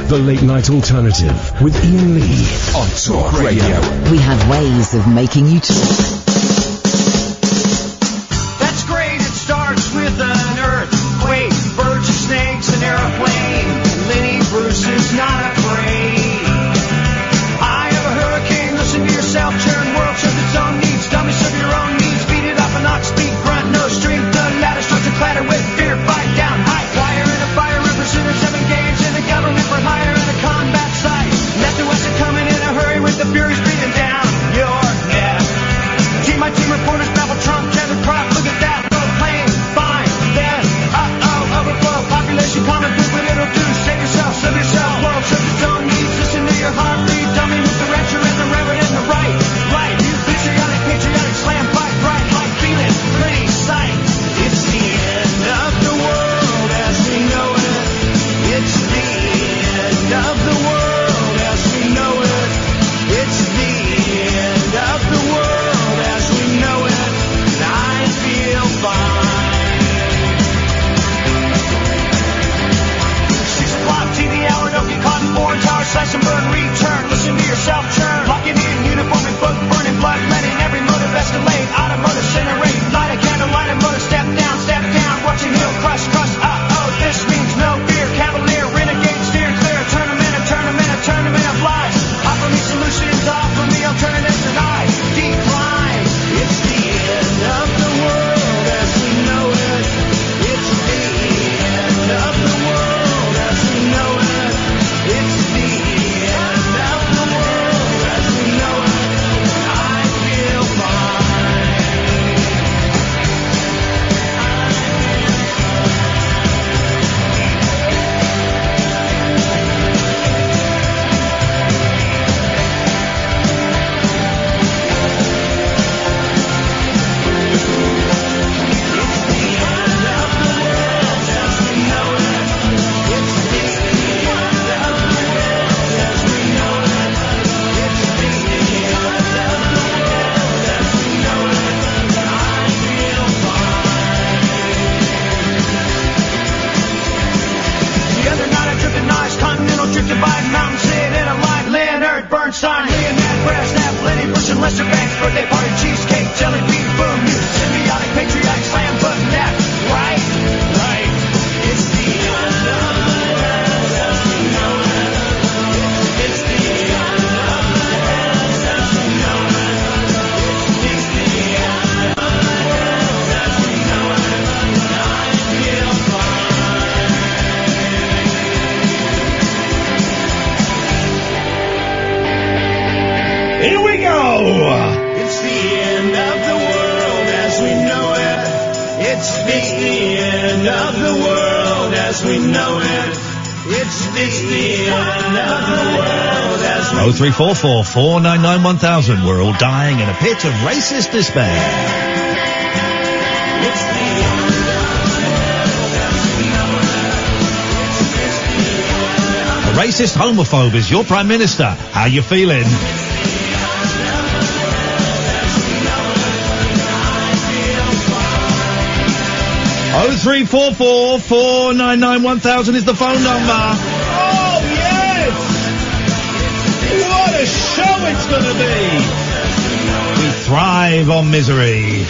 The Late Night Alternative with Iain Lee on Talk Radio. We have ways of making you talk. That's great, it starts with an earthquake, birds and snakes, an airplane. Lenny Bruce is not afraid. I have a hurricane, listen to yourself, churn, world serves its own needs, dummy serve your own needs, beat it up and knock, speed, grunt, no strength, the ladder starts to clatter with fear, fight down, high wire in a fire, representatives have engaged in the government for hire in a combat site. Left to us are coming in a hurry with the furies breathing down your neck. Team by team reporters babble Trump, Kevin Crop, look at that, low plane, fine, then, overflow, population common food, what it'll do, save yourself, serve yourself, world serves its own needs, listen to your heartbeat, dummy, move the rancher and the reverend and the right, patriotic, slam, fight, bright, light, feeling, pretty sight. It's the end of the world as we know it. It's the end of the world as we know it. It's the end of the world as we know it. And I feel fine. 6 o'clock, TV hour, don't get caught in foreign tower, slash and burn, return. Listen to yourself churn. Locking in, uniform and book, burning blood, letting every motive escalate. Automotive incinerate, light a candle, light a motor, step down, watching hill crush, this means no fear, cavalier, renegade, steer clear, tournament of lies. Offer me solutions, offer me alternatives, and I decline. It's the end of the world as we know it. It's the end of the world as we know it. It's the end of the world as we know it. I feel fine. The other night I tripped a nice continental trip to Biden Mountain, sit in a line, Leonard Bernstein, Leonard Brezhnev, Lenny Bruce and Lester Banks, birthday party, cheesecake, jelly bean, boom, music, symbiotic, patriotic, slam, button, that, right? It's the end of the world as we know it. It's the end of the world as we know it. It's the end of the world as we know it. I feel fine. Here we go! It's the end of the world as we know it. It's the end of the world as we know it. It's the end of the world as we 0344 499 1000. We're all dying in a pit of racist despair. It's the end of the world as we know it. A racist homophobe is your Prime Minister. How you feeling? 0344 499 1000 is the phone number. Oh, yes! What a show it's going to be! We thrive on misery.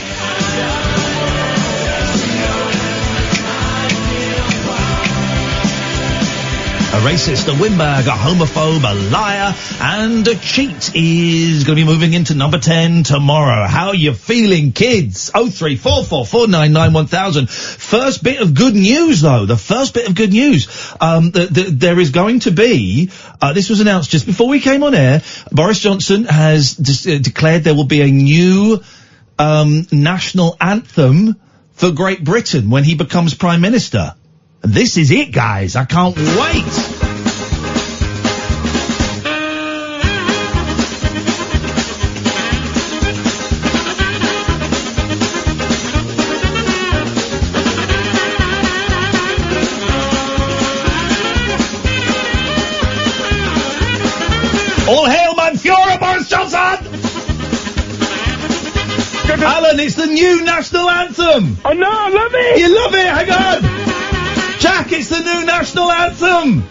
A racist, a windbag, a homophobe, a liar, and a cheat is going to be moving into number 10 tomorrow. How are you feeling, kids? 0344 499 1000. First bit of good news, though. The first bit of good news. There is going to be, this was announced just before we came on air, Boris Johnson has declared there will be a new national anthem for Great Britain when he becomes Prime Minister. This is it, guys. I can't wait. All hail, man, Fuhrer, Boris Johnson! Alan, it's the new national anthem! Oh no, I love it! You love it, hang on! Jack, it's the new national anthem!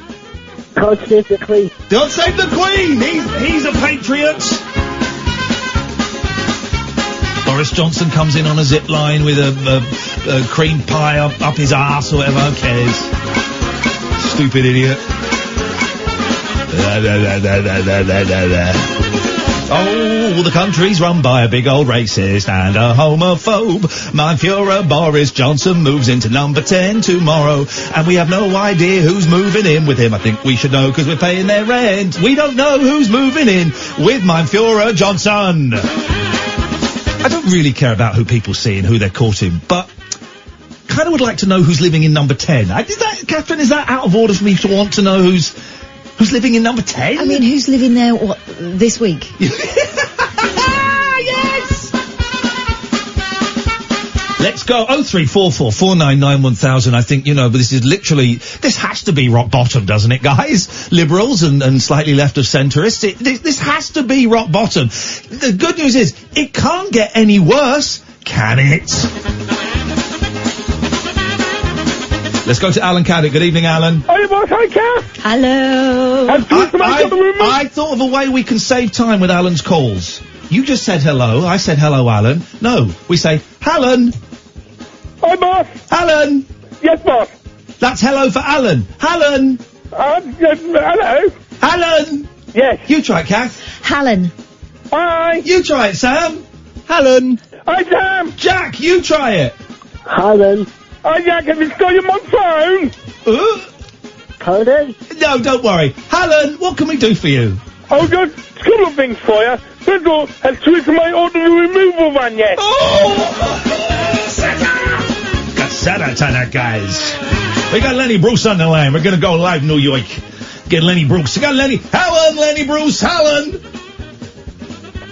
Can't save the Queen. Don't save the Queen! He's a patriot! Boris Johnson comes in on a zip line with a cream pie up his arse or whatever, who cares? Stupid idiot. Oh, the country's run by a big old racist and a homophobe. Mein Führer Boris Johnson moves into number 10 tomorrow, and we have no idea who's moving in with him. I think we should know because we're paying their rent. We don't know who's moving in with Mein Führer Johnson. I don't really care about who people see and who they're courting, but kind of would like to know who's living in number 10. Catherine, is that out of order for me to want to know who's living in number 10? I mean, who's living there, this week? Yes! Let's go. 0344 499 1000. I think, but this has to be rock bottom, doesn't it, guys? Liberals and slightly left of centrists. This has to be rock bottom. The good news is, it can't get any worse, can it? Let's go to Alan Caddick. Good evening, Alan. Hey, boss, hi, Kath. Hello. I thought of a way we can save time with Alan's calls. You just said hello. I said hello, Alan. No, we say, Alan. Hi, boss. Alan. Yes, boss. That's hello for Alan. Alan. Hello. Alan. Yes. You try it, Kath. Halan. Hi. You try it, Sam. Alan. Hi, Sam. Jack, you try it. Alan. Hi, Jack. Have you got your phone? Pardon? No, don't worry. Alan, what can we do for you? I've got a couple of things for you. First of all, has Teresa May ordered a removal van yet? Oh! Got set out on that, guys. We got Lenny Bruce on the line. We're going to go live New York. Get Lenny Bruce. We got Lenny. Alan, Lenny Bruce. Alan.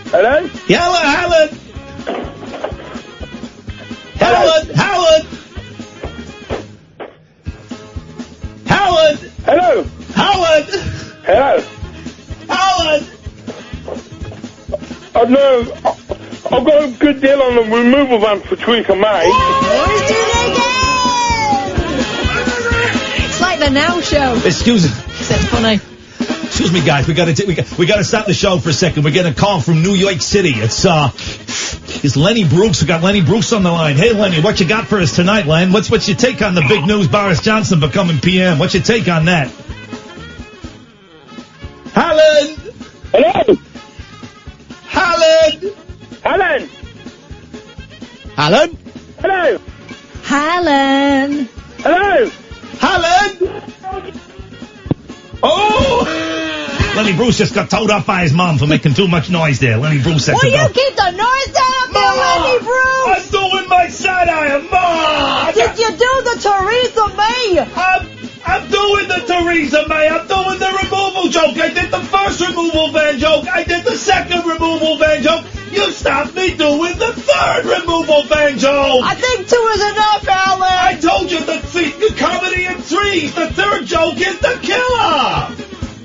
Hello? Yeah, Alan. Alan. Alan. Howard! Hello! Howard! Hello! Howard! I've got a good deal on the removal van for Teresa May. Let's do it again! It's like the Now Show. Excuse me. That's funny. Excuse me, guys. We gotta stop the show for a second. We're getting a call from New York City. It's Lenny Brooks. We got Lenny Brooks on the line. Hey, Lenny, what you got for us tonight, Len? What's your take on the big news, Boris Johnson becoming PM? What's your take on that? Halan! Hello! Halan! Halan! Halan? Hello! Halan! Hello! Halan! Oh! Lenny Bruce just got told off by his mom for making too much noise there. Lenny Bruce said Will you keep the noise down there, Lenny Bruce? I'm doing my side-eye, Mom! Did you do the Theresa May? I'm doing the Theresa May. I'm doing the removal joke. I did the first removal van joke. I did the second removal van joke. You stopped me doing the third removal van joke. I think 2 is enough, Alan. I told you the comedy in 3s. The third joke is the killer.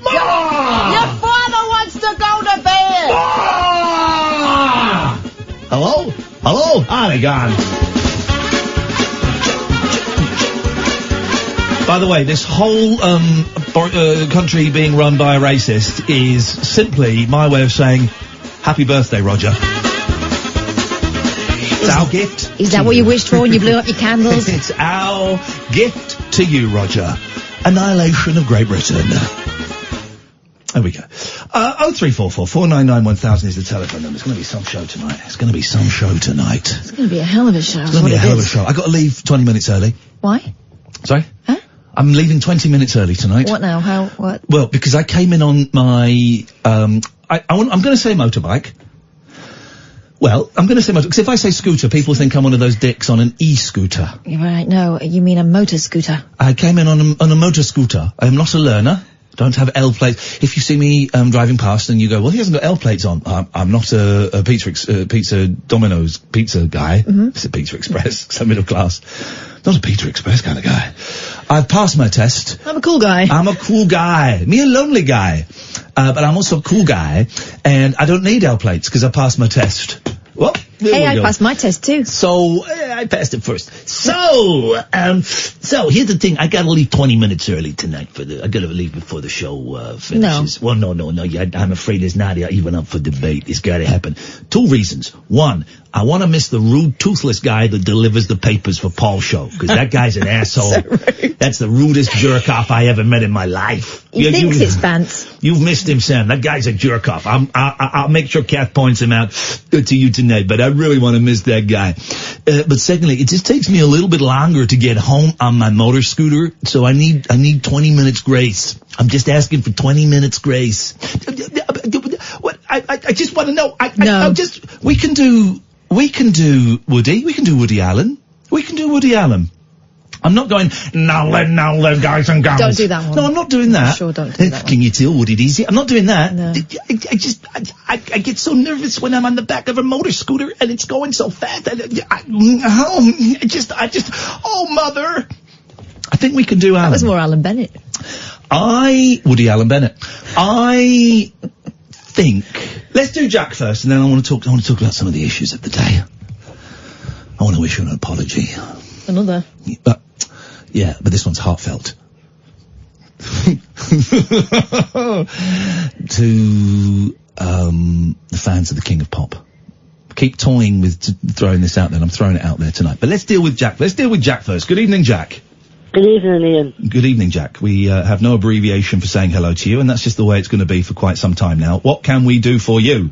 Mom! Your father wants to go to bed. Mom! Hello? Hello? Ah, they gone. By the way, this whole country being run by a racist is simply my way of saying, happy birthday, Roger. It's our gift. Is that what you wished for when you blew up your candles? It's our gift to you, Roger. Annihilation of Great Britain. There we go. 0344 499 1000 is the telephone number. It's going to be some show tonight. It's going to be some show tonight. It's going to be a hell of a show. It's going to be a hell of a show. I got to leave 20 minutes early. Why? Sorry? Huh? I'm leaving 20 minutes early tonight. What now? How? What? Well, because I came in on my, I'm going to say motorbike. Well, I'm going to say motorbike, because if I say scooter, people think I'm one of those dicks on an e-scooter. Right, no, you mean a motor scooter. I came in on a motor scooter. I am not a learner. Don't have L plates. If you see me driving past and you go, well, he hasn't got L plates on. I'm not a Pizza Domino's pizza guy. Mm-hmm. It's a Pizza Express, because I'm middle class. Not a Pizza Express kind of guy. I've passed my test. I'm a cool guy. I'm a cool guy. Me a lonely guy. But I'm also a cool guy. And I don't need L plates because I passed my test. Well, Hey, I passed my test too. So, I passed it first. So here's the thing. I gotta leave 20 minutes early tonight I gotta leave before the show, finishes. No. Well, no. I'm afraid it's not even up for debate. It's gotta happen. 2 reasons. One, I want to miss the rude, toothless guy that delivers the papers for Paul's show. Cause that guy's an asshole. That's the rudest jerk-off I ever met in my life. He thinks it's pants. You've missed him, Sam. That guy's a jerk-off. I'll make sure Kath points him out to you tonight, but I really want to miss that guy. But secondly, it just takes me a little bit longer to get home on my motor scooter, so I need 20 minutes grace. I'm just asking for 20 minutes grace. What? I just want to know. We can do Woody. We can do Woody Allen. We can do Woody Allen. I'm not going, now then, guys and gals. Don't do that one. No, I'm not doing that. Sure, don't do that one. Can you tell Woody easy? I'm not doing that. No. I get so nervous when I'm on the back of a motor scooter and it's going so fast. Oh, mother. I think we can do Alan. That was more Alan Bennett. Woody Allen Bennett. I think, let's do Jack first and then I want to talk about some of the issues of the day. I want to wish you an apology. Another. Yeah, but this one's heartfelt. To the fans of the King of Pop. Keep toying with throwing this out there, and I'm throwing it out there tonight. But let's deal with Jack. Let's deal with Jack first. Good evening, Jack. Good evening, Ian. Good evening, Jack. We have no abbreviation for saying hello to you, and that's just the way it's going to be for quite some time now. What can we do for you?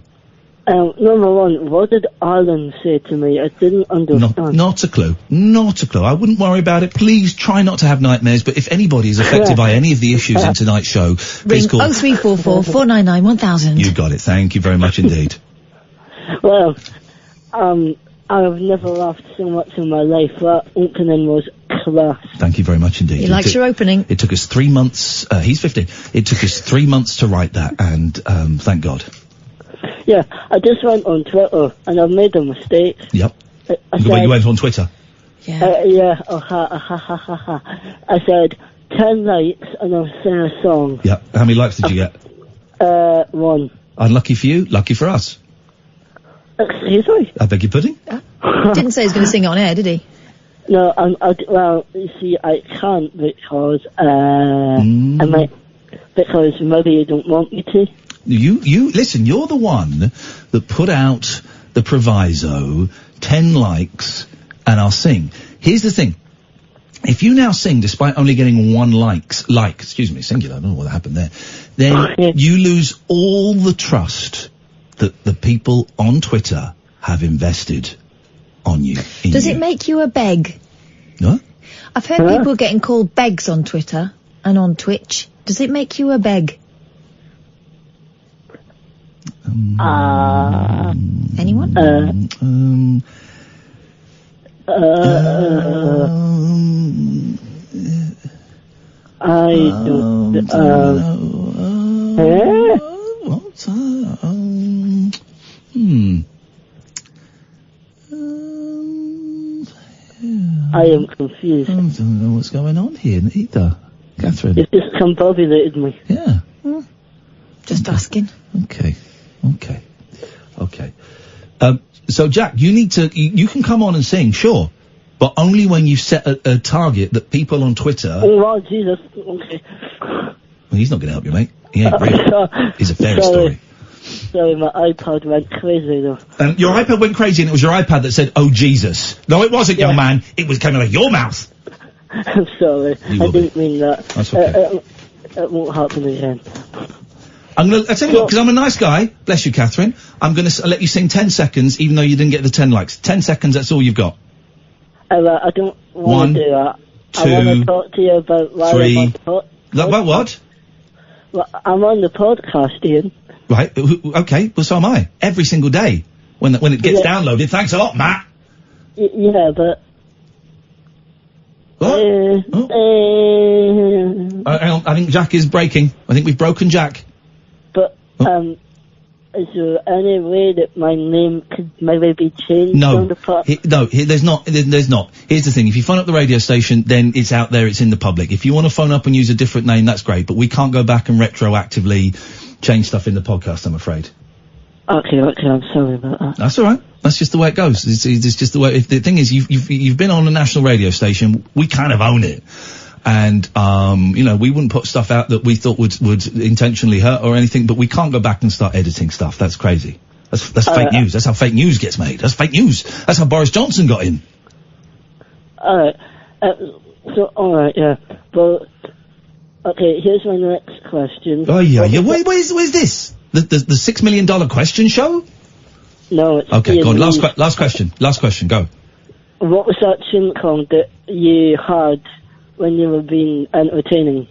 Number one, what did Alan say to me? I didn't understand. Not a clue. Not a clue. I wouldn't worry about it. Please try not to have nightmares, but if anybody is affected by any of the issues in tonight's show, please Ring call... 0344 499 1000. You got it. Thank you very much indeed. Well, I've never laughed so much in my life. That opening was class. Thank you very much indeed. He likes your opening. It took us 3 months. He's 50. It took us 3 months to write that, and thank God. Yeah, I just went on Twitter and I've made a mistake. Yep. I The way you went on Twitter. Yeah. I said 10 likes and I'll sing a song. Yep. How many likes did you get? 1. Unlucky for you, lucky for us. Excuse me? I beg your pudding? Didn't say he was going to sing it on air, did he? No, well, you see, I can't because, because maybe you don't want me to. You listen, you're the one that put out the proviso, 10 likes, and I'll sing. Here's the thing. If you now sing despite only getting 1 singular, I don't know what happened there, then you lose all the trust that the people on Twitter have invested on you. Does it make you a beg? No? I've heard people getting called begs on Twitter and on Twitch. Does it make you a beg? Anyone? I don't I am confused. I don't know what's going on here either. Catherine. You've just combobulated me. Yeah. Just asking. Okay. So Jack, you need to, you can come on and sing, sure, but only when you set a target that people on Twitter... Oh, wow, Jesus, okay. Well, he's not going to help you, mate. He ain't real. He's a fairy story. Sorry, my iPad went crazy, though. Your iPad went crazy and it was your iPad that said, oh, Jesus. No, it wasn't, young man. It was coming out of your mouth. I'm sorry. I didn't mean that. That's okay. It won't happen again. I'll tell you what, because I'm a nice guy, bless you, Catherine, I'm going to let you sing 10 seconds, even though you didn't get the 10 likes. 10 seconds, that's all you've got. I don't want to do that. 2, I want to talk to you about why 3. I'm on the About what? Well, I'm on the podcast, Ian. Right, okay, well, so am I. Every single day. When it gets downloaded. Thanks a lot, Matt. Yeah, but... What? I think Jack is breaking. I think we've broken Jack. But, is there any way that my name could maybe be changed on the podcast? There's not. Here's the thing. If you phone up the radio station, then it's out there, it's in the public. If you want to phone up and use a different name, that's great. But we can't go back and retroactively change stuff in the podcast, I'm afraid. Okay, I'm sorry about that. That's all right. That's just the way it goes. It's just the way. If the thing is, you've been on a national radio station. We kind of own it, and you know, we wouldn't put stuff out that we thought would intentionally hurt or anything. But we can't go back and start editing stuff. That's crazy. That's fake news. That's how fake news gets made. That's fake news. That's how Boris Johnson got in. Alright. Alright, yeah. But, okay, here's my next question. Oh, yeah. Where's this? The $6 million question show? No, it's... Okay, go on. Last question. Go. What was that tune called that you had when you were being entertaining?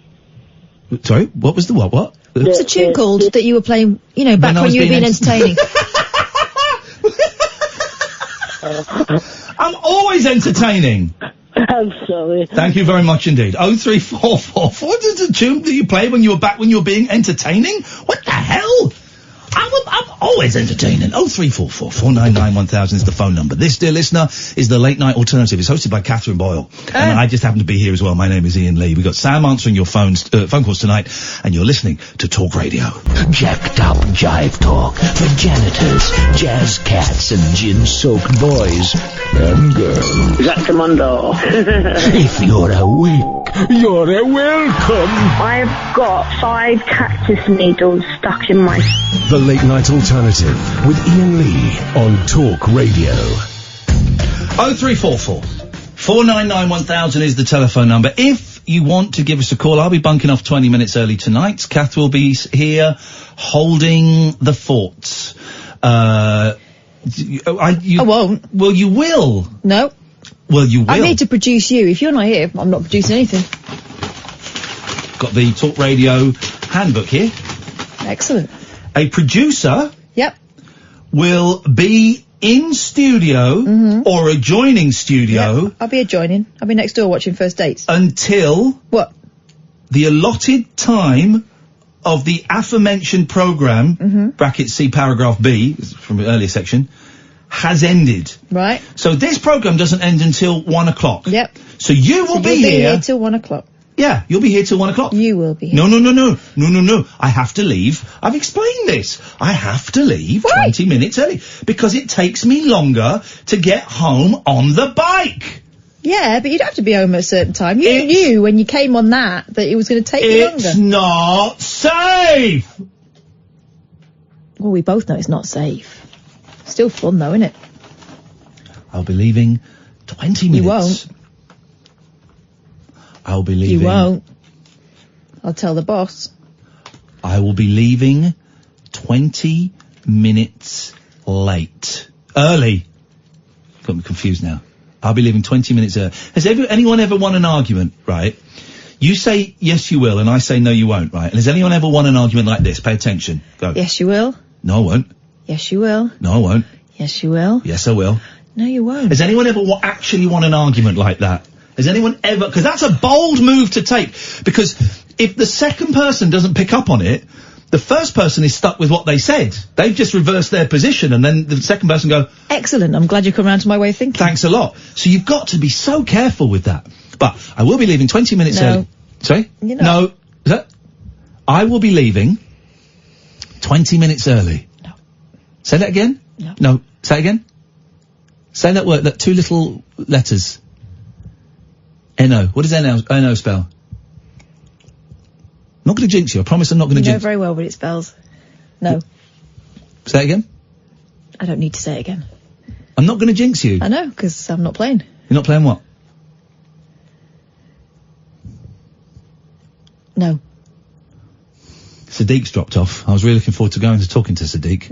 Sorry? What was the what? What's the tune called that you were playing, you know, back when you were being entertaining? I'm always entertaining. I'm sorry. Thank you very much indeed. 0344. What is the tune that you played when you were being entertaining? What the hell? I'm always entertaining. 0344 499 1000 is the phone number. This, dear listener, is the Late Night Alternative. It's hosted by Catherine Boyle. And I just happen to be here as well. My name is Iain Lee. We've got Sam answering your phone calls tonight, and you're listening to Talk Radio. Jacked up jive talk for janitors, jazz cats, and gin-soaked boys and girls. Jack Commando. If you're awake, you're welcome. I've got 5 cactus needles stuck in my... The Late Night Alternative with Iain Lee on Talk Radio. 0344 499 1000 is the telephone number. If you want to give us a call, I'll be bunking off 20 minutes early tonight. Kath will be here holding the fort. I won't. Well, you will. No. Well, you will. I need to produce you. If you're not here, I'm not producing anything. Got the Talk Radio handbook here. Excellent. A producer... Yep. ...will be in studio or adjoining studio... Yep. I'll be adjoining. I'll be next door watching First Dates. ...until... What? ...the allotted time of the aforementioned programme, bracket C paragraph B, from the earlier section, has ended. Right. So this programme doesn't end until 1 o'clock. Yep. So you will be here... till 1 o'clock. Yeah, you'll be here till 1 o'clock. You will be here. No. I have to leave. I've explained this. I have to leave 20 minutes early because it takes me longer to get home on the bike. Yeah, but you'd have to be home at a certain time. You knew when you came on that it was going to take you longer. It's not safe. Well, we both know it's not safe. Still fun though, isn't it? I'll be leaving 20 minutes. You won't. I'll be leaving. You won't. I'll tell the boss. I will be leaving 20 minutes late. Early. Got me confused now. I'll be leaving 20 minutes early. Has anyone ever won an argument, right? You say, yes, you will, and I say, no, you won't, right? And has anyone ever won an argument like this? Pay attention. Go. Yes, you will. No, I won't. Yes, you will. No, I won't. Yes, you will. Yes, I will. No, you won't. Has anyone ever actually won an argument like that? Has anyone ever... Because that's a bold move to take. Because if the second person doesn't pick up on it, the first person is stuck with what they said. They've just reversed their position, and then the second person go... Excellent, I'm glad you come round to my way of thinking. Thanks a lot. So you've got to be so careful with that. But I will be leaving 20 minutes early. Sorry? You're not. No. Is that... I will be leaving 20 minutes early. No. Say that again? No. Say it again? Say that word, that 2 little letters. N-O. What does N-O spell? Not going to jinx you. I promise I'm not going to jinx you. You know very well what it spells. No. Say it again? I don't need to say it again. I'm not going to jinx you. I know, because I'm not playing. You're not playing what? No. Sadiq's dropped off. I was really looking forward to going to talking to Sadiq.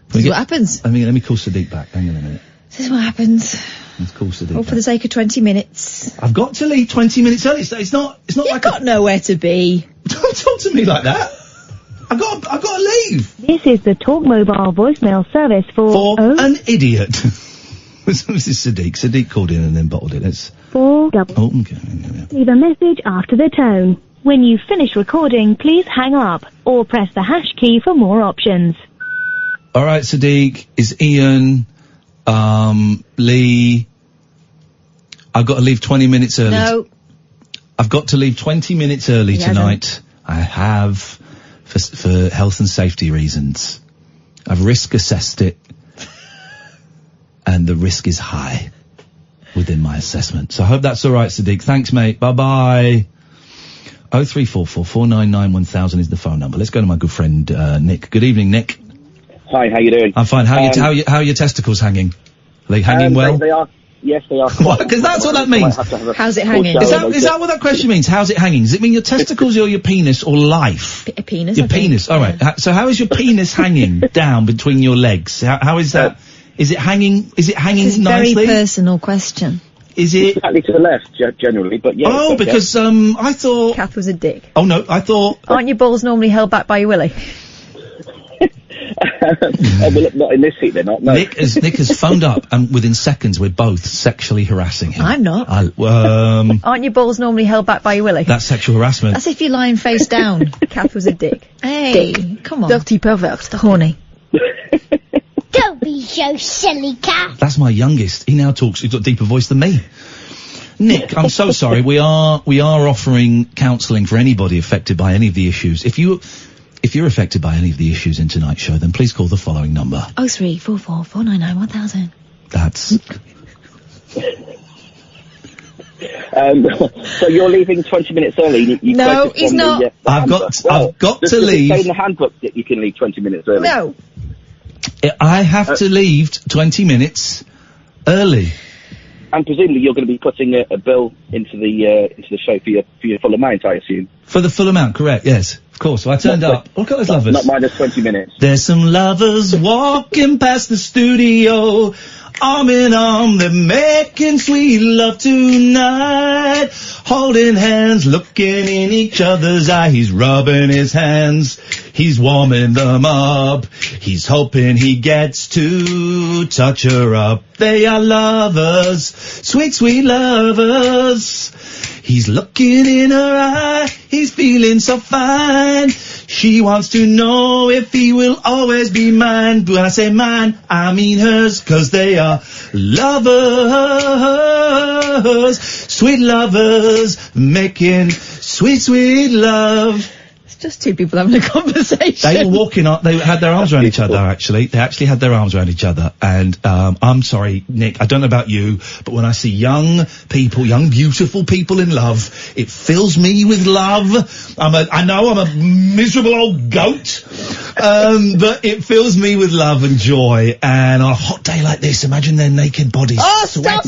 This is what happens. Let me call Sadiq back. Hang on a minute. This is what happens. Let's call Sadiq All for the sake of 20 minutes. I've got to leave 20 minutes early. It's not You've like got nowhere to be. Don't talk to me like that. I've got to leave. This is the Talk Mobile voicemail service for an idiot. This is Sadiq. Sadiq called in and then bottled it. Let's... okay. Leave a message after the tone. When you finish recording, please hang up or press the hash key for more options. All right, Sadiq. Is Iain... Lee, I've got to leave 20 minutes early. No. I've got to leave 20 minutes early tonight. I have, for health and safety reasons. I've risk assessed it, and the risk is high within my assessment. So I hope that's all right, Sadiq. Thanks, mate. Bye-bye. 0344 499 1000 is the phone number. Let's go to my good friend, Nick. Good evening, Nick. Hi, how you doing? I'm fine. How are your testicles hanging? Are they hanging well? They are. Yes, they are. Because that's what that means. How's it hanging? Is that what that question means? How's it hanging? Does it mean your testicles or your penis or life? A penis. Your penis. All right. So how is your penis hanging down between your legs? How is that? Is it hanging? Is it hanging It's a nicely? very personal question. Is it? Slightly to the left, generally, but yeah. Oh, because I thought. Kath was a dick. Oh no, I thought. Aren't your balls normally held back by your willy? Well, not in this seat, they're not. No. Nick has phoned up, and within seconds we're both sexually harassing him. I'm not. Aren't your balls normally held back by your willy? That's sexual harassment. That's if you're lying face down. Kath was a dick. Hey, Dick. come on. Dirty pervert. Horny. Don't be so silly, Kath. That's my youngest. He now talks. He's got a deeper voice than me. Nick, I'm so sorry. We are offering counselling for anybody affected by any of the issues. If you're affected by any of the issues in tonight's show, then please call the following number. 0344 499 1000. That's. So you're leaving 20 minutes early. You No, quoted he's from not. I've got to leave. Does it say in the handbook that you can leave 20 minutes early? No. I have to leave 20 minutes early. And presumably you're going to be putting a bill into the show for your full amount, I assume. For the full amount, correct? Yes, of course. So I turned up. Look at those lovers. Not minus 20 minutes. There's some lovers walking past the studio, arm in arm, they're making sweet love tonight, holding hands, looking in each other's eye. He's rubbing his hands, he's warming them up, he's hoping he gets to touch her up. They are lovers, sweet, sweet lovers. He's looking in her eye, he's feeling so fine. She wants to know if he will always be mine. When I say mine, I mean hers, 'cause they are lovers, sweet lovers, making sweet, sweet love. It's just two people having a conversation. They were walking up, they had their arms around each other, actually. They actually had their arms around each other. And, I'm sorry, Nick, I don't know about you, but when I see young people, young, beautiful people in love, it fills me with love. I know I'm a miserable old goat, but it fills me with love and joy. And on a hot day like this, imagine their naked bodies. Oh, stop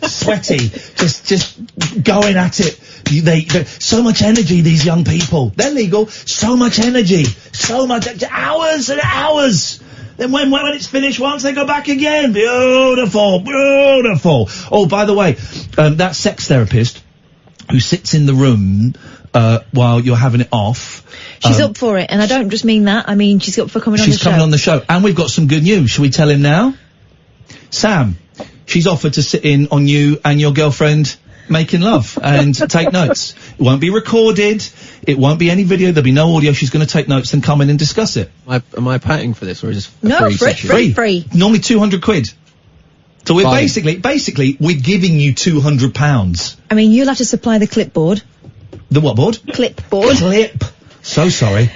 sweaty, just going at it. They so much energy, these young people. They're legal. So much energy. So much, hours and hours. Then when it's finished once, they go back again. Beautiful, beautiful. Oh, by the way, that sex therapist who sits in the room, while you're having it off. She's up for it, and I don't just mean that. I mean, she's up for coming on the show. She's coming on the show. And we've got some good news. Shall we tell him now? Sam, she's offered to sit in on you and your girlfriend making love and take notes. It won't be recorded. It won't be any video. There'll be no audio. She's going to take notes and come in and discuss it. Am I paying for this, or is this a No, free session? free. Normally 200 quid. So we're Fine. basically, we're giving you £200. I mean, you'll have to supply the clipboard. The what board? Clipboard. Clip. So sorry.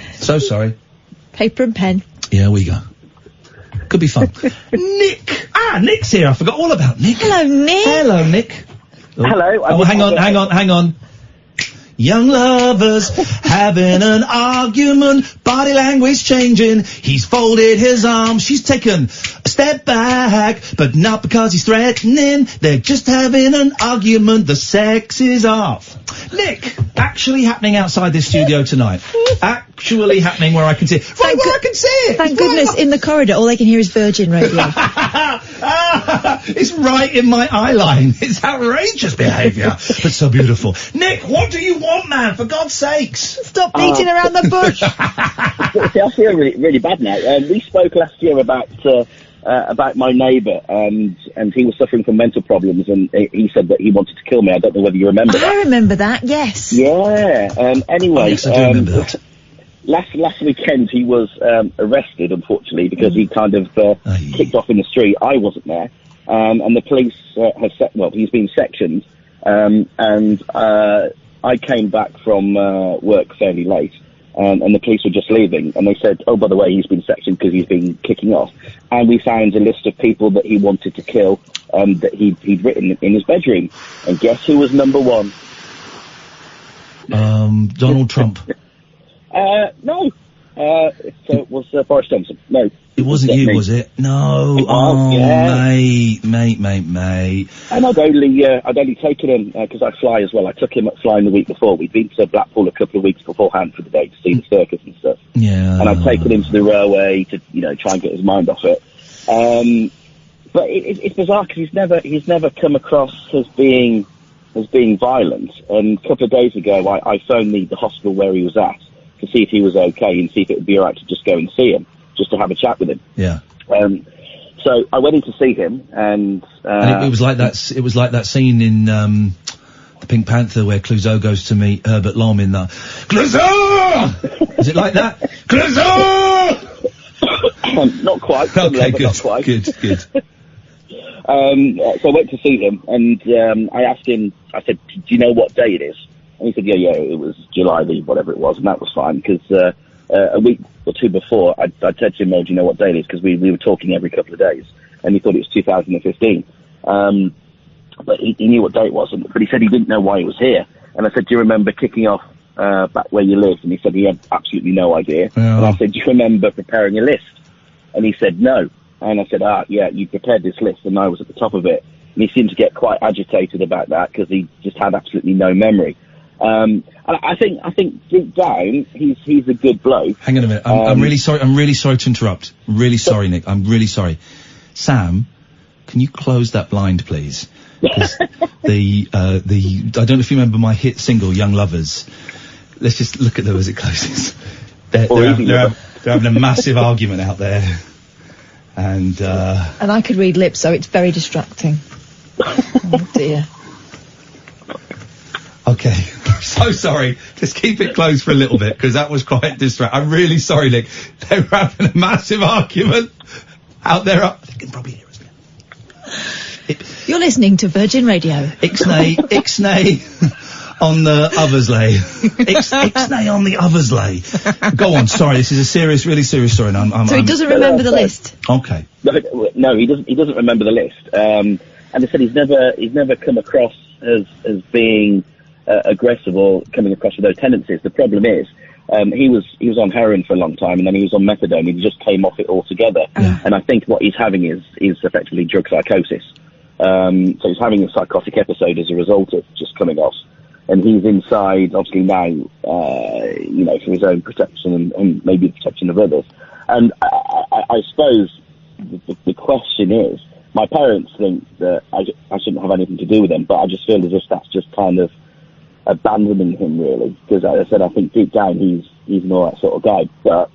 Paper and pen. Yeah, we go. Could be fun. Nick! Nick's here. I forgot all about Nick. Hello, Nick. Hello, Nick. Hello. Oh, hang on. Young lovers having an argument, body language changing. He's folded his arms, she's taken a step back, but not because he's threatening. They're just having an argument, the sex is off. Nick, actually happening outside this studio tonight. Actually happening where I can see it. Right where I can see it! Thank goodness, in the corridor, all they can hear is Virgin Radio. It's right in my eye line. It's outrageous behaviour, but so beautiful. Nick, what do you want, man? For God's sakes! Stop beating around the bush. See, I feel really bad now. We spoke last year about my neighbour, and he was suffering from mental problems, and he said that he wanted to kill me. I don't know whether you remember that. I remember that, yes. Yeah. Anyway, yes, I do remember that. Last weekend he was arrested, unfortunately, because he kind of kicked off in the street. I wasn't there, and the police he's been sectioned, and I came back from work fairly late, and the police were just leaving, and they said, oh, by the way, he's been sectioned because he's been kicking off. And we found a list of people that he wanted to kill that he'd written in his bedroom. And guess who was number one? Donald Trump. No. So it was Boris Johnson. No. It wasn't you, was it? No. Mate. And I'd only taken him, because I fly as well. I took him at flying the week before. We'd been to Blackpool a couple of weeks beforehand for the day to see the circus and stuff. Yeah. And I'd taken him to the railway to, try and get his mind off it. But it's bizarre because he's never come across as being violent. And a couple of days ago, I phoned the hospital where he was at to see if he was okay and see if it would be alright to just go and see him, just to have a chat with him. Yeah. So I went in to see him, and it was like that. It was like that scene in the Pink Panther where Clouseau goes to meet Herbert Lom in the Clouseau. Is it like that? Clouseau. Not quite. Okay, good. Not quite. Good. So I went to see him, and I asked him. I said, "Do you know what day it is?" And he said, "Yeah, it was July the whatever it was," and that was fine because a week or two before, I said to him, "Oh, do you know what day it is?" Because we were talking every couple of days, and he thought it was 2015. But he knew what day it was, but he said he didn't know why he was here. And I said, "Do you remember kicking off back where you lived?" And he said he had absolutely no idea. Yeah. And I said, "Do you remember preparing a list?" And he said, "No." And I said, "Yeah, you prepared this list," and I was at the top of it. And he seemed to get quite agitated about that because he just had absolutely no memory. And I think deep down he's a good bloke. Hang on a minute. I'm really sorry. I'm really sorry to interrupt. Really sorry, Nick. I'm really sorry. Sam, can you close that blind, please? 'Cause I don't know if you remember my hit single, Young Lovers. Let's just look at them as it closes. They're having a massive argument out there. And I could read lips, so it's very distracting. Oh dear. Okay, so sorry. Just keep it closed for a little bit, because that was quite distracting. I'm really sorry, Nick. They were having a massive argument out there. They can probably hear us now. You're listening to Virgin Radio. Ixnay on the Othersley. Ixnay on the Othersley. Go on, sorry, this is a really serious story. So he doesn't remember the list? Okay. No, he doesn't remember the list. And I said he's never come across as being aggressive or coming across with those tendencies. The problem is, he was on heroin for a long time, and then he was on methadone. He just came off it altogether. And I think what he's having is effectively drug psychosis. So he's having a psychotic episode as a result of just coming off. And he's inside, obviously now, for his own protection and maybe the protection of others. And I suppose the question is, my parents think that I shouldn't have anything to do with him, but I just feel as if that's just kind of abandoning him, really. Because as I said, I think deep down he's an alright sort of guy, but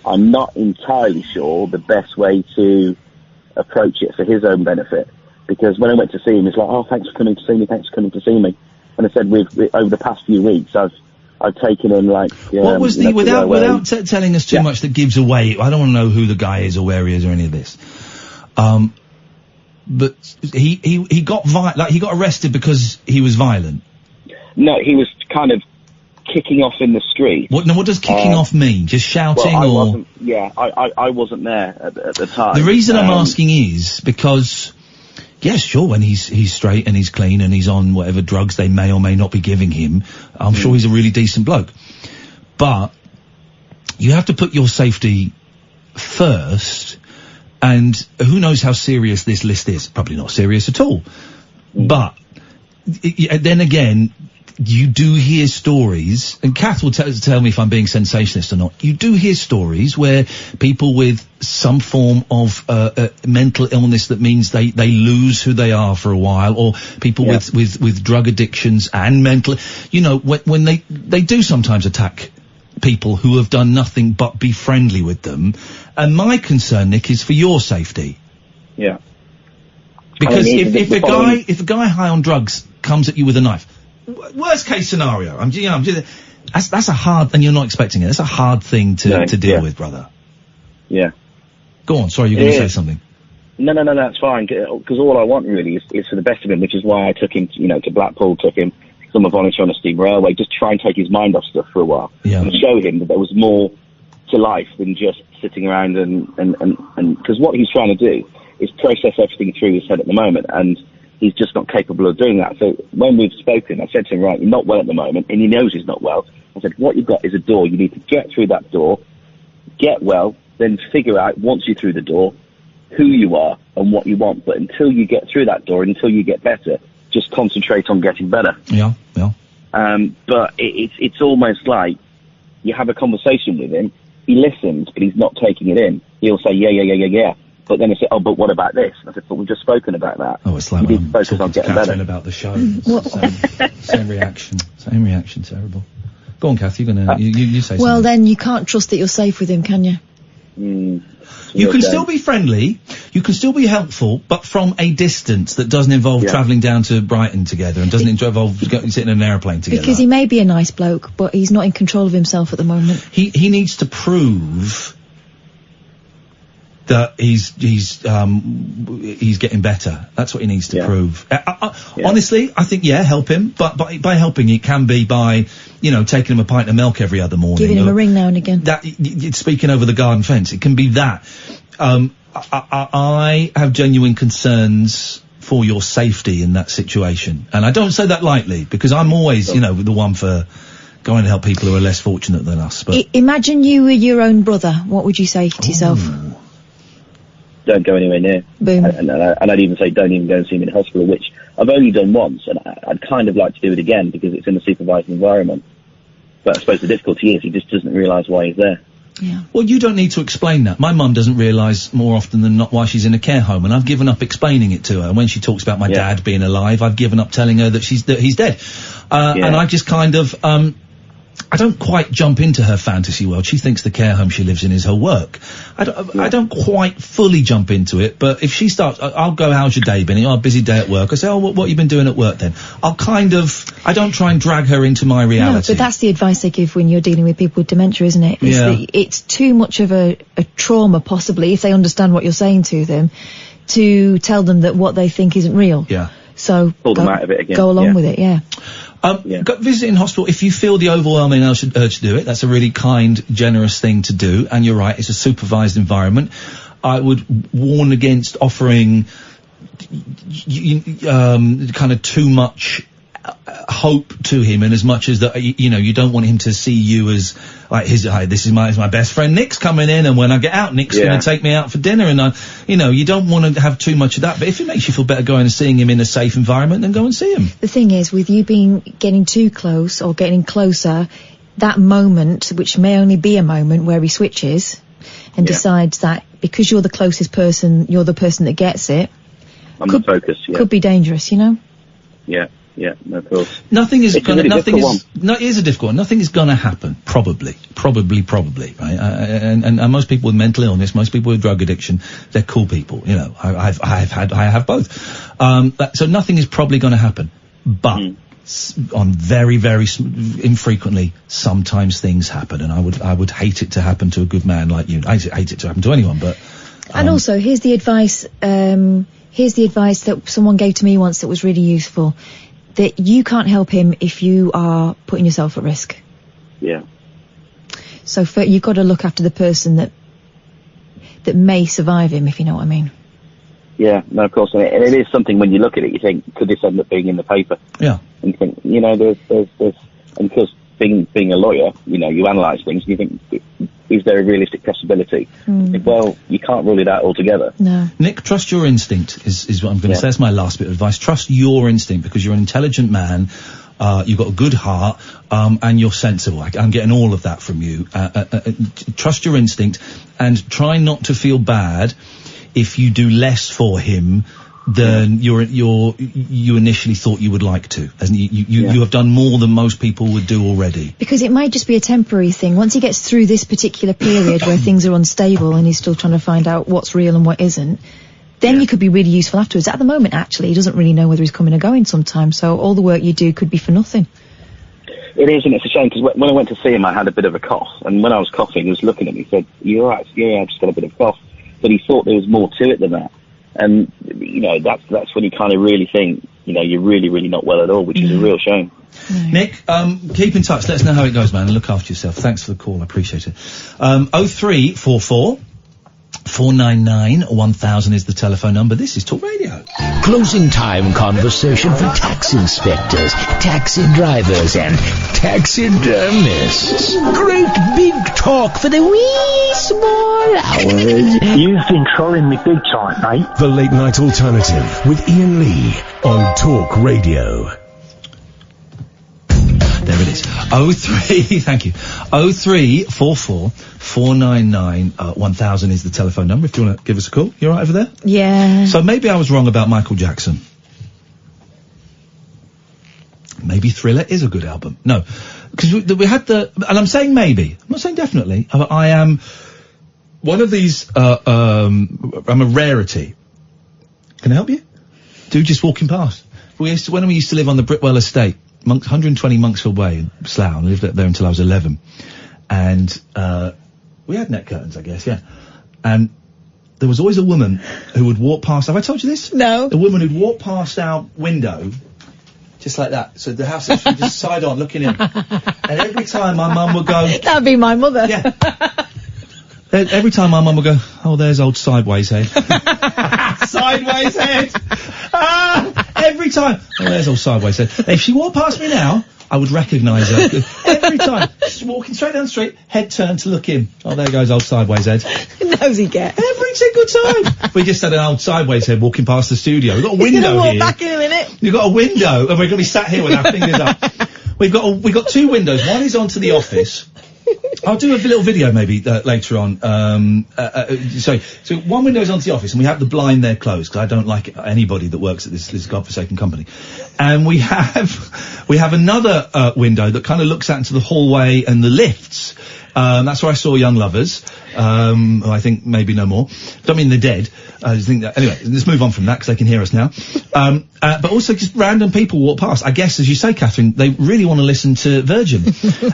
I'm not entirely sure the best way to approach it for his own benefit. Because when I went to see him, he's like, "Oh, thanks for coming to see me, And I said, over the past few weeks, I've taken him like... what was without telling us too much that gives away, I don't want to know who the guy is or where he is or any of this. But he got he got arrested because he was violent. No, he was kind of kicking off in the street. What does kicking off mean? Just shouting I wasn't there at the time. The reason I'm asking is because, yes, sure, when he's straight and he's clean and he's on whatever drugs they may or may not be giving him, I'm sure he's a really decent bloke. But you have to put your safety first, and who knows how serious this list is. Probably not serious at all. But then again, you do hear stories, and Kath will tell me if I'm being sensationalist or not. You do hear stories where people with some form of mental illness that means they lose who they are for a while, or people with drug addictions and mental, when they do sometimes attack people who have done nothing but be friendly with them. And my concern, Nick, is for your safety. Yeah. Because if a guy high on drugs comes at you with a knife, worst case scenario, that's a hard, and you're not expecting it. That's a hard thing to deal with, brother. Yeah. Go on. Sorry, you're going to say something. No, that's fine. Because all I want really is for the best of him, which is why I took him, to Blackpool, took him to summer volunteer on a steam railway, just try and take his mind off stuff for a while. Yeah. And show him that there was more to life than just sitting around and because what he's trying to do is process everything through his head at the moment, and he's just not capable of doing that. So when we've spoken, I said to him, right, you're not well at the moment, and he knows he's not well. I said, what you've got is a door. You need to get through that door, get well, then figure out, once you're through the door, who you are and what you want. But until you get through that door, until you get better, just concentrate on getting better. Yeah. But it's almost like you have a conversation with him, he listens, but he's not taking it in. He'll say, yeah. But then he'll say, oh, but what about this? And I said, but we've just spoken about that. Oh, it's like you when need I'm to focus talking on to getting Catherine better. about the show. Same reaction, terrible. Go on, Kath, you're gonna, you say something. Well, then you can't trust that you're safe with him, can you? You can still be friendly, you can still be helpful, but from a distance that doesn't involve travelling down to Brighton together and doesn't involve sitting in an airplane together. Because he may be a nice bloke, but he's not in control of himself at the moment. He needs to prove that he's getting better. That's what he needs to prove. Honestly, I think, help him, but by helping, it can be by, taking him a pint of milk every other morning. Giving him a ring now and again. It's speaking over the garden fence. It can be that. I have genuine concerns for your safety in that situation. And I don't say that lightly, because I'm always, the one for going to help people who are less fortunate than us. But imagine you were your own brother. What would you say to yourself? Don't go anywhere near. Boom. And I'd even say don't even go and see him in hospital, which I've only done once, and I'd kind of like to do it again because it's in a supervised environment. But I suppose the difficulty is he just doesn't realise why he's there. Yeah. Well, you don't need to explain that. My mum doesn't realise more often than not why she's in a care home, and I've given up explaining it to her. And when she talks about my dad being alive, I've given up telling her that he's dead. And I just kind of, I don't quite jump into her fantasy world. She thinks the care home she lives in is her work. I don't quite fully jump into it, but if she starts, I'll go, how's your day been? Oh, busy day at work. I say, oh, what you been doing at work then? I don't try and drag her into my reality. No, but that's the advice they give when you're dealing with people with dementia, isn't it? It's too much of a trauma, possibly, if they understand what you're saying to them, to tell them that what they think isn't real. Yeah. So pull them out of it again. Go along with it, Visit in hospital, if you feel the overwhelming urge to do it, that's a really kind, generous thing to do, and you're right, it's a supervised environment. I would warn against offering kind of too much hope to him, and as much as that, you don't want him to see you as like this is my best friend Nick's coming in, and when I get out, Nick's going to take me out for dinner, and you don't want to have too much of that. But if it makes you feel better going and seeing him in a safe environment, then go and see him. The thing is, with you getting too close or getting closer, that moment, which may only be a moment where he switches and decides that because you're the closest person, you're the person that gets it. I'm the focus. Could be dangerous, Yeah, no, of course. Nothing is gonna. Nothing is. No, it is a difficult one. Nothing is gonna happen. Probably, right? And most people with mental illness, most people with drug addiction, they're cool people. I have both. So nothing is probably gonna happen. But on very, very infrequently, sometimes things happen, and I would hate it to happen to a good man like you. I hate it to happen to anyone, but. And also, here's the advice. Here's the advice that someone gave to me once that was really useful. That you can't help him if you are putting yourself at risk. Yeah. So you've got to look after the person that may survive him, if you know what I mean. Yeah, no, of course. And it is something when you look at it, you think, could this end up being in the paper? Yeah. And you think, there's, and because being a lawyer, you analyse things and you think, is there a realistic possibility? Well, you can't rule it out altogether. No. Nick, trust your instinct is what I'm going to say. That's my last bit of advice. Trust your instinct, because you're an intelligent man, you've got a good heart, and you're sensible. I'm getting all of that from you. Trust your instinct, and try not to feel bad if you do less for him than you initially thought you would like to. As you have done more than most people would do already. Because it might just be a temporary thing. Once he gets through this particular period where things are unstable and he's still trying to find out what's real and what isn't, then you could be really useful afterwards. At the moment, actually, he doesn't really know whether he's coming or going sometimes, so all the work you do could be for nothing. It is, and it's a shame, because when I went to see him, I had a bit of a cough, and when I was coughing, he was looking at me, he said, "You all right?" Yeah, I've just got a bit of a cough. But he thought there was more to it than that. And, that's when you kind of really think, you're really, really not well at all, which is a real shame. Nick, keep in touch. Let us know how it goes, man, and look after yourself. Thanks for the call. I appreciate it. 0344 499 1000 is the telephone number. This is Talk Radio. Closing time conversation for tax inspectors, taxi drivers, and taxidermists. Great big talk for the wee small hours. You've been trolling me big time, mate. The Late Night Alternative with Iain Lee on Talk Radio. There it is. 03, thank you. 0344 499 1000 is the telephone number if you want to give us a call. You alright over there? Yeah. So maybe I was wrong about Michael Jackson. Maybe Thriller is a good album. No. Because we had the... And I'm saying maybe. I'm not saying definitely. I am... One of these... I'm a rarity. Can I help you? Dude just walking past. When we used to live on the Britwell estate, 120 Monksfield Way in Slough, and I lived there until I was 11. And we had net curtains, I guess, yeah. And there was always a woman who would walk past... Have I told you this? No. A woman who'd walk past our window, just like that. So the house was just side on, looking in. And every time my mum would go... That'd be my mother. Yeah. Every time my mum would go, oh, there's old Sideways Head. Sideways Head! Every time. Oh, there's old Sideways Head. If she walked past me now, I would recognise her. Every time. Just walking straight down the street, head turned to look in. Oh, there goes old Sideways Head. Nosy get. Every single time. We just had an old Sideways Head walking past the studio. We've got a window He's gonna walk here. back in a minute. You've got a window, and we're going to be sat here with our fingers up. We've got two windows. One is onto the office. I'll do a little video maybe later on. So one window's onto the office, and we have the blind there closed because I don't like anybody that works at this godforsaken company. And we have another window that kind of looks out into the hallway and the lifts. That's where I saw Young Lovers. Who I think maybe no more. Don't mean they're dead. I just think that, anyway, let's move on from that because they can hear us now. But also just random people walk past. I guess, as you say, Catherine, they really want to listen to Virgin.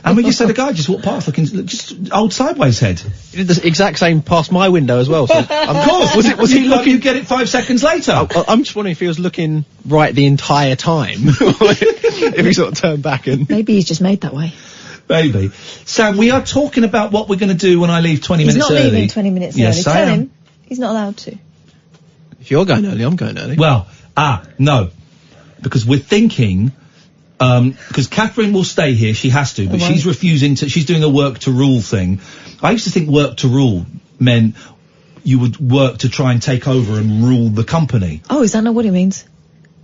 And we just had a guy just walk past looking, just old Sideways Head. He did the exact same past my window as well. So of course. Was he looking? You get it 5 seconds later. I'm just wondering if he was looking right the entire time. If he sort of turned back and... Maybe he's just made that way. Maybe. Sam, we are talking about what we're going to do when I leave 20 minutes early. He's not leaving 20 minutes early. Yes, Tell him he's not allowed to. If you're going early, I'm going early. Well, no. Because we're thinking, because Catherine will stay here, she has to, but she's refusing to, she's doing a work to rule thing. I used to think work to rule meant you would work to try and take over and rule the company. Oh, is that not what it means?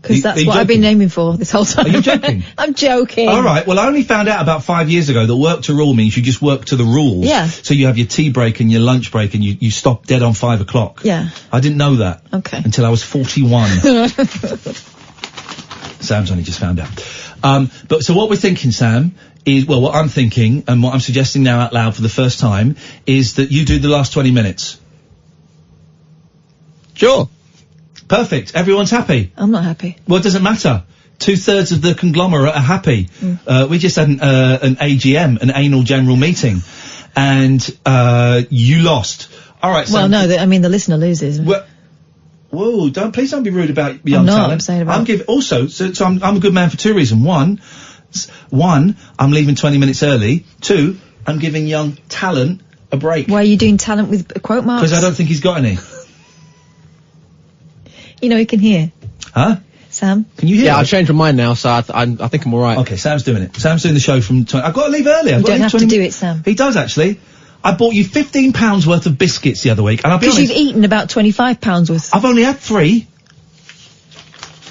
Because that's what I've been aiming for this whole time. Are you joking? I'm joking. All right. Well, I only found out about 5 years ago that work to rule means you just work to the rules. Yeah. So you have your tea break and your lunch break and you stop dead on 5 o'clock. Yeah. I didn't know that. Okay. Until I was 41. Sam's only just found out. But so what we're thinking, Sam, is, well, what I'm thinking and what I'm suggesting now out loud for the first time is that you do the last 20 minutes. Sure. Perfect. Everyone's happy. I'm not happy. Well, it doesn't matter. 2/3 of the conglomerate are happy. We just had an AGM, an anal general meeting, and you lost. All right. Well, no, I mean the listener loses. Well, whoa! Please don't be rude about young talent. I'm saying about. I'm a good man for two reasons. One, I'm leaving 20 minutes early. Two, I'm giving young talent a break. Why are you doing talent with quote marks? Because I don't think he's got any. You know, he can hear. Huh? Sam? Can you hear? Yeah, I've changed my mind now, so I think I'm alright. Okay, Sam's doing it. Sam's doing the show from... I've got to leave early. You don't have to do it, Sam. He does, actually. I bought you £15 worth of biscuits the other week, and I'll be honest... Because you've eaten about £25 worth. I've only had 3.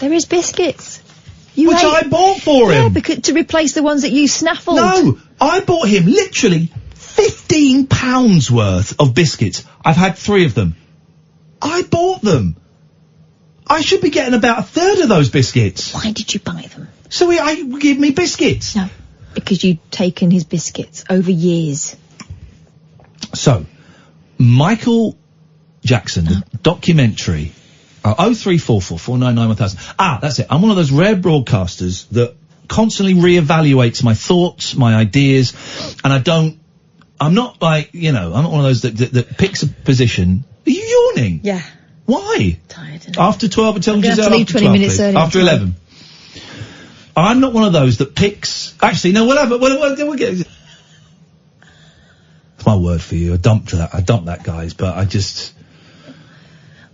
There is biscuits. Which I bought for him. Yeah, because to replace the ones that you snaffled. No, I bought him literally £15 worth of biscuits. I've had 3 of them. I bought them. I should be getting about 1/3 of those biscuits. Why did you buy them? So he give me biscuits. No, because you'd taken his biscuits over years. So, Michael Jackson, the documentary, 0344 499 1000. That's it. I'm one of those rare broadcasters that constantly reevaluates my thoughts, my ideas, and I'm not like, I'm not one of those that picks a position. Are you yawning? Yeah. Why? Tired. After 12 until I'm gonna have to leave 20 minutes early. After 11. I'm not one of those that picks... Actually, no, we'll get... It's my word for you. I dumped that, guys, but I just...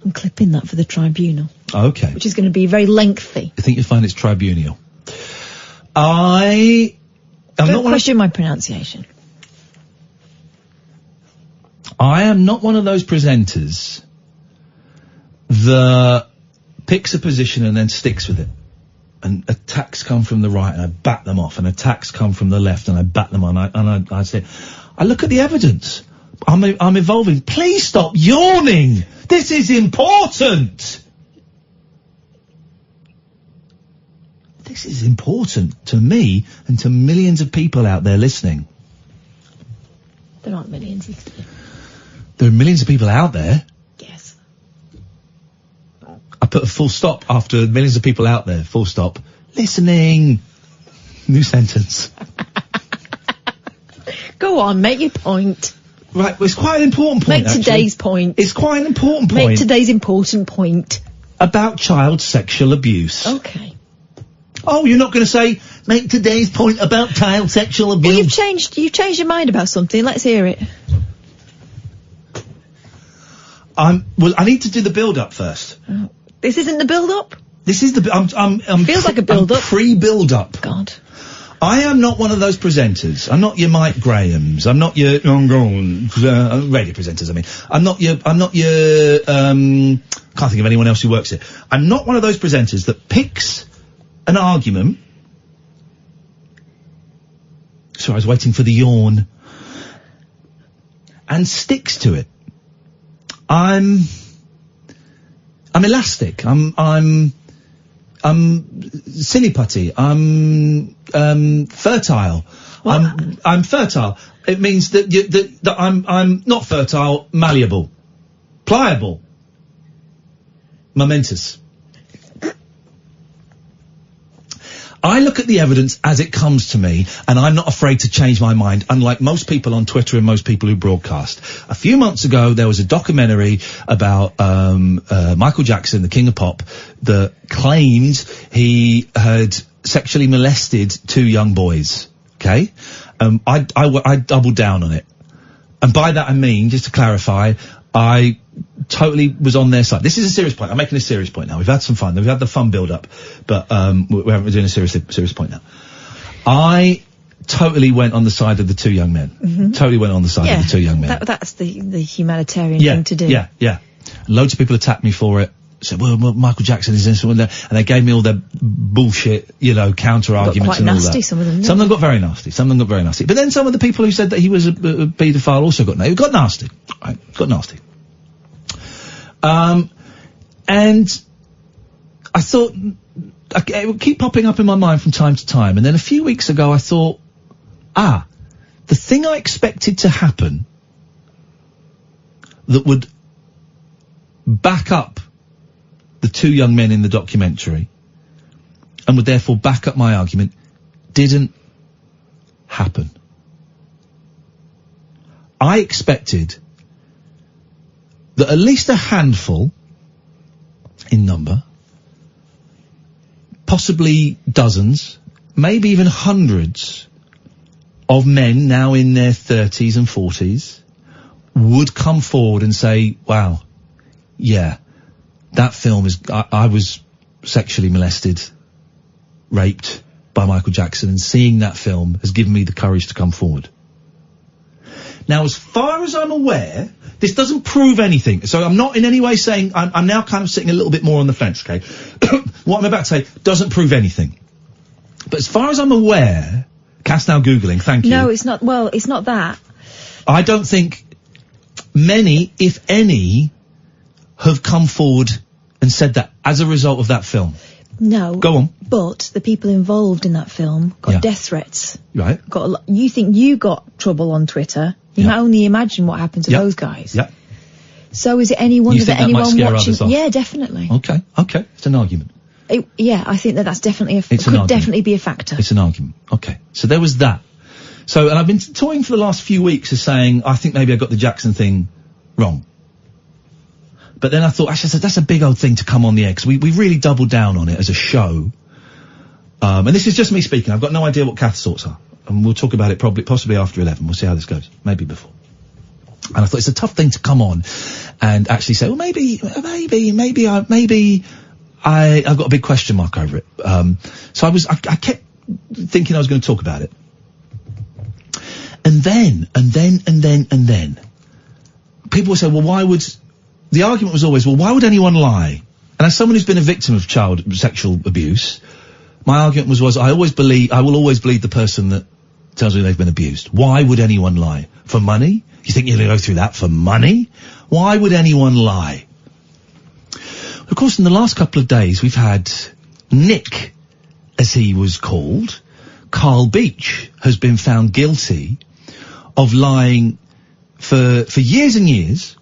I'm clipping that for the tribunal. Okay. Which is going to be very lengthy. I think you'll find it's tribunal. I'm Don't question my pronunciation. I am not one of those presenters that picks a position and then sticks with it. And attacks come from the right and I bat them off, and attacks come from the left and I bat them on. I say, I look at the evidence. I'm evolving. Please stop yawning. This is important. This is important to me and to millions of people out there listening. There aren't millions. There are millions of people out there. Yes. I put a full stop after millions of people out there. Full stop. Listening. New sentence. Go on, make your point. Right, well, it's quite an important point, Make today's point. It's quite an important point. Make today's important point. About child sexual abuse. Okay. Oh, you're not going to say, make today's point about child sexual abuse? Well, you've changed your mind about something. Let's hear it. Well, I need to do the build-up first. Oh. This isn't the build-up? This is the, Feels like a build-up. Pre-build-up. God. I am not one of those presenters. I'm not your Mike Grahams. I'm not your, radio presenters, I mean. I'm not your, can't think of anyone else who works here. I'm not one of those presenters that picks an argument. Sorry, I was waiting for the yawn. And sticks to it. I'm elastic. I'm silly-putty. I'm fertile. What? I'm fertile. It means that I'm not fertile, malleable. Pliable. Momentous. I look at the evidence as it comes to me, and I'm not afraid to change my mind, unlike most people on Twitter and most people who broadcast. A few months ago, there was a documentary about Michael Jackson, the King of Pop, that claimed he had sexually molested 2 young boys. Okay? I doubled down on it. And by that I mean, just to clarify, I totally was on their side. This is a serious point. I'm making a serious point now. We've had some fun. We've had the fun build-up, but we're doing a serious point now. I totally went on the side of the 2 young men. Mm-hmm. Totally went on the side of the 2 young men. That's the humanitarian thing to do. Yeah. Loads of people attacked me for it. Said, well, Michael Jackson is this and that, and they gave me all their bullshit, counter arguments and all that. Quite nasty, some of them. Some of them got very nasty. But then some of the people who said that he was a paedophile also got nasty. Right, got nasty. And I thought, it would keep popping up in my mind from time to time, and then a few weeks ago I thought, the thing I expected to happen that would back up the 2 young men in the documentary and would therefore back up my argument didn't happen. I expected that at least a handful in number, possibly dozens, maybe even hundreds of men now in their 30s and 40s would come forward and say, wow, yeah, that film is, I was sexually molested, raped by Michael Jackson, and seeing that film has given me the courage to come forward. Now, as far as I'm aware, this doesn't prove anything. So I'm not in any way saying, I'm now kind of sitting a little bit more on the fence, okay? What I'm about to say doesn't prove anything. But as far as I'm aware, Cass now Googling, thank you. No, it's not, well, it's not that. I don't think many, if any, have come forward and said that as a result of that film. No. Go on. But the people involved in that film got death threats. Right. You think you got trouble on Twitter. You can only imagine what happened to those guys. Yeah. So is it any wonder that anyone watching? Yeah, definitely. Okay. It's an argument. I think that's definitely could definitely be a factor. It's an argument. Okay. So there was that. So, and I've been toying for the last few weeks as saying, I think maybe I got the Jackson thing wrong. But then I thought, actually, that's a big old thing to come on the air, because we really doubled down on it as a show. And this is just me speaking. I've got no idea what Kath's thoughts are. And we'll talk about it possibly after 11. We'll see how this goes. Maybe before. And I thought it's a tough thing to come on and actually say, well, maybe I've got a big question mark over it. So I kept thinking I was going to talk about it. And then, people would say, well, the argument was always, well, why would anyone lie? And as someone who's been a victim of child sexual abuse, my argument was I will always believe the person that tells me they've been abused. Why would anyone lie? For money? You think you're going to go through that for money? Why would anyone lie? Of course, in the last couple of days, we've had Nick, as he was called, Carl Beach, has been found guilty of lying for years and years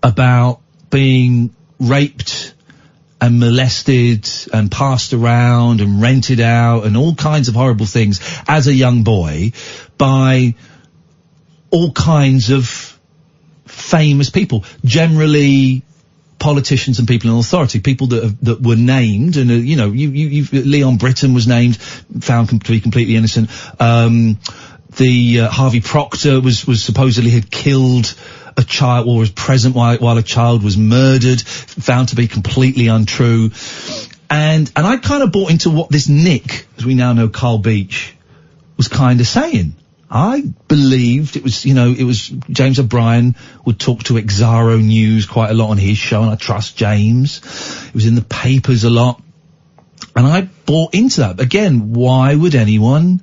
about being raped and molested and passed around and rented out and all kinds of horrible things as a young boy by all kinds of famous people, generally politicians and people in authority, people that were named, and Leon Britton was named, found to be completely innocent. Harvey Proctor was supposedly had killed a child, or was present while a child was murdered, found to be completely untrue. And I kind of bought into what this Nick, as we now know Carl Beach, was kind of saying. I believed it was James O'Brien would talk to Exaro News quite a lot on his show, and I trust James. It was in the papers a lot. And I bought into that. Again, why would anyone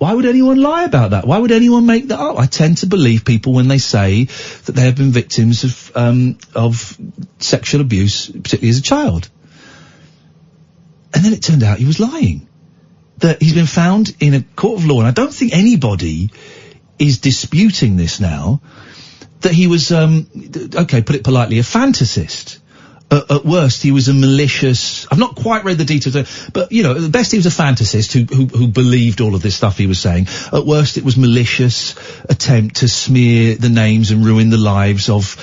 lie about that? Why would anyone make that up? I tend to believe people when they say that they have been victims of sexual abuse, particularly as a child. And then it turned out he was lying. That he's been found in a court of law, and I don't think anybody is disputing this now, that he was, put it politely, a fantasist. At worst, he was a malicious... I've not quite read the details, but, at the best he was a fantasist who believed all of this stuff he was saying. At worst, it was malicious attempt to smear the names and ruin the lives of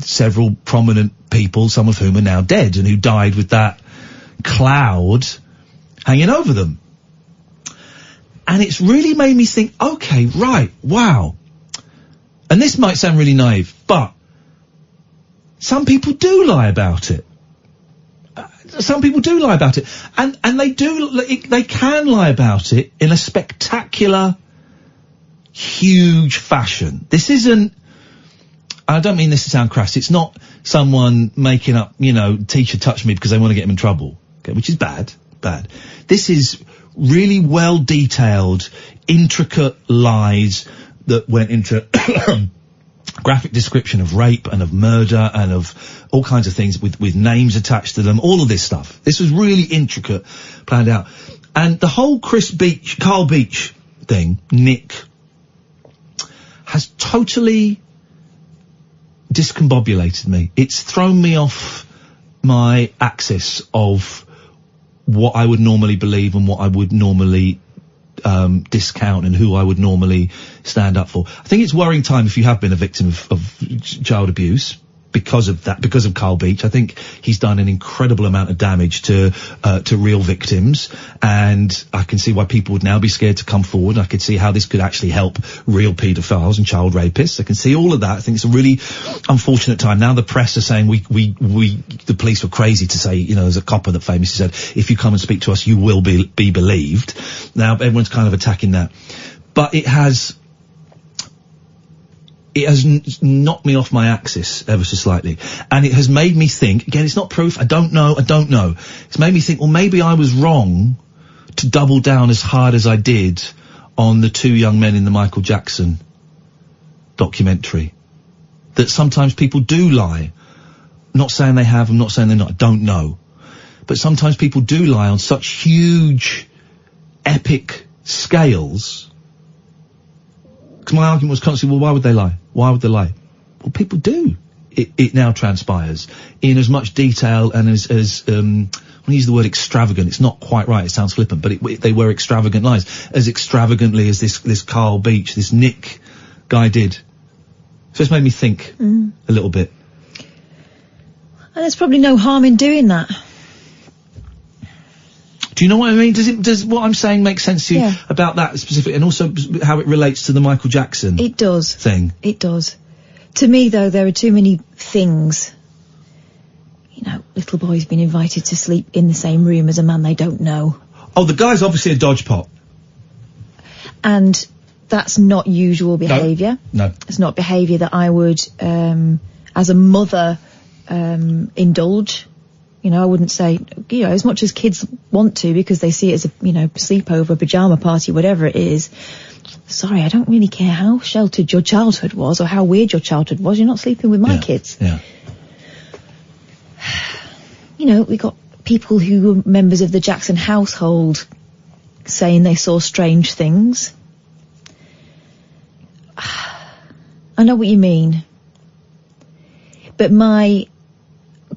several prominent people, some of whom are now dead, and who died with that cloud hanging over them. And it's really made me think, okay, right, wow. And this might sound really naive, but some people do lie about it. Some people do lie about it. And they can lie about it in a spectacular, huge fashion. This isn't, I don't mean this to sound crass, it's not someone making up, teacher touched me because they want to get him in trouble, okay, which is bad. This is really well detailed, intricate lies that went into graphic description of rape and of murder and of all kinds of things with names attached to them, all of this stuff. This was really intricate, planned out. And the whole Carl Beach thing, Nick, has totally discombobulated me. It's thrown me off my axis of what I would normally believe and what I would normally discount and who I would normally stand up for. I think it's worrying time if you have been a victim of child abuse because of that, because of Carl Beach. I think he's done an incredible amount of damage to real victims, and I can see why people would now be scared to come forward. I could see how this could actually help real paedophiles and child rapists. I can see all of that. I think it's a really unfortunate time. Now the press are saying the police were crazy to say, there's a copper that famously said, if you come and speak to us, you will be believed. Now everyone's kind of attacking that. But it has knocked me off my axis ever so slightly. And it has made me think, again, it's not proof, I don't know. It's made me think, well, maybe I was wrong to double down as hard as I did on the two young men in the Michael Jackson documentary. That sometimes people do lie. I'm not saying they have, I'm not saying they're not, I don't know. But sometimes people do lie on such huge, epic scales. Because my argument was constantly, well, why would they lie? Why would they lie? Well, people do. It now transpires in as much detail and as I want to use the word extravagant. It's not quite right. It sounds flippant, but they were extravagant lies. As extravagantly as this Carl Beach, this Nick guy did. So it's made me think a little bit. And there's probably no harm in doing that. Do you know what I mean? Does what I'm saying make sense to you about that specific, and also how it relates to the Michael Jackson? It does. Thing. It does. To me, though, there are too many things. You know, little boys being invited to sleep in the same room as a man they don't know. Oh, the guy's obviously a dodge pot. And that's not usual behaviour. No. It's not behaviour that I would, as a mother, indulge. You know, I wouldn't say, you know, as much as kids want to because they see it as a, you know, sleepover, pyjama party, whatever it is. Sorry, I don't really care how sheltered your childhood was or how weird your childhood was. You're not sleeping with my kids. Yeah. You know, we got people who were members of the Jackson household saying they saw strange things. I know what you mean. But my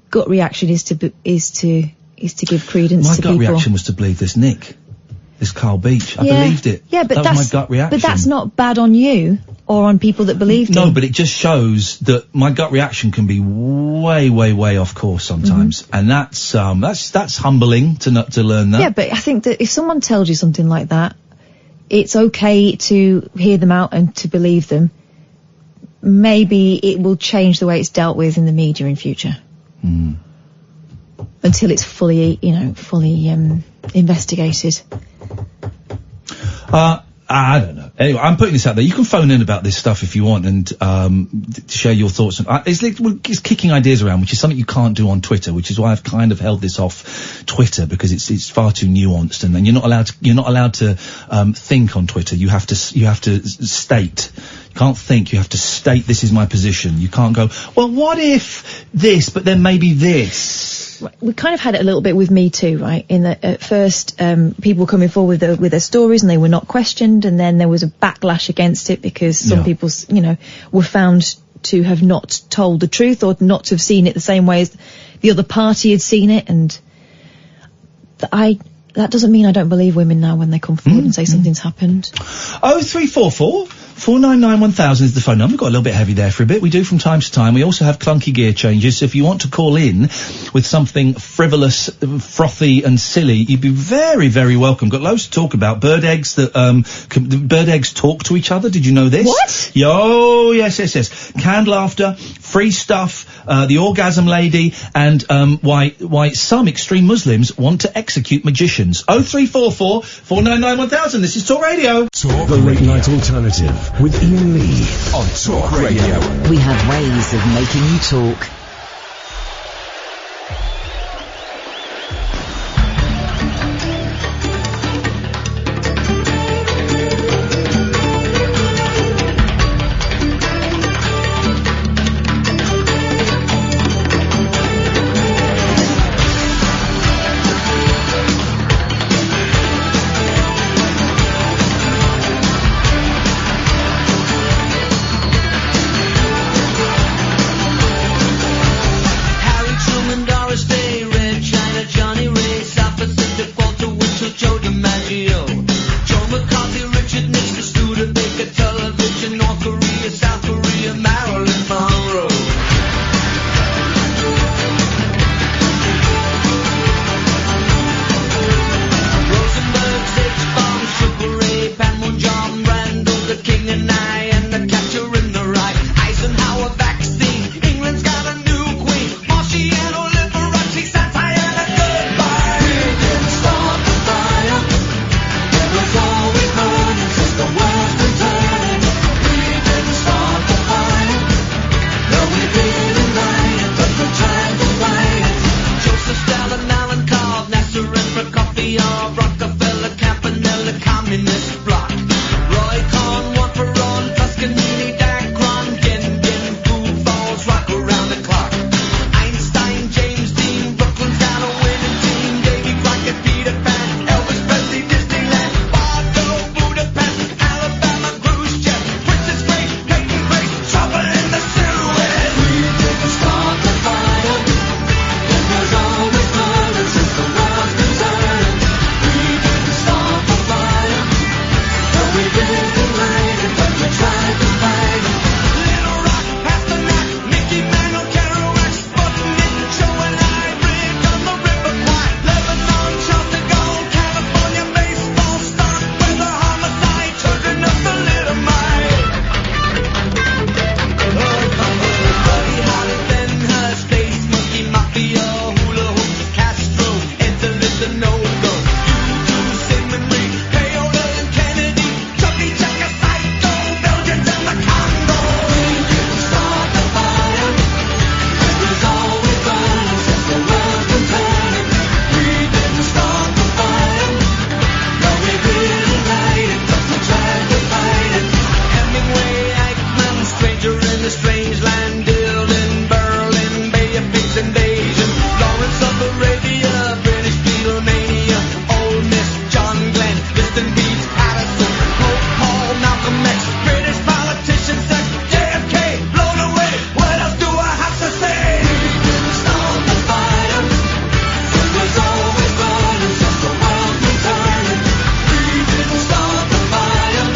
gut reaction is to give credence to people. My gut reaction was to believe this Nick, this Carl Beach. I believed it. Yeah, but that was my gut reaction. But that's not bad on you or on people that believed No, him. but it just shows that my gut reaction can be way, way, way off course sometimes, and that's humbling to learn that. Yeah, but I think that if someone tells you something like that, it's okay to hear them out and to believe them. Maybe it will change the way it's dealt with in the media in future. Until it's fully investigated. I don't know. Anyway, I'm putting this out there. You can phone in about this stuff if you want and share your thoughts. It's kicking ideas around, which is something you can't do on Twitter, which is why I've kind of held this off Twitter, because it's far too nuanced, and then you're not allowed to think on Twitter. You have to state. You can't think. You have to state, this is my position. You can't go, well, what if this, but then maybe this. We kind of had it a little bit with Me Too, right? In that at first, people were coming forward with their stories and they were not questioned, and then there was a backlash against it because some people, you know, were found to have not told the truth or not to have seen it the same way as the other party had seen it, and that doesn't mean I don't believe women now when they come forward and say something's happened. 0344 499 1000 is the phone number. Got a little bit heavy there for a bit. We do from time to time. We also have clunky gear changes. So if you want to call in with something frivolous, frothy and silly, you'd be very, very welcome. Got loads to talk about. Bird eggs bird eggs talk to each other. Did you know this? What? Oh, yes. Canned laughter, free stuff, the orgasm lady, and why some extreme Muslims want to execute magicians. 0344 499 1000. This is Talk Radio. Talk the late night alternative with Iain Lee on Talk Radio. We have ways of making you talk. the strange land, Dylan, Berlin, Bay of Pigs invasion, Lawrence of Arabia, British Beatlemania, Old Miss, John Glenn, Liston Beach, Patterson, Hope Hall, Malcolm X, British politicians, sex, JFK, blown away. What else do I have to say? We didn't start the fire. It was always burning since the world was turning. We didn't start the fire.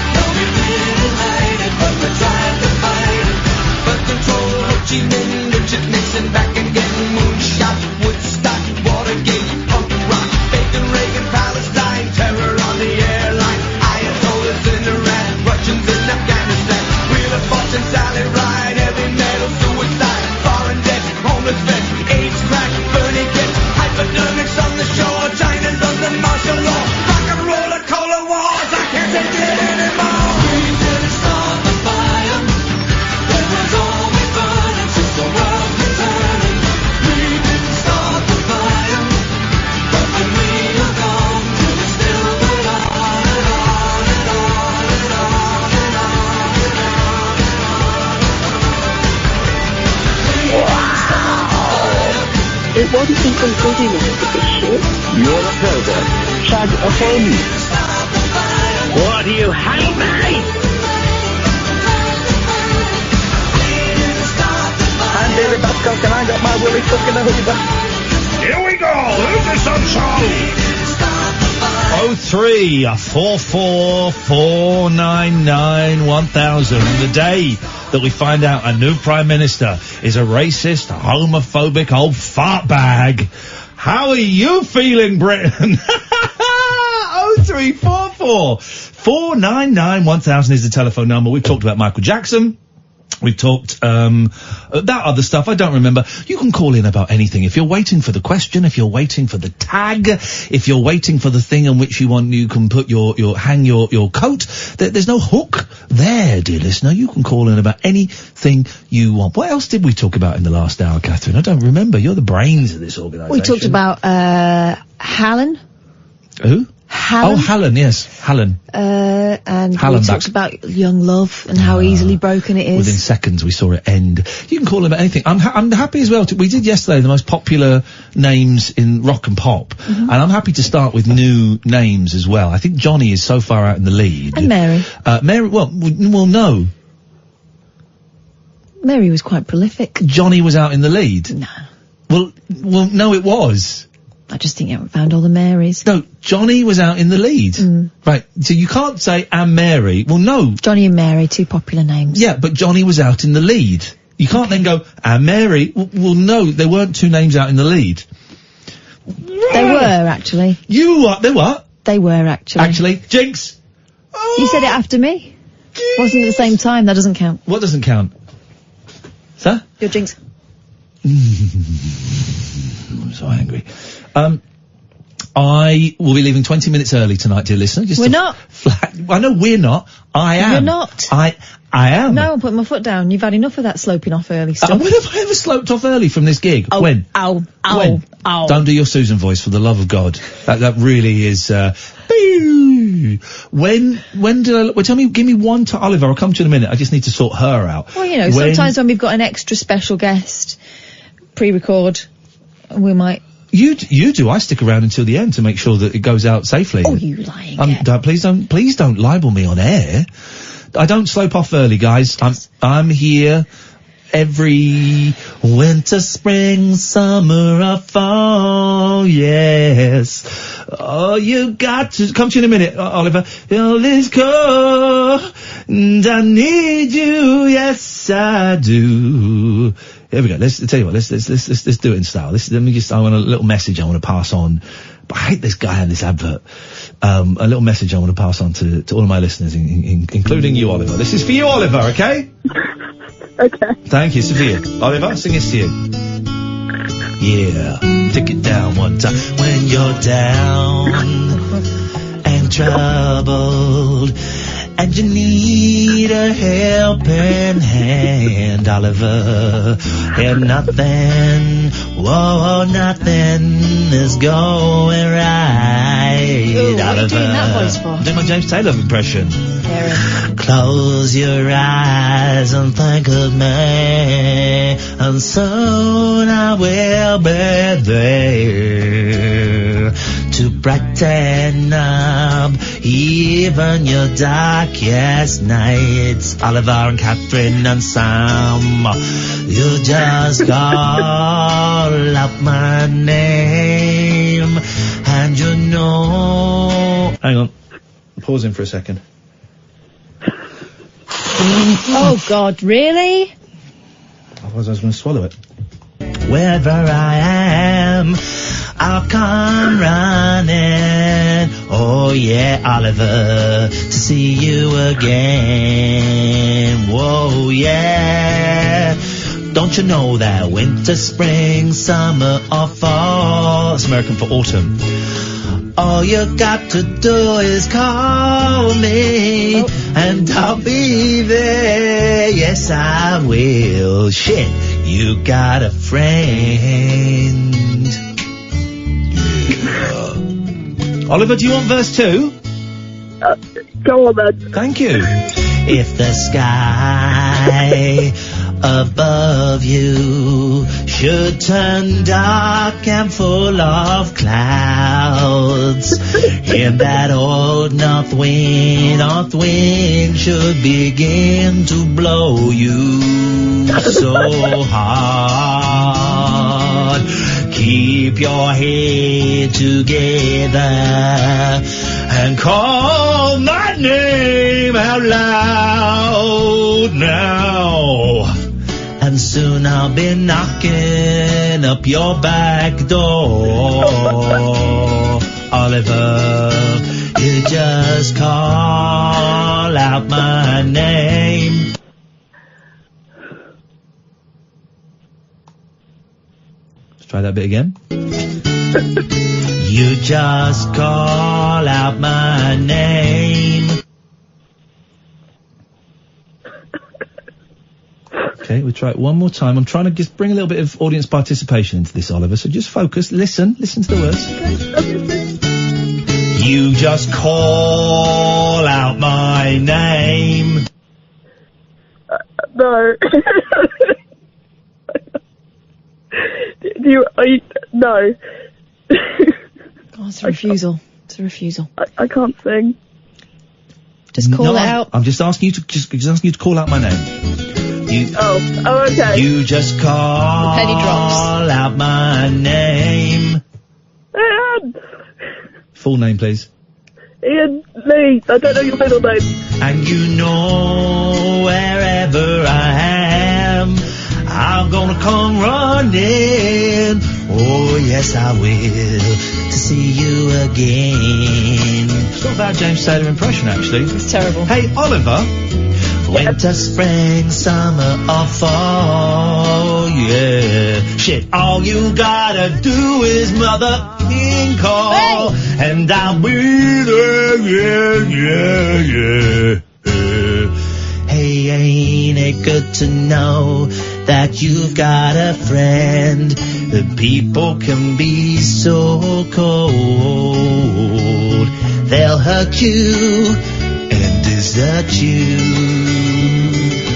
No, we didn't light it, but we tried to fight it. But control Ho Chi Minh, Richard Nixon, back again, moonshot, Woodstock, Watergate, punk rock, Bacon, Reagan, Palestine, terror on the airline, Ayatollahs in Iran, Russians in Afghanistan, Wheel of Fortune, Sally Ride, heavy metal, suicide, foreign debt, homeless vets, AIDS, crack, Bernie gets, hypodermics on the shore, China's under martial law, rock and roll, cola wars, I can't take it anymore. We didn't start the fire. It was always burning since the world was turning. We didn't start the fire, but when we were gone, it still went on and on and on and on and on and on and on. It wasn't even good enough for this shit. You're a pervert. Shag a phone. What do you hate me? I'm David Bascock and I got my Willie stuck in a hoover. Here we go. Who's this on show? 03444991000. The day that we find out a new Prime Minister is a racist, homophobic old fartbag. How are you feeling, Britain? 03444991000 is the telephone number. We've talked about Michael Jackson. We've talked that other stuff. I don't remember. You can call in about anything. If you're waiting for the question, if you're waiting for the tag, if you're waiting for the thing on which you can put hang your coat. There's no hook there, dear listener. You can call in about anything you want. What else did we talk about in the last hour, Catherine? I don't remember. You're the brains of this organisation. We talked about Halan. Who? Halan. Oh, Halan, yes. Halan. And Halan we talked about young love and how easily broken it is. Within seconds we saw it end. You can call them about anything. I'm happy as well. We did yesterday the most popular names in rock and pop. And I'm happy to start with new names as well. I think Johnny is so far out in the lead. And Mary. Mary, well, no. Mary was quite prolific. Johnny was out in the lead? No. Well, no, it was. I just think you haven't found all the Marys. No, Johnny was out in the lead. Right, so you can't say, and Mary. Well, no. Johnny and Mary, two popular names. Yeah, but Johnny was out in the lead. You can't then go, and Mary. Well, no, there weren't two names out in the lead. They were, actually. They what? They were, actually. Actually, Jinx. You said it after me. Wasn't at the same time, that doesn't count. What doesn't count? Sir? Your Jinx. I'm so angry. I will be leaving 20 minutes early tonight, dear listener. We're not. I know we're not. I am. You're not. I am. No, I'm putting my foot down. You've had enough of that sloping off early stuff. When have I ever sloped off early from this gig? Oh, when? Ow. When? Ow. Don't do your Susan voice, for the love of God. That really is, When did I, well, tell me, give me one to Oliver, I'll come to you in a minute, I just need to sort her out. Well, you know, sometimes when we've got an extra special guest, pre-record, we might... You do, I stick around until the end to make sure that it goes out safely. Oh, you lying. Please don't libel me on air. I don't slope off early, guys. I'm here every winter, spring, summer, or fall, yes. Oh, you got to, come to you in a minute, Oliver. All is cold, and I need you, yes I do. Here we go, let's tell you what, let's do it in style. I want a little message I want to pass on. But I hate this guy and this advert. A little message I want to pass on to all of my listeners, including you, Oliver. This is for you, Oliver, okay? Okay. Thank you, Sophia. Oliver, sing this to you. Yeah. Take it down one time. When you're down and troubled and you need a helping hand, Oliver. And nothing, whoa, nothing is going right, Ooh, what are you Oliver. doing that voice for? I'm doing my James Taylor impression. Very. Close your eyes and think of me, and soon I will be there to brighten up even your darkest nights. Oliver and Catherine and Sam, you just call out my name, and you know... Hang on, pausing for a second. Oh God, really? Otherwise I was going to swallow it. Wherever I am, I'll come running. Oh yeah, Oliver, to see you again. Whoa, yeah. Don't you know that winter, spring, summer or fall, it's American for autumn. All you got to do is call me, and I'll be there. Yes, I will. Shit, you got a friend. Yeah. Oliver, do you want verse 2? Go on then. Thank you. If the sky above you should turn dark and full of clouds, and that old north wind should begin to blow you so hard, keep your head together and call my name out loud now. And soon I'll be knocking up your back door, Oliver. You just call out my name. Let's try that bit again. You just call out my name. Okay, we'll try it one more time. I'm trying to just bring a little bit of audience participation into this, Oliver, so just focus, listen to the words. You just call out my name. No. No. Oh, it's a refusal. It's a refusal. I can't sing. Just call it out. I'm just asking you to just asking you to call out my name. Oh, okay. You just call penny drops. out my name. Ian! Full name, please. Ian Lee. I don't know your middle name. And you know wherever I am, I'm gonna come running. Oh, yes, I will, to see you again. It's not a bad James Taylor impression, actually. It's terrible. Hey, Oliver. Winter, spring, summer or fall, yeah. Shit, all you gotta do is motherfucking call, and I'll be there, yeah. Hey, ain't it good to know that you've got a friend? That people can be so cold. They'll hurt you and desert you.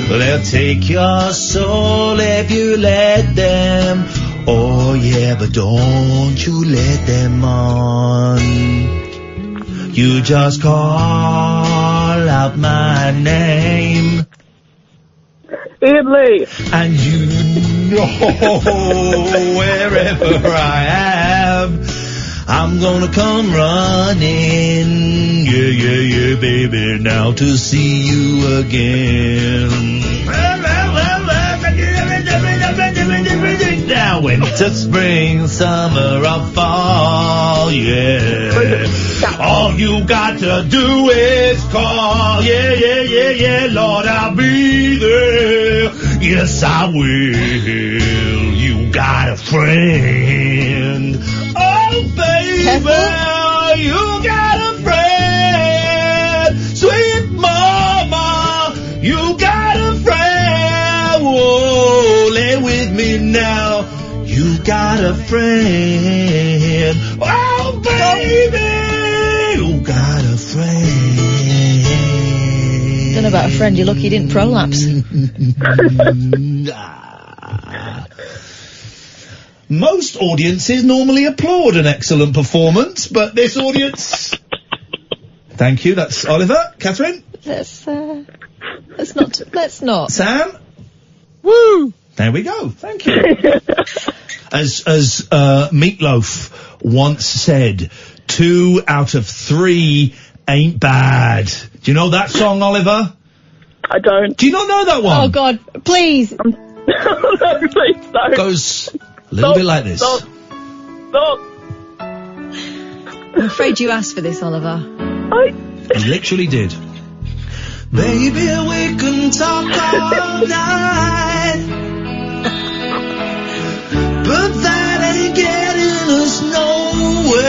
They'll take your soul if you let them. Oh yeah, but don't you let them on. You just call out my name. Ian Lee. And you know wherever I am, I'm gonna come running, yeah, baby, now to see you again. Now winter, spring, summer or fall, yeah. All you got to do is call, yeah, Lord, I'll be there. Yes, I will. You got a friend. Oh, baby, you got a friend. Sweet mom. got a friend. Oh, baby, you got a friend. Don't know about a friend. You're lucky you didn't prolapse. Most audiences normally applaud an excellent performance, but this audience... Thank you, that's Oliver. Catherine? Let's not. Sam? Woo! There we go, thank you. As Meatloaf once said, 2 out of 3 ain't bad. Do you know that song, Oliver? I don't. Do you not know that one? Oh, God, please. No, please don't. Goes a little bit like this. Stop. I'm afraid you asked for this, Oliver. He literally did. Baby, we can talk all night, but that ain't getting us nowhere.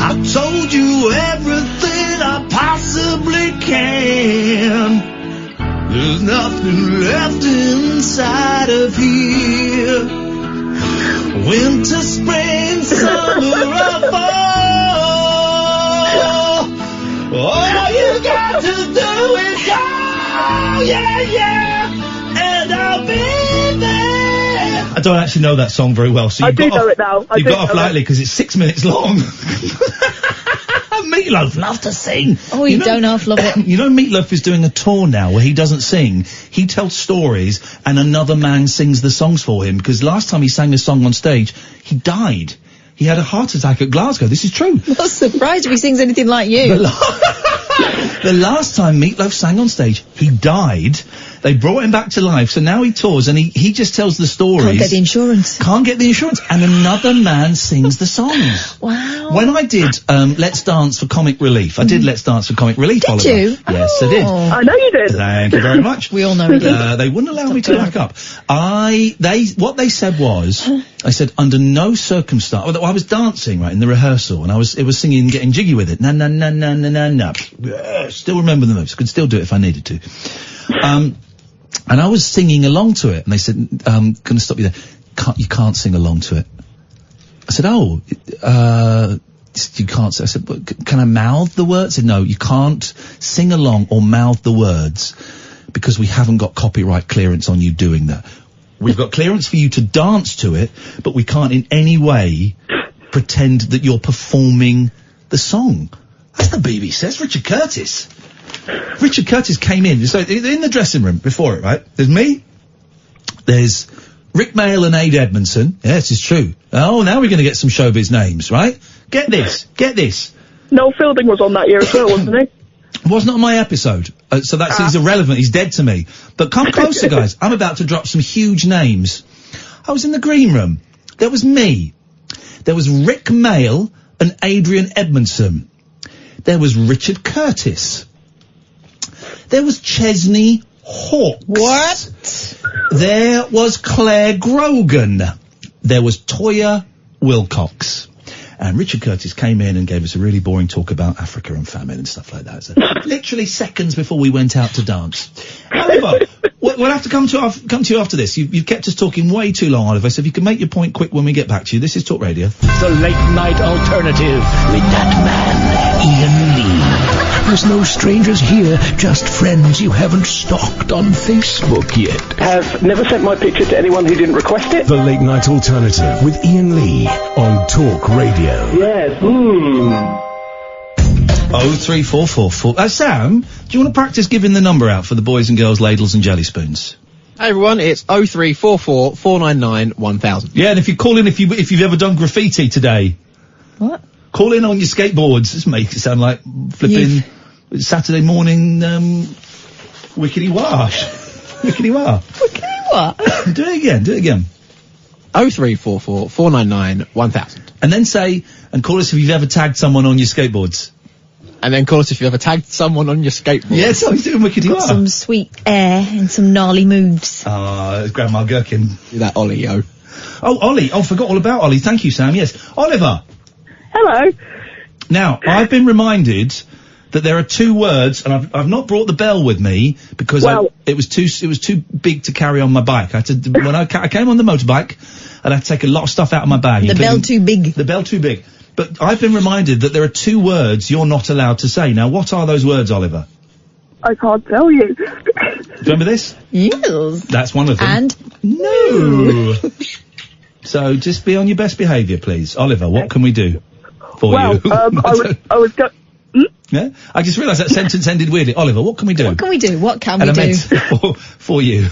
I told you everything I possibly can. There's nothing left inside of here. Winter, spring, summer, or fall. All you got to do is go, yeah, and I'll be there. I don't actually know that song very well, so I do know it now. You got off lightly because it's 6 minutes long. Meatloaf love to sing. Oh, you don't half love it. You know, Meatloaf is doing a tour now where he doesn't sing. He tells stories and another man sings the songs for him, because last time he sang a song on stage, he died. He had a heart attack at Glasgow. This is true. I'm not surprised if he sings anything like you. The last time Meatloaf sang on stage, he died. They brought him back to life, so now he tours and he just tells the stories. Can't get the insurance. Can't get the insurance, and another man sings the songs. Wow. When I did Let's Dance for Comic Relief, I did Let's Dance for Comic Relief, Did Oliver. you? Yes, I did. I know you did. Thank you very much. We all know he did. They wouldn't allow me to back up. What they said was, I said, under no circumstance, well, I was dancing, right, in the rehearsal, and it was singing, getting jiggy with it. Na, na, na, na, na, na, na. Still remember the moves. Could still do it if I needed to. And I was singing along to it, and they said, gonna stop you there. You can't sing along to it. I said, you can't. I said, can I mouth the words? I said, no, you can't sing along or mouth the words because we haven't got copyright clearance on you doing that. We've got clearance for you to dance to it, but we can't in any way pretend that you're performing the song. That's the BBC. That's Richard Curtis. Richard Curtis came in. So in the dressing room before it, right? There's me. There's Rick Mail and Ade Edmondson. Yes, it's true. Oh, now we're going to get some showbiz names, right? Get this. Noel Fielding was on that year as well, wasn't he? Wasn't on my episode, so he's irrelevant. He's dead to me. But come closer, guys. I'm about to drop some huge names. I was in the green room. There was me. There was Rick Mail and Adrian Edmondson. There was Richard Curtis. There was Chesney Hawkes. What? There was Claire Grogan. There was Toya Wilcox. And Richard Curtis came in and gave us a really boring talk about Africa and famine and stuff like that. So literally seconds before we went out to dance. Oliver, we'll have to come to you after this. You've kept us talking way too long, Oliver, so if you can make your point quick when we get back to you. This is Talk Radio. The Late Night Alternative with that man, Iain Lee. There's no strangers here, just friends you haven't stalked on Facebook yet. Have never sent my picture to anyone who didn't request it. The Late Night Alternative with Iain Lee on Talk Radio. Yes. 03444. Sam, do you want to practice giving the number out for the boys and girls ladles and jelly spoons? Hey everyone, it's 0344 499 1000. Yeah, and if you call in if you've ever done graffiti today. What? Call in on your skateboards. Just make it sound like flipping Saturday morning wickety wash. Wickety wah. Wickety what? Do it again. 0344 499 1000. And then call us if you've ever tagged someone on your skateboards. And then call us if you ever tagged someone on your skateboard. Yeah, so he's doing wickety wah. Some sweet air and some gnarly moves. It's Grandma Gherkin. Do that Ollie, yo. Oh, Ollie. Oh, forgot all about Ollie. Thank you, Sam. Yes. Oliver. Hello. Now, I've been reminded that there are two words, and I've not brought the bell with me because it was too big to carry on my bike. I had to, when I came on the motorbike, and I had to take a lot of stuff out of my bag. The bell too big. The bell too big. But I've been reminded that there are two words you're not allowed to say. Now, what are those words, Oliver? I can't tell you. Do you remember this? Yes. That's one of them. And? No. So just be on your best behaviour, please. Oliver, what can we do for you? I was going... Yeah? I just realised that sentence ended weirdly. Oliver, what can we do? What can we do? What can we and I do? meant for you.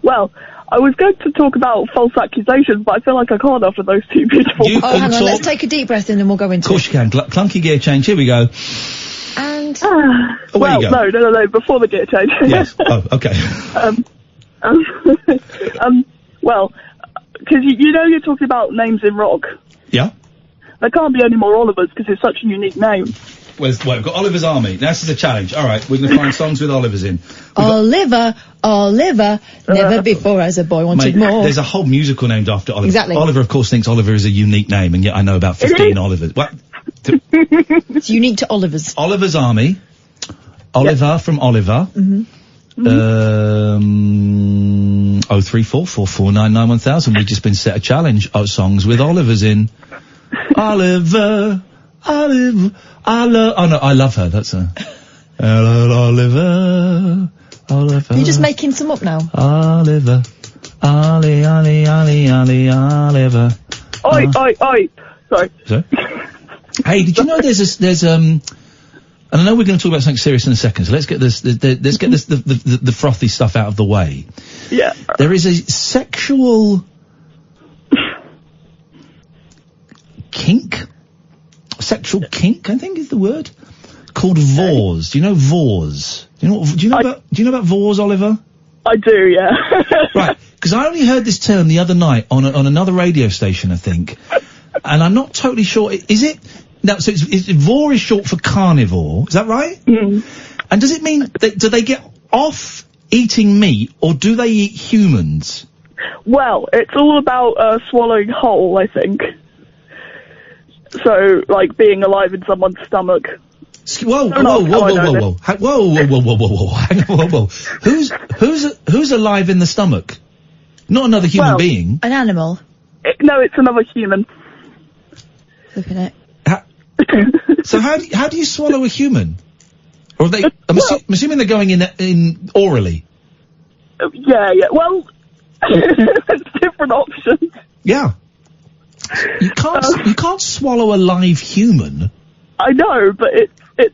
Well, I was going to talk about false accusations, but I feel like I can't after those two beautiful... hang on, let's take a deep breath in and we'll go into it. Of course you can. Clunky gear change. Here we go. And... well, no, before the gear change. Yes. Oh, okay. Well, because you know you're talking about names in rock. Yeah. There can't be any more Olivers because it's such a unique name. Well, we've got Oliver's Army. Now, this is a challenge. All right, we're going to find songs with Olivers in. Oliver, never before as a boy wanted more. There's a whole musical named after Oliver. Exactly. Oliver, of course, thinks Oliver is a unique name, and yet I know about 15 Olivers. What? It's unique to Oliver's. Oliver's Army. Oliver from Oliver. Mm-hmm. 03444991000. We've just been set a challenge of songs with Olivers in. Oliver. Oh no, I love her. That's her. Hello, Oliver. You're just making some up now. Oliver. Oliver. Oi. Sorry. Hey, did you know there's and I know we're going to talk about something serious in a second, so let's get the frothy stuff out of the way. Yeah. There is a sexual kink, I think is the word, called vors. Do you know vors? Do you know about vors, Oliver? I do, yeah. Right, because I only heard this term the other night on another radio station, I think, and I'm not totally sure. Is it? Now, so vor is short for carnivore, is that right? Mm. And does it mean do they get off eating meat, or do they eat humans? Well, it's all about swallowing whole, I think. So, like, being alive in someone's stomach. Whoa. Hang on, whoa. Who's alive in the stomach? Not another human being. An animal. No, it's another human. Flipping it. So how do you swallow a human? Or are they? I'm assuming they're going in orally. Yeah. Well, there's different options. Yeah. You can't swallow a live human. I know, but it's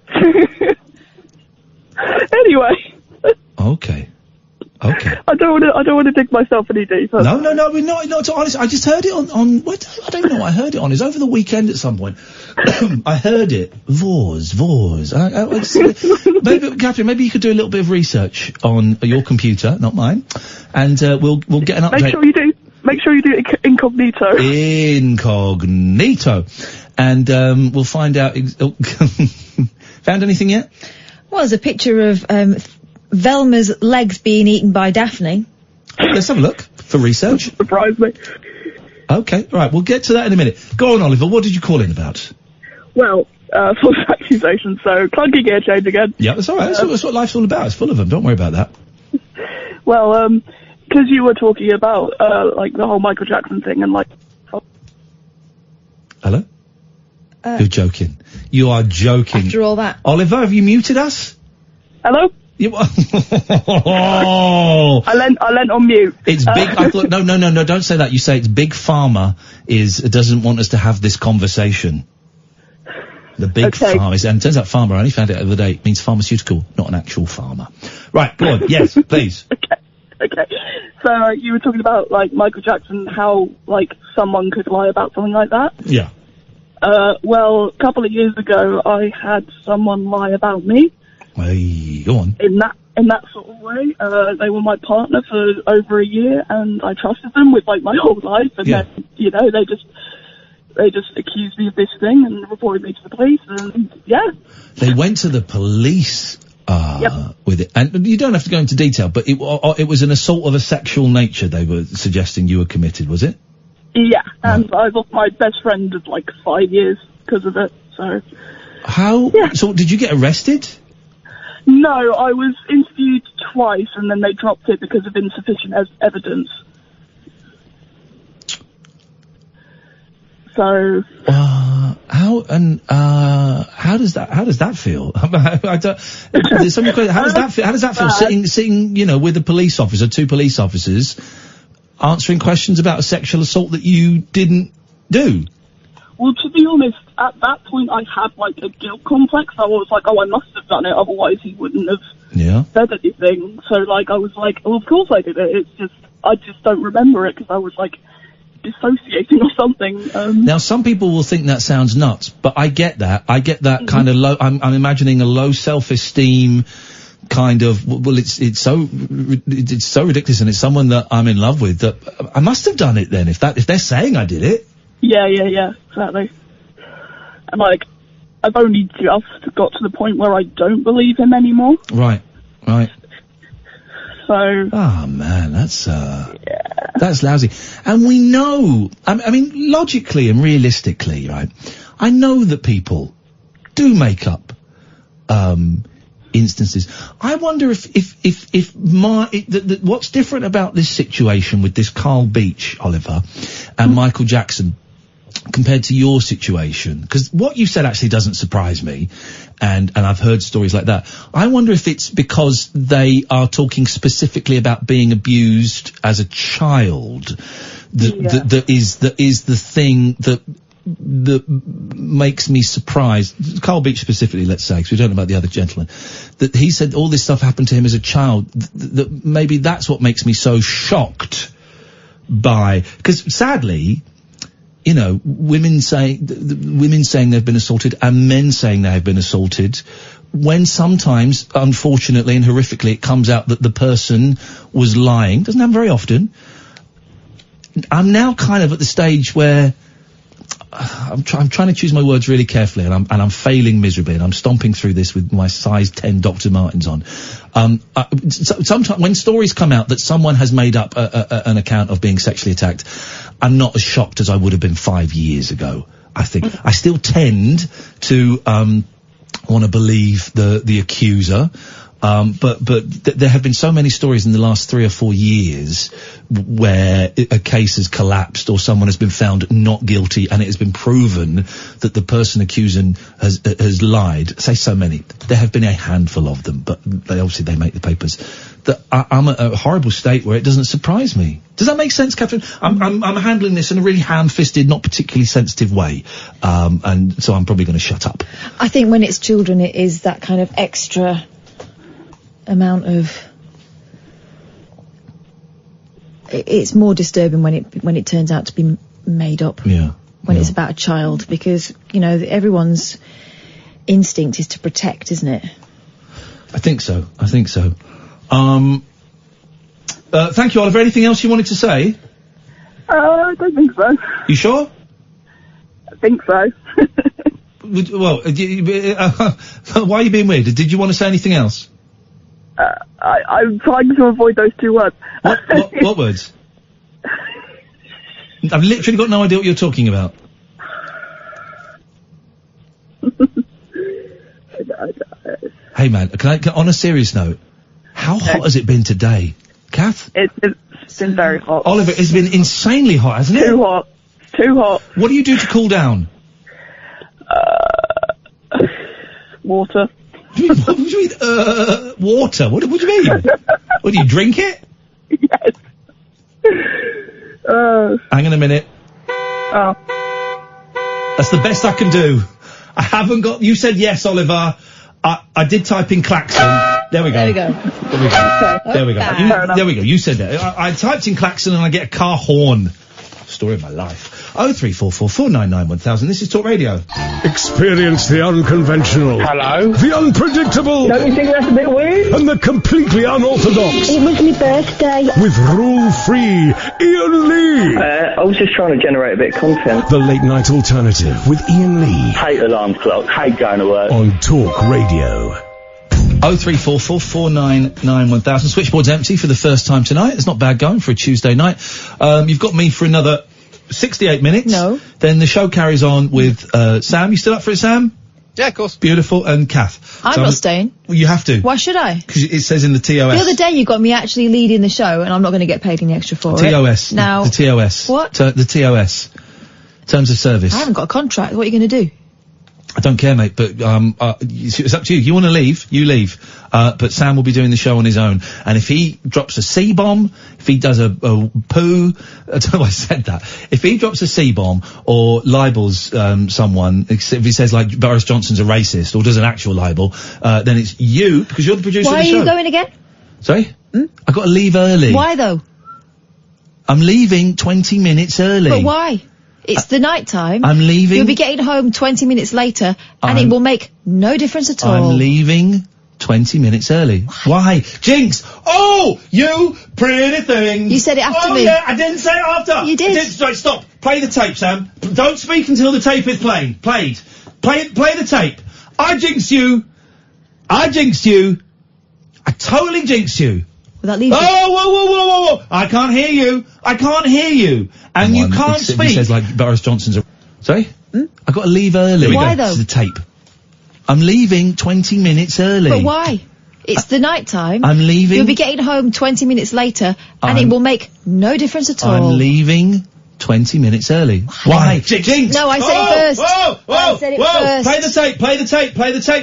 anyway. Okay. I don't want to dig myself any deeper. No, we're not honest. I just heard it on I don't know what I heard it on. It was over the weekend at some point. I heard it. Vors. Maybe, Catherine, maybe you could do a little bit of research on your computer, not mine, and we'll get an update. Make sure you do it incognito. Incognito. And we'll find out. Found anything yet? Well, there's a picture of Velma's legs being eaten by Daphne. Let's have a look for research. Surprise me. Okay, right, we'll get to that in a minute. Go on, Oliver, what did you call in about? Well, false accusations, so clunky gear change again. Yeah, that's alright, that's what life's all about, it's full of them, don't worry about that. Well, because you were talking about, like, the whole Michael Jackson thing and, like... Hello? You're joking. You are joking. After all that. Oliver, have you muted us? Hello? I lent on mute. It's big. I thought no. Don't say that. You say it's Big Pharma doesn't want us to have this conversation. The Big Pharma and it turns out pharma. I only found it the other day. It means pharmaceutical, not an actual farmer. Right. Go on. Yes, please. Okay. So you were talking about like Michael Jackson, how like someone could lie about something like that. Yeah. Well, a couple of years ago, I had someone lie about me. Hey, go on. In that sort of way, they were my partner for over a year, and I trusted them with like my whole life. And then, they just accused me of this thing and reported me to the police. And they went to the police with it, and you don't have to go into detail, but it was an assault of a sexual nature. They were suggesting you were committed, was it? Yeah, and I lost my best friend of like 5 years because of it. So. How? Yeah. So, did you get arrested? No, I was interviewed twice and then they dropped it because of insufficient evidence. So. How does that feel? I don't. There's so many questions. How does that feel? How does that feel? Sitting, you know, with a police officer, 2 police officers, answering questions about a sexual assault that you didn't do. Well, to be honest, at that point I had like a guilt complex. I was like, oh, I must have done it, otherwise he wouldn't have said anything. So like, I was like, well, of course I did it. It's just, I just don't remember it because I was like dissociating or something. Now, some people will think that sounds nuts, but I get that. I get that kind of low. I'm imagining a low self-esteem kind of. Well, it's so ridiculous, and it's someone that I'm in love with. That I must have done it then. If they're saying I did it. Yeah, exactly. And like, I've only just got to the point where I don't believe him anymore. Right. So. Oh man, that's lousy. And we know, I mean, logically and realistically, right? I know that people do make up, instances. I wonder if what's different about this situation with this Carl Beach, Oliver, and Michael Jackson, compared to your situation, because what you said actually doesn't surprise me, and I've heard stories like that. I wonder if it's because they are talking specifically about being abused as a child that is the thing that makes me surprised. Carl Beach specifically, let's say, because we don't know about the other gentleman, that he said all this stuff happened to him as a child, that maybe that's what makes me so shocked by, because sadly, you know, women saying they've been assaulted and men saying they have been assaulted, when sometimes, unfortunately and horrifically, it comes out that the person was lying. Doesn't happen very often. I'm now kind of at the stage where I'm trying to choose my words really carefully, and I'm failing miserably, and I'm stomping through this with my size 10 Dr. Martens on. Sometimes when stories come out that someone has made up an account of being sexually attacked, I'm not as shocked as I would have been 5 years ago. I think I still tend to want to believe the accuser. But there have been so many stories in the last 3 or 4 years where a case has collapsed or someone has been found not guilty and it has been proven that the person accusing has lied. Say so many. There have been a handful of them, but they make the papers. That I'm at a horrible state where it doesn't surprise me. Does that make sense, Catherine? I'm handling this in a really ham-fisted, not particularly sensitive way, and so I'm probably going to shut up. I think when it's children, it is that kind of extra amount of. It's more disturbing when it turns out to be made up. Yeah. When it's about a child, because you know everyone's instinct is to protect, isn't it? I think so. Thank you, Oliver. Anything else you wanted to say? I don't think so. You sure? I think so. Well, why are you being weird? Did you want to say anything else? I'm trying to avoid those 2 words. What words? I've literally got no idea what you're talking about. Hey man, can I on a serious note, how hot has it been today? Kath? It's been very hot. Oliver, it's been insanely hot, hasn't it? Too hot. What do you do to cool down? Water. What do you mean, water? What do you mean? What, do you drink it? Yes. Hang on a minute. Oh. That's the best I can do. I haven't got... You said yes, Oliver. I did type in klaxon. There we go. There we go. You said that. I typed in klaxon and I get a car horn. Story of my life. 0344 499 1000. This is Talk Radio. Experience the unconventional. Hello? The unpredictable. Don't you think that's a bit weird? And the completely unorthodox. It was my birthday. With rule-free Iain Lee. I was just trying to generate a bit of content. The Late Night Alternative with Iain Lee. Hate alarm clock. Hate going to work. On Talk Radio. 0344 499 1000. Switchboard's empty for the first time tonight. It's not bad going for a Tuesday night. You've got me for another 68 minutes. No. Then the show carries on with Sam. You still up for it, Sam? Yeah, of course. Beautiful. And Kath. I'm not staying. Well, you have to. Why should I? Because it says in the TOS. The other day you got me actually leading the show, and I'm not going to get paid any extra for it. TOS. Now. The TOS. What? The TOS. Terms of service. I haven't got a contract. What are you going to do? I don't care, mate, but it's up to you. You want to leave, you leave. But Sam will be doing the show on his own. And if he drops a C-bomb, if he does a poo, I don't know why I said that. If he drops a C-bomb or libels someone, if he says like Boris Johnson's a racist or does an actual libel, then it's you, because you're the producer of the show. Why are you going again? Sorry? I've got to leave early. Why though? I'm leaving 20 minutes early. But why? It's the night time. I'm leaving. You'll be getting home 20 minutes later, and it will make no difference at all. I'm leaving 20 minutes early. Why? Jinx! Oh, you pretty thing! You said it after me. Oh, yeah, I didn't say it after! You did. Right, stop. Play the tape, Sam. Don't speak until the tape is played. Play the tape. I jinxed you. I totally jinxed you. Without leaving. Oh, whoa. I can't hear you. And you can't speak. He says like Boris Johnson's a... Sorry? I've got to leave early. Why though? This is the tape. I'm leaving 20 minutes early. But why? It's the night time. I'm leaving. You'll be getting home 20 minutes later, and it will make no difference at all. I'm leaving 20 minutes early. Why? Jinx! No, I said it first. I said it first.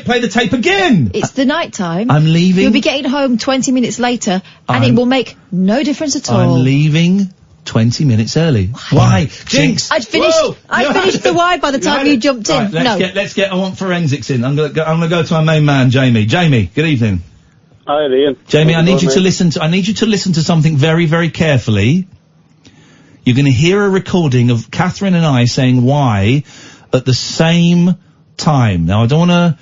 Play the tape again! It's the night time. I'm leaving. You'll be getting home 20 minutes later, and it will make no difference at all. I'm leaving 20 minutes early. Why? Jinx! I'd finished the why by the time you jumped in. Right, let's get, I want forensics in. I'm gonna go to our main man, Jamie. Jamie, good evening. Hi, Ian. Jamie, I need you to listen to something very, very carefully. You're going to hear a recording of Catherine and I saying why at the same time. Now, I don't want to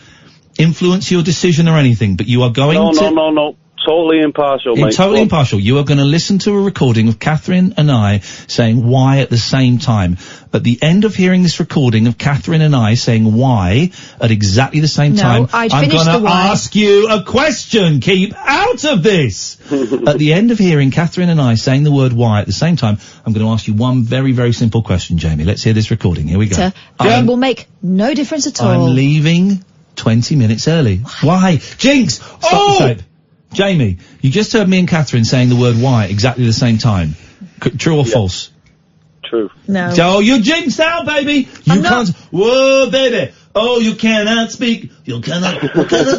influence your decision or anything, but you are going to... No. Totally impartial, mate. Totally impartial. You are going to listen to a recording of Catherine and I saying why at the same time. At the end of hearing this recording of Catherine and I saying why at exactly the same time, I'm going to ask you a question. Keep out of this. At the end of hearing Catherine and I saying the word why at the same time, I'm going to ask you one very, very simple question, Jamie. Let's hear this recording. Here we go. It will make no difference at all. I'm leaving 20 minutes early. Why? Jinx! Stop the tape. Jamie, you just heard me and Catherine saying the word why exactly the same time. True or false? True. No. Oh, you're jinxed out, baby! You can't... Whoa, baby! Oh, you cannot speak. You cannot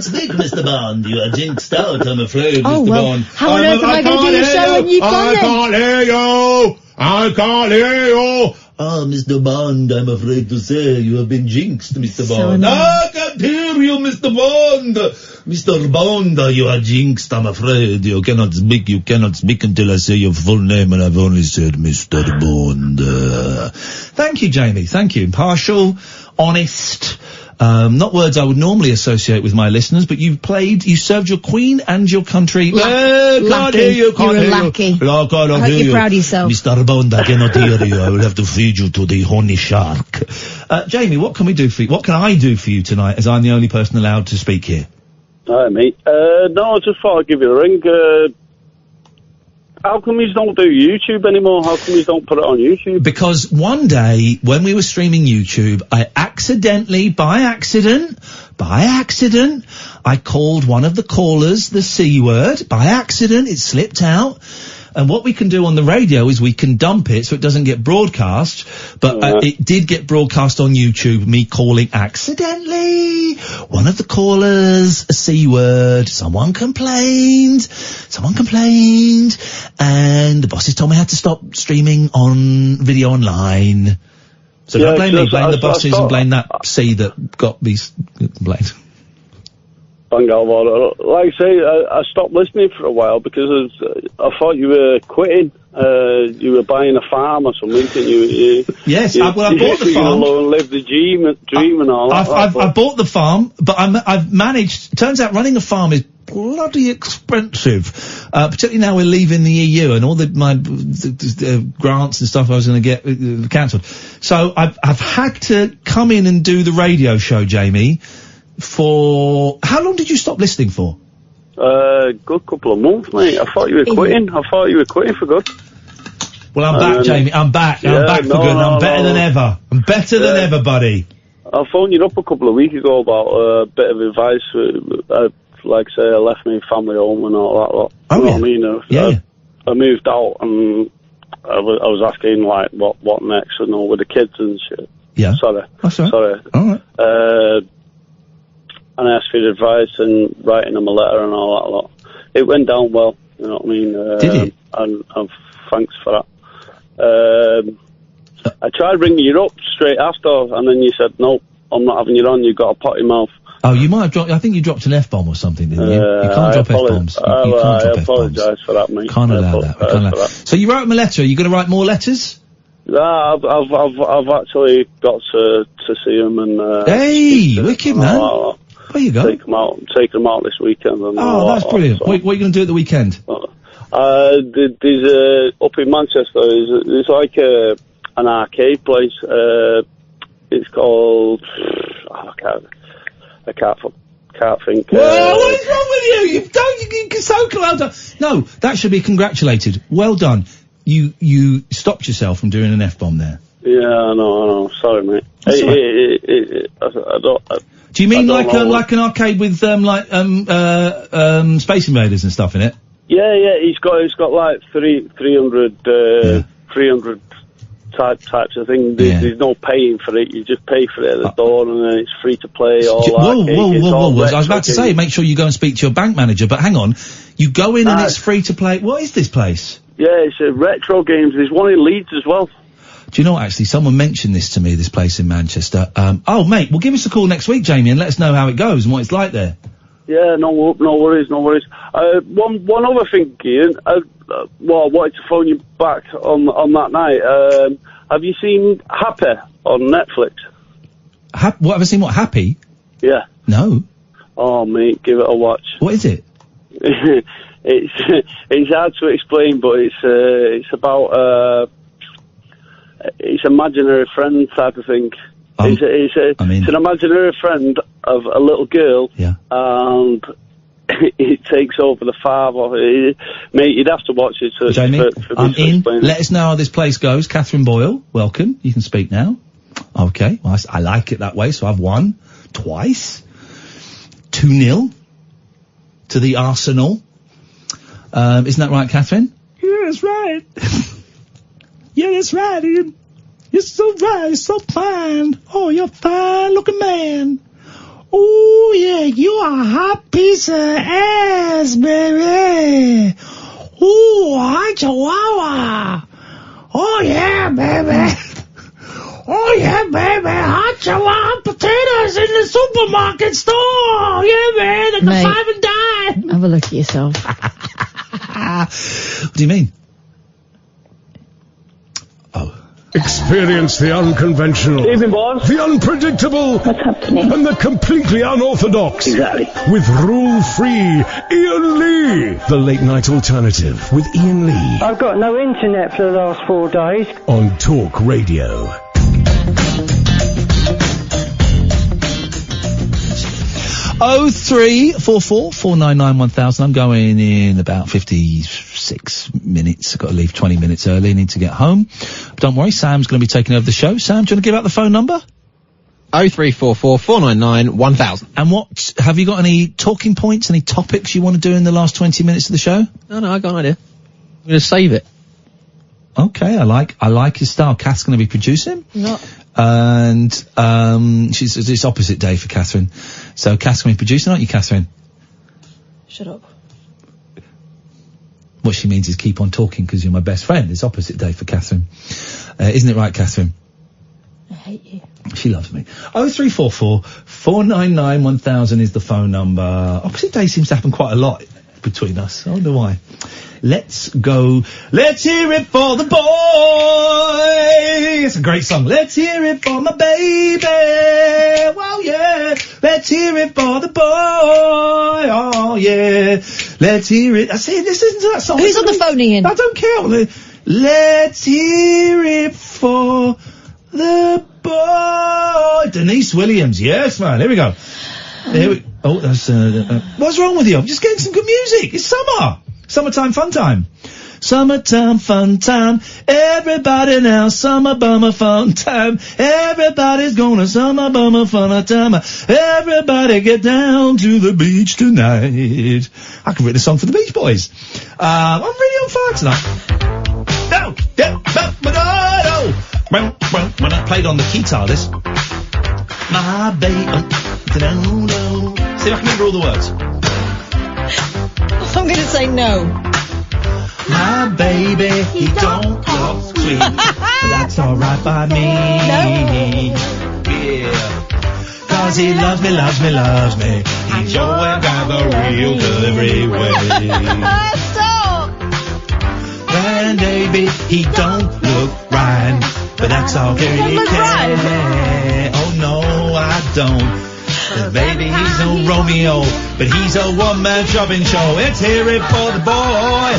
speak, Mr. Bond. You are jinxed out, I'm afraid, Mr. Bond. How on earth am I going to do the show when you've gone then? I can't hear you! Oh, Mr. Bond, I'm afraid to say you have been jinxed, Mr. Bond. I can't hear you, Mr. Bond! Mr. Bond, you are jinxed, I'm afraid. You cannot speak until I say your full name, and I've only said Mr. Bond. Thank you, Jamie, thank you. Impartial, honest, not words I would normally associate with my listeners, but you served your queen and your country. Can't hear you, You're a lackey. I hope you're proud of yourself. Mr. Bond, I cannot hear you. I will have to feed you to the honey shark. Jamie, what can we do for you? What can I do for you tonight, as I'm the only person allowed to speak here? Hi, mate. No, I just thought I'd give you a ring. How come you don't do YouTube anymore? How come you don't put it on YouTube? Because one day, when we were streaming YouTube, I accidentally, by accident, I called one of the callers the C word. By accident, it slipped out. And what we can do on the radio is we can dump it so it doesn't get broadcast. But it did get broadcast on YouTube, me calling accidentally one of the callers a C word. Someone complained. And the bosses told me I had to stop streaming on video online. So don't blame me, blame the bosses and blame that C that got me complained. Like I say, I stopped listening for a while because I thought you were quitting. You were buying a farm or something, didn't you? Yes, I bought the farm. And live the dream and all that. I bought the farm, but I've managed. Turns out running a farm is bloody expensive, particularly now we're leaving the EU and all my grants and stuff I was going to get cancelled. So I've had to come in and do the radio show, Jamie. For how long did you stop listening for? Good couple of months, mate. I thought you were quitting. I thought you were quitting for good. Well, I'm back, Jamie. I'm back. I'm back for good. I'm better than ever. I'm better than ever, buddy. I phoned you up a couple of weeks ago about a bit of advice. Like I say, I left my family home and all that lot. Oh, you know yeah. what I mean? I moved out and I was asking, like, what next, you know, with the kids and shit. Yeah. Sorry. That's all right. Sorry. All right. And I asked for advice and writing them a letter and all that lot. It went down well, you know what I mean? Did it? And thanks for that. I tried ringing you up straight after, and then you said, no, I'm not having you on, you've got a potty mouth. Oh, you might have dropped, I think you dropped an F-bomb or something, didn't you? You can't drop F-bombs. You can't drop I apologise for that, mate. Can't allow that. We can't allow that. So you wrote him a letter. Are you going to write more letters? No, I've actually got to see him and... hey, wicked, man. There you go. Take them out this weekend. And that's brilliant. So. What are you going to do at the weekend? There's up in Manchester, there's like an arcade place. It's called... I can't think. Well, what is wrong with you? You're so close. No, that should be congratulated. Well done. You stopped yourself from doing an F-bomb there. Yeah, I know. Sorry, mate. I don't... Do you mean like an arcade with Space Invaders and stuff in it? Yeah. He's got like 300 types of thing. There's no paying for it. You just pay for it at the door, and then it's free to play. Whoa! I was about to say, make sure you go and speak to your bank manager. But hang on, you go in and it's free to play. What is this place? Yeah, it's retro games. There's one in Leeds as well. Do you know what, actually, someone mentioned this to me, this place in Manchester. Oh, mate, well, give us a call next week, Jamie, and let us know how it goes and what it's like there. Yeah, no worries. One other thing, Iain. I wanted to phone you back on that night. Have you seen Happy on Netflix? What, have I seen what, Happy? Yeah. No. Oh, mate, give it a watch. What is it? It's hard to explain, but it's about it's imaginary friend type of thing. It's an imaginary friend of a little girl, and it takes over the father. Mate, you'd have to watch it. Jamie, I'm in. Let us know how this place goes. Catherine Boyle, welcome. You can speak now. Okay, well, I like it that way, so I've won twice. 2-0 to the Arsenal. Isn't that right, Catherine? Yeah, that's right. Yeah, that's right, Ian. You're so right, so fine. Oh, you're a fine-looking man. Oh, yeah, you are a hot piece of ass, baby. Oh, hi, Chihuahua. Oh, yeah, baby. Oh, yeah, baby. Hot Chihuahua potatoes in the supermarket store. Yeah, man, at the 5 and dime. Have a look at yourself. What do you mean? Experience the unconventional, Evening, boss. the unpredictable, and the completely unorthodox. Exactly. With rule-free Iain Lee. The Late Night Alternative with Iain Lee. I've got no internet for the last 4 days. On Talk Radio. Oh 0344 499 1000. I'm going in about 56 minutes. I've got to leave 20 minutes early. I need to get home. But don't worry, Sam's going to be taking over the show. Sam, do you want to give out the phone number? 0344 499 1000. And what, have you got any talking points, any topics you want to do in the last 20 minutes of the show? No, I got an idea. I'm going to save it. Okay, I like his style. Kath's going to be producing. No. And, it's opposite day for Catherine. So Kath's going to be producing, aren't you, Catherine? Shut up. What she means is keep on talking because you're my best friend. It's opposite day for Catherine. Isn't it right, Catherine? I hate you. She loves me. 0344 499 1000 is the phone number. Opposite day seems to happen quite a lot between us. I wonder why. Let's go. Let's hear it for the boy. It's a great song. Let's hear it for my baby. Well, yeah. Let's hear it for the boy. Oh, yeah. Let's hear it. I say, listen to that song. Who's on the phone, Ian? I don't care. Let's hear it for the boy. Denise Williams. Yes, man. Here we go. That's, what's wrong with you? I'm just getting some good music. It's summer. Summertime fun time. Summertime, fun time. Everybody now, summer bummer fun time. Everybody's gonna summer bummer fun time. Everybody get down to the beach tonight. I could write a song for the Beach Boys. I'm really on fire tonight. No, played on the guitar, this. My baby. See if I can remember all the words. I'm going to say no. My baby, he don't talk sweet, but that's alright by me. No. Yeah. Cause he loves me, loves me, loves me. He's always got the real delivery way. Stop! And baby, he don't look right, but that's all very he can. Oh no, I don't. Baby, he's no Romeo, but he's a one-man shopping show. Let's hear it for the boy.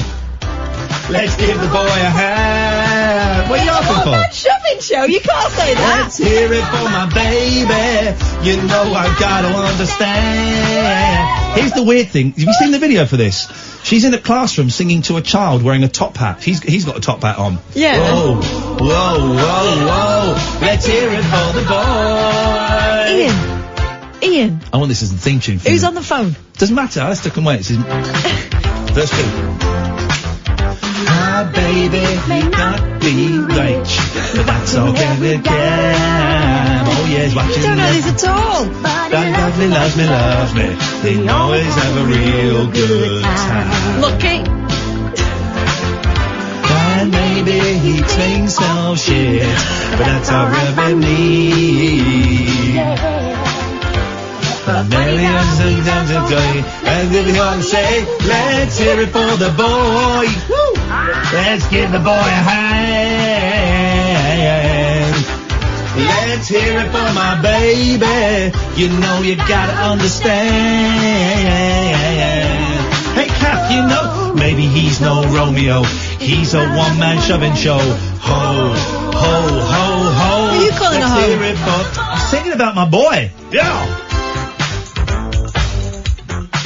Let's give the boy a hand. What are you laughing for? One-man shopping show? You can't say that. Let's hear it for my baby. You know I gotta understand. Here's the weird thing. Have you seen the video for this? She's in a classroom singing to a child wearing a top hat. He's got a top hat on. Yeah. Whoa, whoa, whoa, whoa. Let's hear it for the boy. Ian. I want this as the theme tune for Who's you. on the phone? Doesn't matter. Let's stick and wait. This is verse 2. My baby may not be rich, but that's okay with them. Oh yes, watching. You don't know this at all. That loves me, loves me, loves me. They always have a real good time. Lucky. And maybe he thinks no shit, but that's all we need. Millions and times a day, and if you want to say, let's hear it for the boy. Woo! Let's give the boy a hand. Let's hear it for my baby. You know you gotta understand. Hey, Kath, you know, maybe he's no Romeo. He's a one-man shoving show. Ho, ho, ho, ho. Who are you calling a ho? Let's hear it for... I'm singing about my boy. Yeah.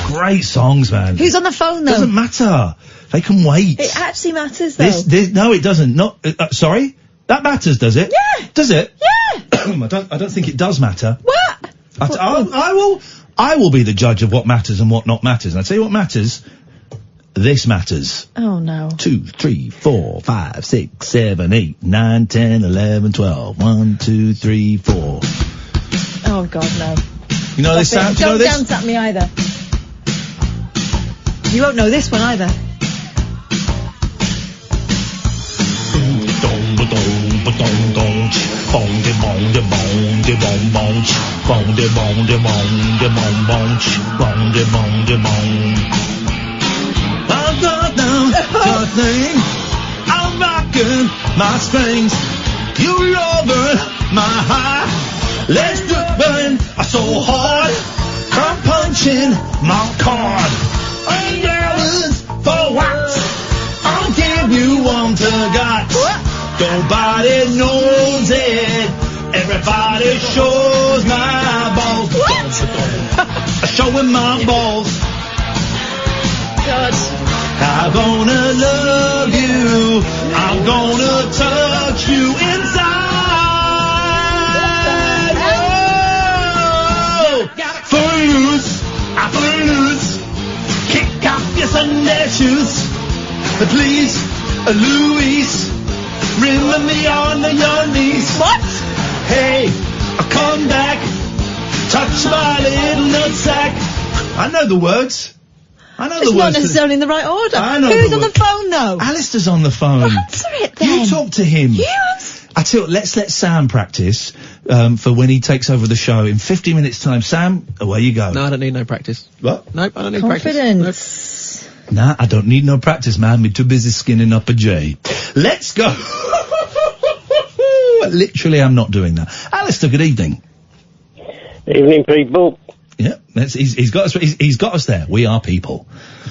Great songs, man. Who's on the phone, though? Doesn't matter. They can wait. It actually matters, though. No, it doesn't. Not. Sorry, that matters, does it? Yeah. Does it? Yeah. I don't think it does matter. What? I will be the judge of what matters and what not matters. And I tell you what matters. This matters. Oh no. 2, 3, 4, 5, 6, 7, 8, 9, 10, 11, 12. 1, 2, 3, 4. Oh God, no. You know this sound? Do you know this? Don't dance at me either. You won't know this one either. I'm rocking my strings. You over my high. Let's do it so hard. I'm punching my card. $8 for what? I'll give you one to God. Nobody knows it. Everybody shows my balls. Showing my balls. God. I'm gonna love you. I'm gonna touch you inside. Oh, footloose. Kick off your Sunday shoes. Please, Louise, remember me on your knees. What? Hey, come back. Touch my little nutsack. I know the words. I know the It's words. not necessarily in the right order. I know Who's the on the phone, though? Alistair's on the phone. Answer it, then. You talk to him. Yes. I tell you, let's let Sam practice for when he takes over the show in 50 minutes' time. Sam, away you go. No, I don't need no practice. What? Nope, I don't need Confidence. practice. Nah, I don't need no practice, man. Me too busy skinning up a J. Let's go. Literally, I'm not doing that. Alistair, good evening. Evening, people. Yeah, he's got us. He's got us there. We are people.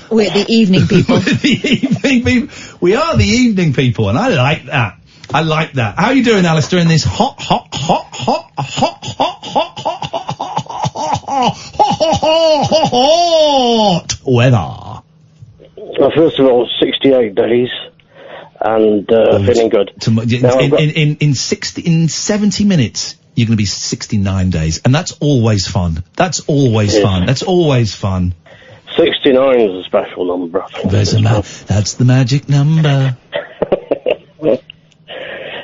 We're the evening people. We're the evening people. We are the evening people, and I like that. I like that. How are you doing, Alistair, in this hot weather? Well, first of all, 68 days. and feeling good. In 70 minutes, you're going to be 69 days, and that's always fun. That's always fun. That's always fun. 69 is a special number. That's the magic number.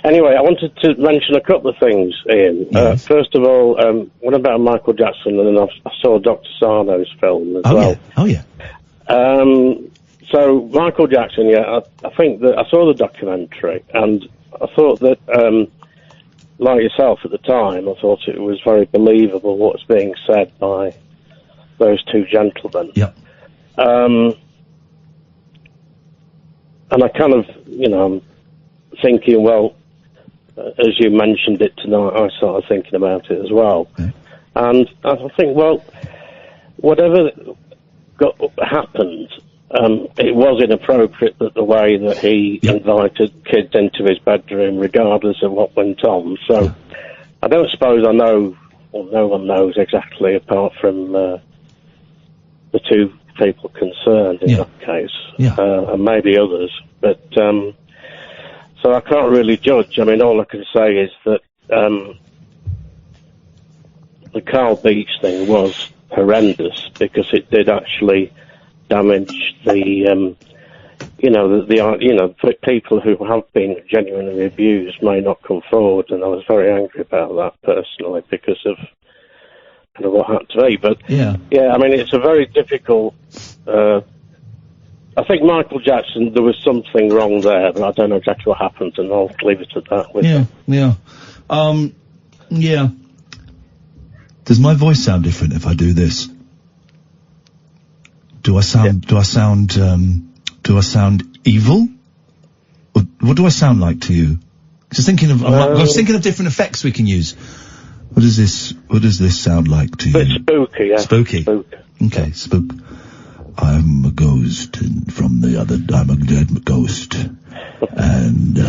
Anyway, I wanted to mention a couple of things, Ian. Yes. First of all, what about Michael Jackson? And then I saw Dr. Sarno's film as well. Yeah. Oh, yeah. So, Michael Jackson, I think that I saw the documentary, and I thought that, like yourself at the time, I thought it was very believable what was being said by those two gentlemen. Yep. And I kind of, I'm thinking, well, as you mentioned it tonight, I started thinking about it as well. Yeah. And I think, well, whatever happened, it was inappropriate that the way that he invited kids into his bedroom, regardless of what went on. So I don't suppose I know, or no one knows exactly, apart from the two people concerned in that case, and maybe others. But so I can't really judge. I mean, all I can say is that the Carl Beach thing was horrendous, because it did actually damage the people who have been genuinely abused may not come forward, and I was very angry about that personally, because of kind of what happened to me. But I mean, it's a very difficult. I think Michael Jackson, there was something wrong there, but I don't know exactly what happened, and I'll leave it at that. Does my voice sound different if I do this? Do I sound evil? Or what do I sound like to you? Just thinking of, I was thinking of different effects we can use. What does this sound like to you? Bit spooky, yeah. Spooky. Okay, spook. I'm a ghost I'm a dead ghost. And,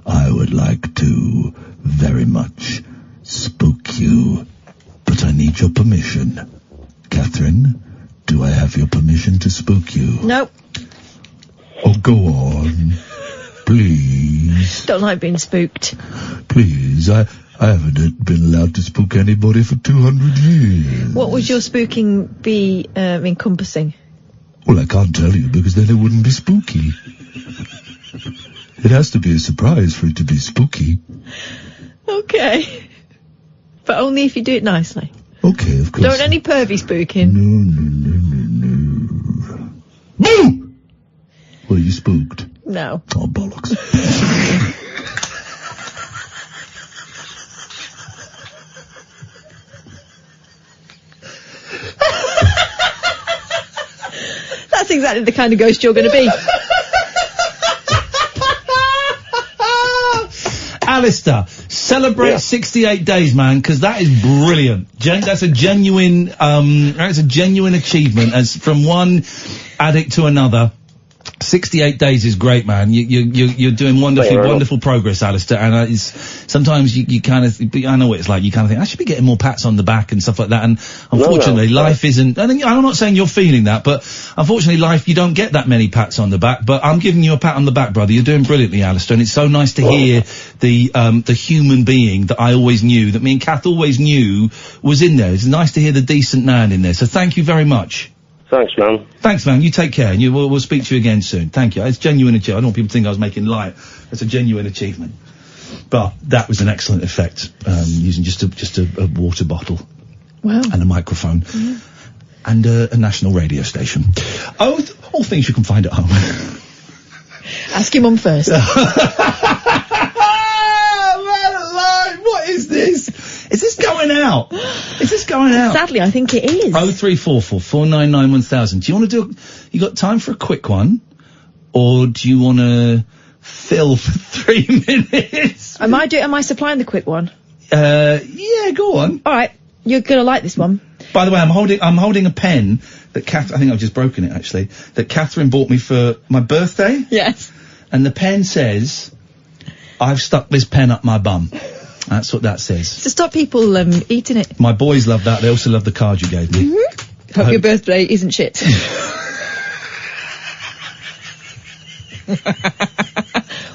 I would like to very much spook you, but I need your permission. Catherine, do I have your permission to spook you? Nope. Oh, go on. Please. Don't like being spooked. Please, I haven't been allowed to spook anybody for 200 years. What would your spooking be encompassing? Well, I can't tell you, because then it wouldn't be spooky. It has to be a surprise for it to be spooky. Okay. But only if you do it nicely. Okay, of course. Don't any pervy spooking. No. Boo! Were you spooked? No. Oh, bollocks. That's exactly the kind of ghost you're going to be. Alistair, celebrate 68 days, man, because that is brilliant. That's a genuine achievement, as from one addict to another. 68 days is great, man. You're doing wonderful progress, Alistair. And sometimes you kind of, I know what it's like. You kind of think I should be getting more pats on the back and stuff like that. And unfortunately, life isn't. And I'm not saying you're feeling that, but unfortunately, life you don't get that many pats on the back. But I'm giving you a pat on the back, brother. You're doing brilliantly, Alistair. And it's so nice to hear the human being that I always knew, that me and Kath always knew was in there. It's nice to hear the decent man in there. So thank you very much. Thanks, man. Thanks, man. You take care, and we'll speak to you again soon. Thank you. It's genuine achievement. I don't want people to think I was making light. It's a genuine achievement. But that was an excellent effect, using just a water bottle. Wow. And a microphone. And a national radio station. All things you can find at home. Ask your mum first. What is this? Is this going out? Is this going out? Sadly, I think it is. 0344 499 1000. Do you want to you got time for a quick one? Or do you want to fill for 3 minutes? Am I supplying the quick one? Yeah, go on. Alright, you're gonna like this one. By the way, I'm holding a pen that I think I've just broken it actually, that Catherine bought me for my birthday. Yes. And the pen says, I've stuck this pen up my bum. That's what that says. To stop people eating it. My boys love that. They also love the card you gave me. Hope your birthday isn't shit.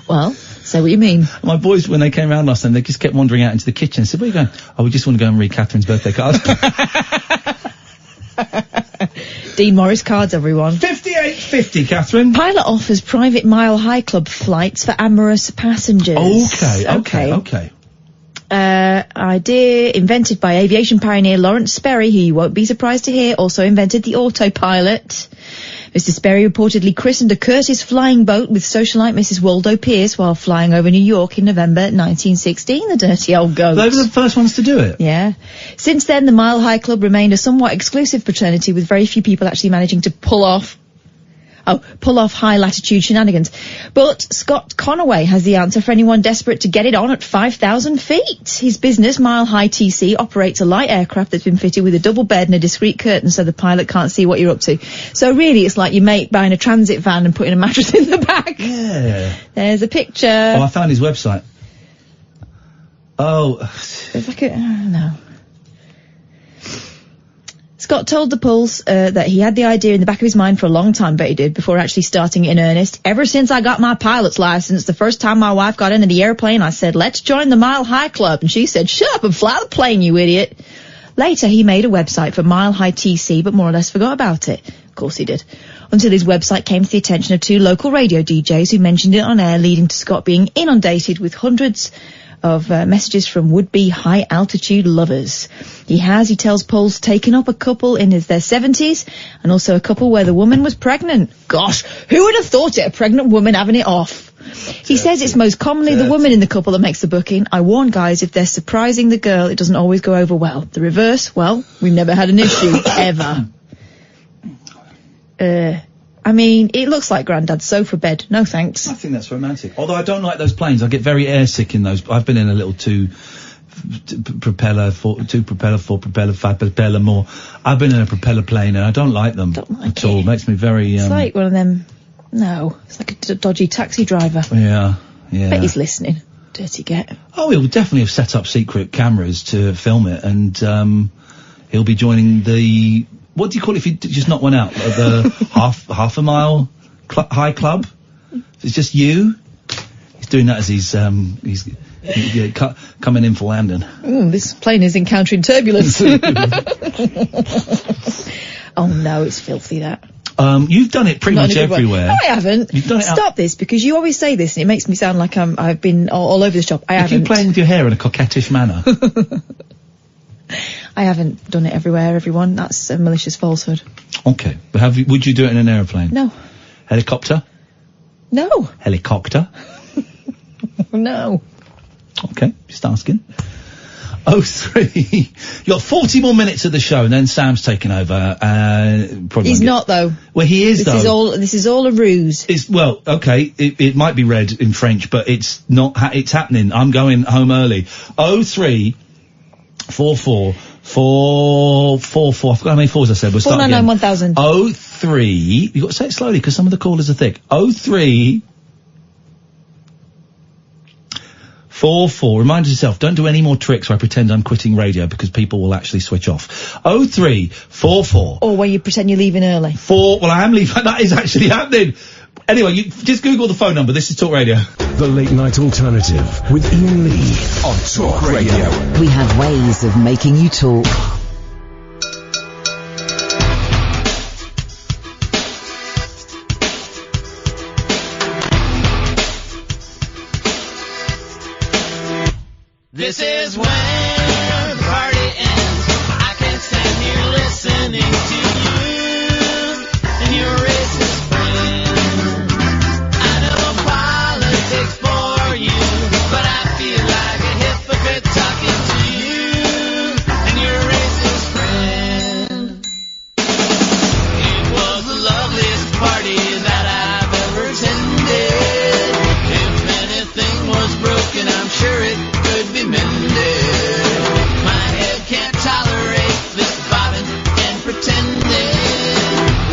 Well, say what you mean. My boys, when they came round last time, they just kept wandering out into the kitchen. I said, where are you going? Oh, we just want to go and read Catherine's birthday card. Dean Morris cards, everyone. 58.50, Catherine. Pilot offers private Mile High Club flights for amorous passengers. Okay. Idea invented by aviation pioneer Lawrence Sperry, who you won't be surprised to hear also invented the autopilot. Mr. Sperry reportedly christened a Curtiss flying boat with socialite Mrs. Waldo Pierce while flying over New York in November 1916, the dirty old goat. They were the first ones to do it. Yeah. Since then, the Mile High Club remained a somewhat exclusive fraternity, with very few people actually managing to pull off high-latitude shenanigans. But Scott Conaway has the answer for anyone desperate to get it on at 5,000 feet. His business, Mile High TC, operates a light aircraft that's been fitted with a double bed and a discreet curtain so the pilot can't see what you're up to. So really, it's like your mate buying a transit van and putting a mattress in the back. Yeah. There's a picture. Oh, I found his website. Oh. It's like no. Scott told The Pulse that he had the idea in the back of his mind for a long time, but he did, before actually starting it in earnest. Ever since I got my pilot's license, the first time my wife got into the airplane, I said, let's join the Mile High Club. And she said, shut up and fly the plane, you idiot. Later, he made a website for Mile High TC, but more or less forgot about it. Of course he did. Until his website came to the attention of two local radio DJs who mentioned it on air, leading to Scott being inundated with hundreds of messages from would-be high-altitude lovers. He tells Pulse, taken up a couple in their 70s, and also a couple where the woman was pregnant. Gosh, who would have thought it, a pregnant woman having it off? He says it's most commonly the woman in the couple that makes the booking. I warn guys, if they're surprising the girl, it doesn't always go over well. The reverse, well, we've never had an issue, ever. I mean, it looks like Grandad's sofa bed. No thanks. I think that's romantic. Although I don't like those planes. I get very airsick in those. I've been in a little two propeller, more. I've been in a propeller plane and I don't like them at all. It makes me very... It's like one of them... No, it's like a dodgy taxi driver. Yeah. Bet he's listening. Dirty get. Oh, he'll definitely have set up secret cameras to film it, and he'll be joining the... What do you call it if you just knock one out? The half a mile high club? It's just you? He's doing that as he's coming in for landing. This plane is encountering turbulence. Oh no, it's filthy, that. You've done it pretty much everywhere. No, I haven't. You've done it. Stop this, because you always say this and it makes me sound like I've been all over the shop. I haven't. You keep playing with your hair in a coquettish manner. I haven't done it everywhere, everyone. That's a malicious falsehood. Okay. But would you do it in an aeroplane? No. Helicopter? No. Helicopter? No. Okay, just asking. 03. You got 40 more minutes of the show, and then Sam's taking over. He's not, though. Well, he is, though. This is all a ruse. Well, okay, it might be read in French, but it's not. It's happening. I'm going home early. 03 44 444. I forgot how many fours I said. We'll start again. 499 1000. 03. You got to say it slowly because some of the callers are thick. 03 44. Remind yourself, don't do any more tricks where I pretend I'm quitting radio because people will actually switch off. 03 44. Or where you pretend you're leaving early. Well, I am leaving. That is actually happening. Anyway, you just Google the phone number. This is Talk Radio. The Late Night Alternative with Iain Lee on Talk Radio. We have ways of making you talk. This is when the party ends. I can't stand here listening to you and your racist friend. I know politics for you, but I feel like a hypocrite talking to you and your racist friend. It was the loveliest party that I've ever attended. If anything was broken, I'm sure it could be mended. My head can't tolerate this bobbing and pretending.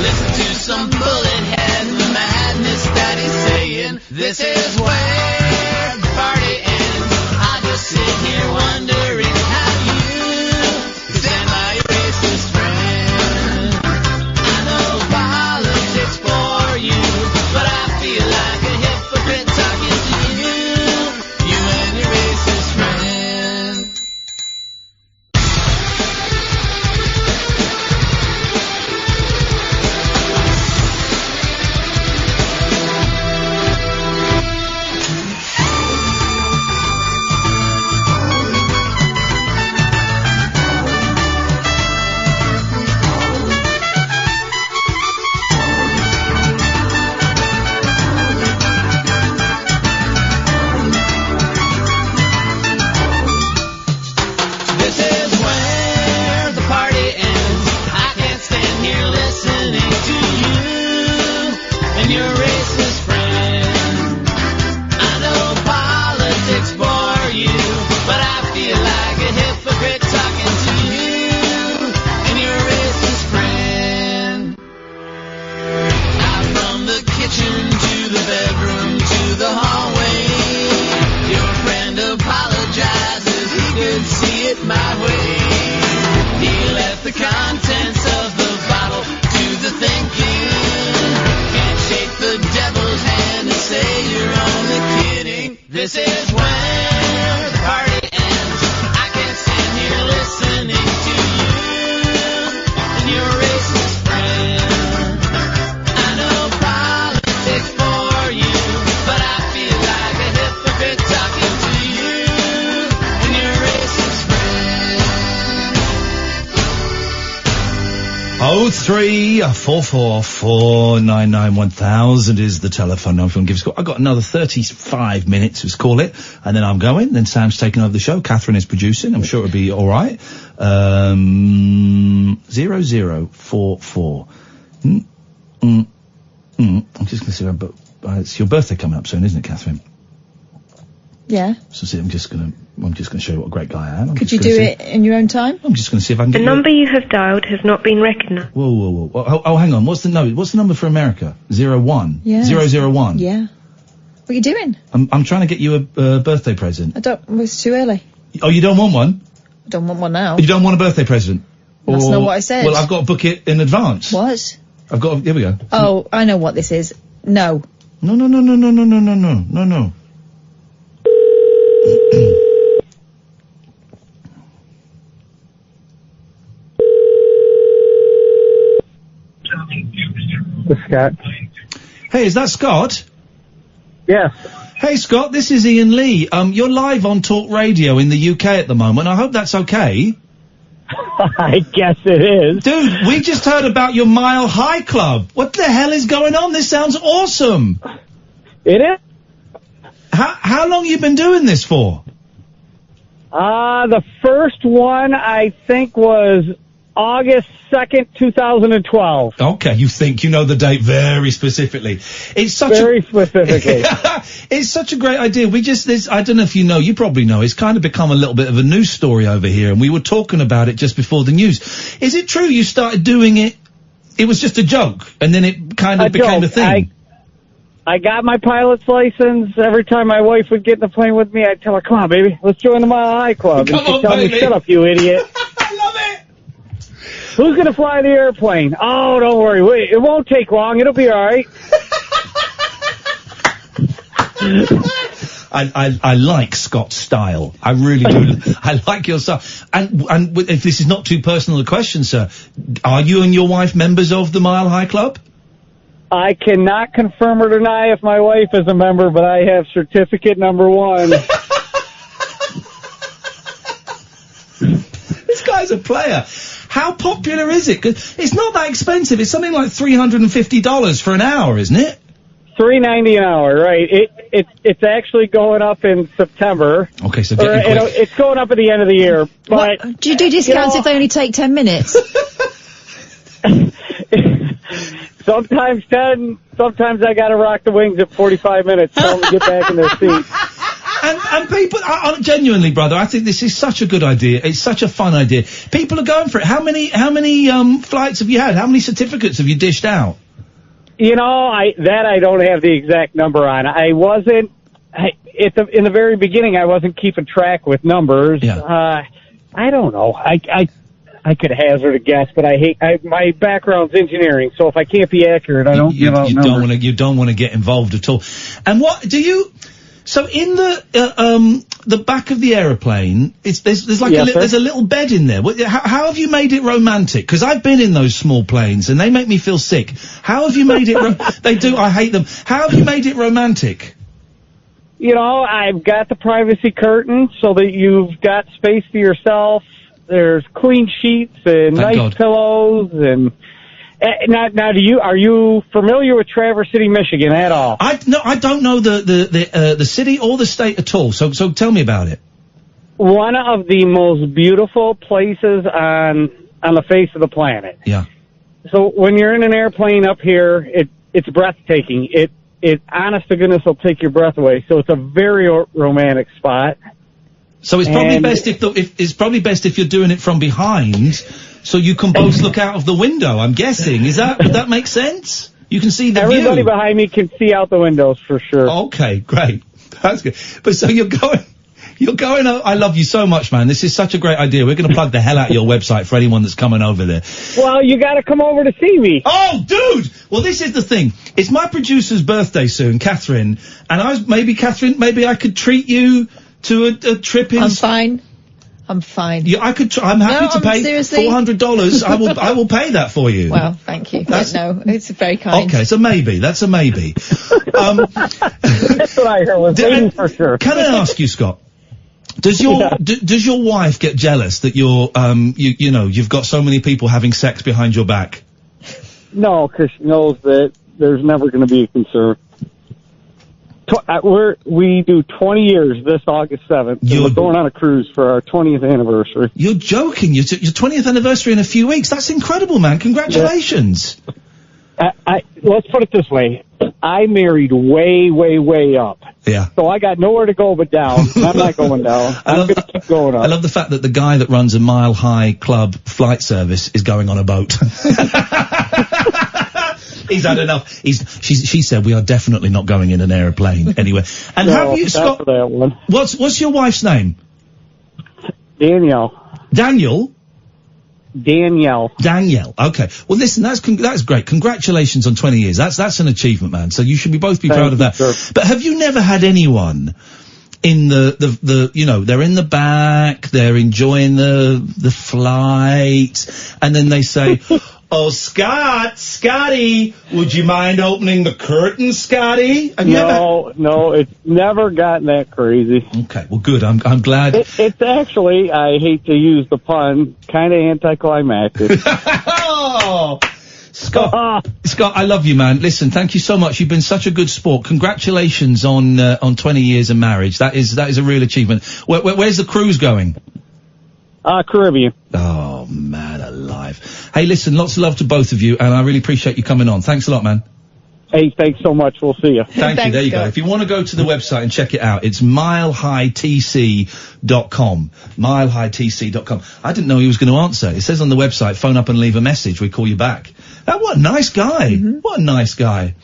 Listen to some bullet head, the madness that he's saying. This is where the party ends. I just sit here wondering how you stand by your racist friend. I know politics for you, but I feel like a hypocrite talking to you. This is when the party ends. I can stand here listening to you and your racist friend. I know politics for you, but I feel like a hypocrite talking to you and your racist friend. 03444991000 is the telephone number. Give us a call. I've got another 35 minutes, let's call it, and then I'm going. Then Sam's taking over the show. Catherine is producing. I'm sure it'll be all right. 0044. I'm just going to say, but it's your birthday coming up soon, isn't it, Catherine? Yeah. So see, I'm just going to show you what a great guy I am. Could you do it in your own time? I'm just going to see if I can The get number you have dialed has not been recognised. Whoa. Oh, hang on. What's the number for America? 01? Yeah. 001? Yeah. What are you doing? I'm trying to get you a birthday present. It's too early. Oh, you don't want one? I don't want one now. You don't want a birthday present? That's not what I said. Well, I've got to book it in advance. What? Here we go. Oh, I know what this is. No. No. Scott. Hey, is that Scott? Yes. Hey, Scott, this is Iain Lee. You're live on Talk Radio in the UK at the moment. I hope that's okay. I guess it is. Dude, we just heard about your Mile High Club. What the hell is going on? This sounds awesome. It is. How long you been doing this for? The first one, I think, was August 2nd, 2012. Okay, you think you know the date very specifically. It's such very specifically. It's such a great idea. I don't know if you know, you probably know, it's kind of become a little bit of a news story over here, and we were talking about it just before the news. Is it true you started doing it, it was just a joke, and then it kind of became a thing? I got my pilot's license. Every time my wife would get in the plane with me, I'd tell her, come on, baby, let's join the Mile High Club. Come and she'd on, tell baby. me, shut up, you idiot. I love it. Who's going to fly the airplane? Oh, don't worry. Wait, it won't take long. It'll be all right. I like Scott's style. I really do. I like your style. And if this is not too personal a question, sir, are you and your wife members of the Mile High Club? I cannot confirm or deny if my wife is a member, but I have certificate number 1. This guy's a player. How popular is it? 'Cause it's not that expensive. It's something like $350 for an hour, isn't it? $3.90 an hour, right? It's actually going up in September. Okay, so it's going up at the end of the year. But do you do discounts if they only take 10 minutes? Sometimes 10. Sometimes I got to rock the wings at 45 minutes. Tell them to get back in their seats. And people, genuinely, brother, I think this is such a good idea. It's such a fun idea. People are going for it. How many flights have you had? How many certificates have you dished out? You know, I don't have the exact number on. I wasn't in the very beginning. I wasn't keeping track with numbers. Yeah. I don't know. I could hazard a guess, but my background's engineering, so if I can't be accurate, I don't give out numbers. You don't want to get involved at all. And what do you? So in the back of the aeroplane, there's like there's a little bed in there. How have you made it romantic? Because I've been in those small planes and they make me feel sick. How have you made it? They do. I hate them. How have you made it romantic? You know, I've got the privacy curtain so that you've got space to yourself. There's clean sheets and nice pillows and. Now, are you familiar with Traverse City, Michigan at all? I don't know the city or the state at all. So tell me about it. One of the most beautiful places on the face of the planet. Yeah. So when you're in an airplane up here, it's breathtaking. It honest to goodness will take your breath away. So it's a very romantic spot. So it's probably best if you're doing it from behind. So you can both look out of the window, I'm guessing. Would that make sense? You can see the view. Everybody behind me can see out the windows for sure. Okay, great. That's good. But so you're You're going over. I love you so much, man. This is such a great idea. We're going to plug the hell out of your website for anyone that's coming over there. Well, you got to come over to see me. Oh, dude! Well, this is the thing. It's my producer's birthday soon, Catherine, and Catherine, maybe I could treat you to a trip in... I'm fine. I'm fine. Yeah, I'm happy to pay $400. I will pay that for you. Well, thank you. No, it's very kind. Okay, so maybe. That's a maybe. That's what I heard was waiting for sure. Can I ask you, Scott? Does your wife get jealous that you're you've got so many people having sex behind your back? No, because she knows that there's never going to be a concern. We do 20 years this August 7th. We're going on a cruise for our 20th anniversary. You're joking. Your 20th anniversary in a few weeks. That's incredible, man. Congratulations. Let's put it this way. I married way, way, way up. Yeah. So I got nowhere to go but down. I'm not going down. I'm going to keep going up. I love the fact that the guy that runs a Mile High Club flight service is going on a boat. He's had enough. She said we are definitely not going in an airplane anywhere. And have you, Scott? That one. What's your wife's name? Danielle. Daniel? Danielle. Okay. Well, listen, that's great. Congratulations on 20 years. That's an achievement, man. So you should both be proud of that. Sure. But have you never had anyone in the they're in the back, they're enjoying the flight, and then they say, "Oh, Scotty, would you mind opening the curtain, Scotty?" No, it's never gotten that crazy. Okay, well, good. I'm glad. It's actually, I hate to use the pun, kind of anticlimactic. Oh, Scott, I love you, man. Listen, thank you so much. You've been such a good sport. Congratulations on 20 years of marriage. That is a real achievement. Where's the cruise going? Caribbean. Oh, man alive. Hey, listen, lots of love to both of you, and I really appreciate you coming on. Thanks a lot, man. Hey, thanks so much. We'll see you. Thank you. There you go. If you want to go to the website and check it out, it's milehighTC.com. MilehighTC.com. I didn't know he was going to answer. It says on the website, phone up and leave a message. We call you back. What a nice guy. Mm-hmm. What a nice guy.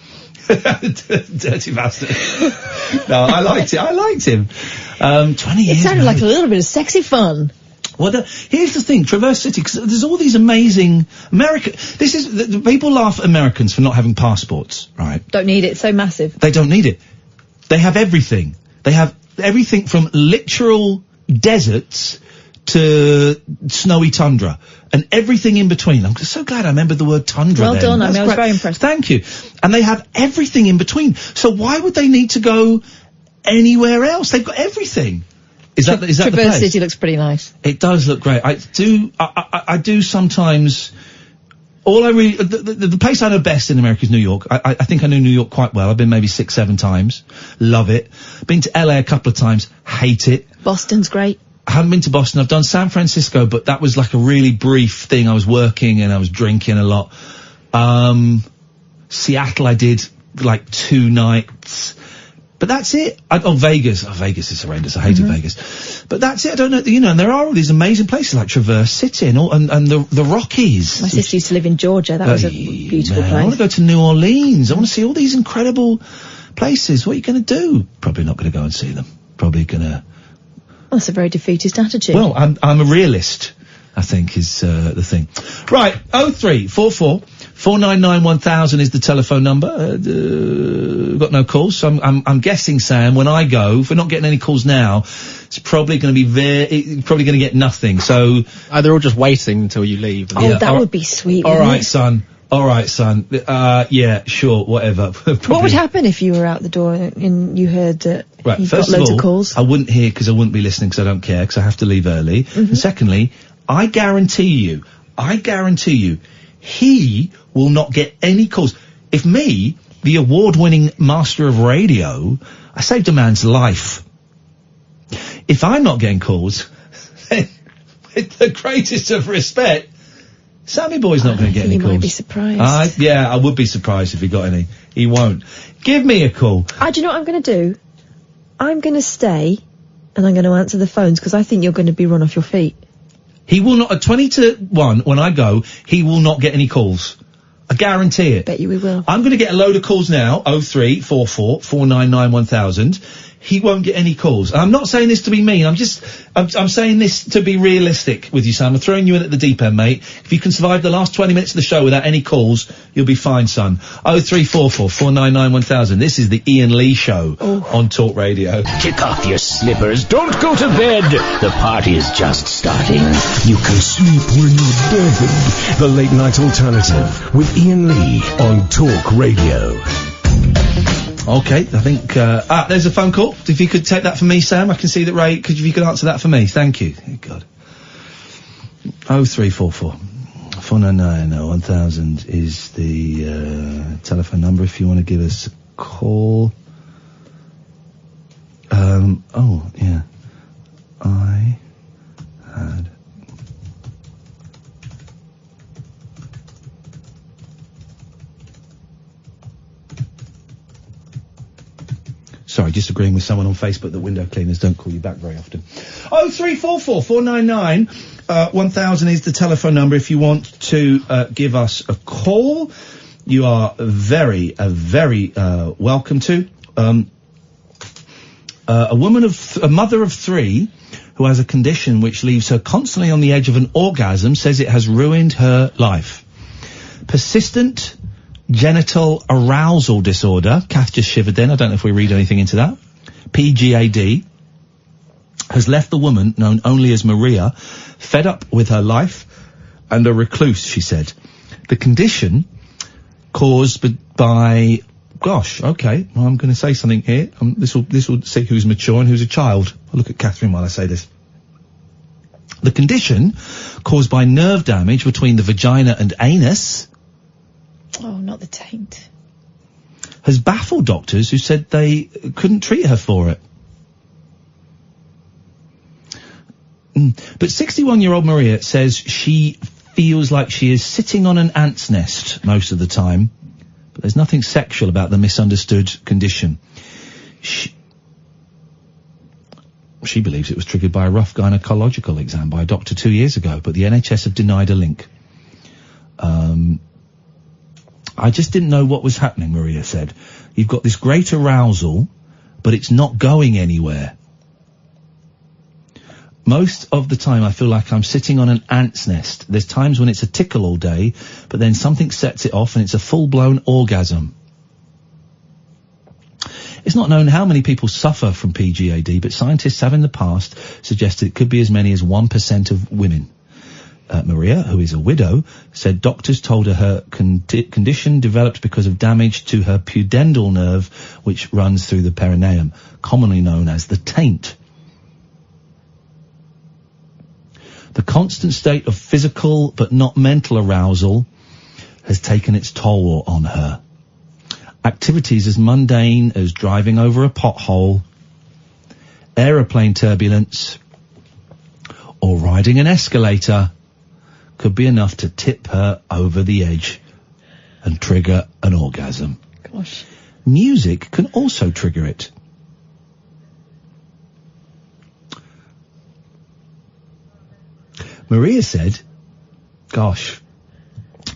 Dirty bastard. No, I liked him. 20 years. It sounded like a little bit of sexy fun. Well, here's the thing, Traverse City, because there's all these amazing people laugh at Americans for not having passports, right? Don't need it, so massive. They don't need it. They have everything. They have everything from literal deserts to snowy tundra, and everything in between. I'm so glad I remembered the word tundra. Well done, I was very impressed. Thank you. And they have everything in between. So why would they need to go anywhere else? They've got everything. Is that the place? Traverse City looks pretty nice. It does look great. I do sometimes. The place I know best in America is New York. I think I know New York quite well. I've been maybe 6-7 times. Love it. Been to LA a couple of times. Hate it. Boston's great. I haven't been to Boston. I've done San Francisco, but that was like a really brief thing. I was working and I was drinking a lot. Seattle I did like 2 nights. But that's it. Vegas. Vegas is horrendous. I hated Vegas. But that's it. I don't know. And there are all these amazing places like Traverse City and the Rockies. My sister used to live in Georgia. That was a beautiful place. I want to go to New Orleans. I want to see all these incredible places. What are you going to do? Probably not going to go and see them. Probably going to... Well, that's a very defeatist attitude. Well, I'm a realist, I think, is the thing. Right, 0344 499 1000 is the telephone number. Got no calls, so I'm guessing, Sam, when I go, if we're not getting any calls now, it's probably going to be probably going to get nothing. So they're all just waiting until you leave. Oh, yeah, that would be sweet. All right, son. Yeah, sure, whatever. What would happen if you were out the door and you heard that you got loads of calls? I wouldn't hear because I wouldn't be listening because I don't care because I have to leave early. And secondly, I guarantee you, he will not get any calls. If me, the award-winning master of radio, I saved a man's life. If I'm not getting calls, then with the greatest of respect, Sammy Boy's not going to get any calls. You might be surprised. I would be surprised if he got any. He won't. Give me a call. Do you know what I'm going to do? I'm going to stay and I'm going to answer the phones because I think you're going to be run off your feet. He will not, at 20 to 1, when I go, he will not get any calls. I guarantee it. Bet you we will. I'm going to get a load of calls now, 0344 499 1000. he won't get any calls. And I'm not saying this to be mean. I'm saying this to be realistic with you, Sam. I'm throwing you in at the deep end, mate. If you can survive the last 20 minutes of the show without any calls, you'll be fine, son. 0344 499 1000. This is the Iain Lee Show on Talk Radio. Kick off your slippers. Don't go to bed. The party is just starting. You can sleep when you're dead. The Late Night Alternative with Iain Lee on Talk Radio. Okay, I think, there's a phone call. If you could take that for me, Sam. I can see that Ray, if you could answer that for me. Thank you. Thank God. 0344 499 1000 is the, telephone number if you want to give us a call. Yeah. I had... Sorry, just agreeing with someone on Facebook that window cleaners don't call you back very often. 0344 499 1000 is the telephone number if you want to give us a call. You are very welcome to. A mother of three who has a condition which leaves her constantly on the edge of an orgasm says it has ruined her life. Persistent genital arousal disorder. Kath just shivered then. I don't know if we read anything into that. PGAD has left the woman, known only as Maria, fed up with her life and a recluse, she said. The condition caused by... Gosh, okay. Well, I'm going to say something here. This will see who's mature and who's a child. I'll look at Catherine while I say this. The condition caused by nerve damage between the vagina and anus... Oh, not the taint. Has baffled doctors who said they couldn't treat her for it. But 61-year-old Maria says she feels like she is sitting on an ant's nest most of the time. But there's nothing sexual about the misunderstood condition. She believes it was triggered by a rough gynecological exam by a doctor 2 years ago, but the NHS have denied a link. I just didn't know what was happening, Maria said. You've got this great arousal, but it's not going anywhere. Most of the time I feel like I'm sitting on an ant's nest. There's times when it's a tickle all day, but then something sets it off and it's a full-blown orgasm. It's not known how many people suffer from PGAD, but scientists have in the past suggested it could be as many as 1% of women. Maria, who is a widow, said doctors told her condition developed because of damage to her pudendal nerve, which runs through the perineum, commonly known as the taint. The constant state of physical but not mental arousal has taken its toll on her. Activities as mundane as driving over a pothole, aeroplane turbulence, or riding an escalator could be enough to tip her over the edge and trigger an orgasm. Gosh. Music can also trigger it. Maria said, gosh,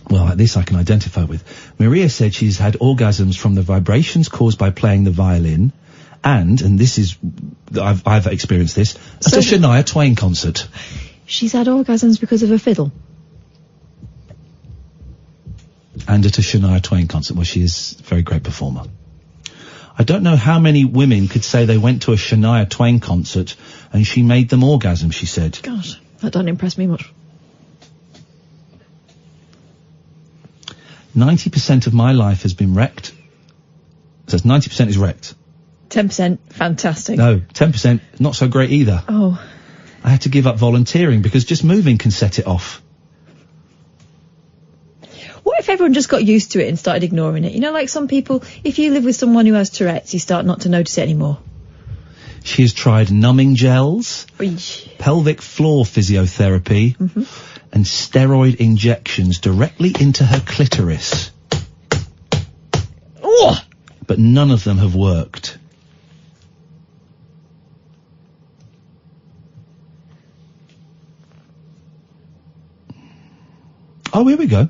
well, this I can identify with. Maria said she's had orgasms from the vibrations caused by playing the violin and this is, I've experienced this, at a Shania Twain concert. She's had orgasms because of a fiddle? And at a Shania Twain concert, where she is a very great performer. I don't know how many women could say they went to a Shania Twain concert and she made them orgasm, she said. Gosh, that doesn't impress me much. 90% of my life has been wrecked. So 90% is wrecked. 10%, fantastic. No, 10%, not so great either. Oh. I had to give up volunteering because just moving can set it off. What if everyone just got used to it and started ignoring it? You know, like some people, if you live with someone who has Tourette's, you start not to notice it anymore. She has tried numbing gels, pelvic floor physiotherapy, and steroid injections directly into her clitoris. Oh! But none of them have worked. Oh, here we go.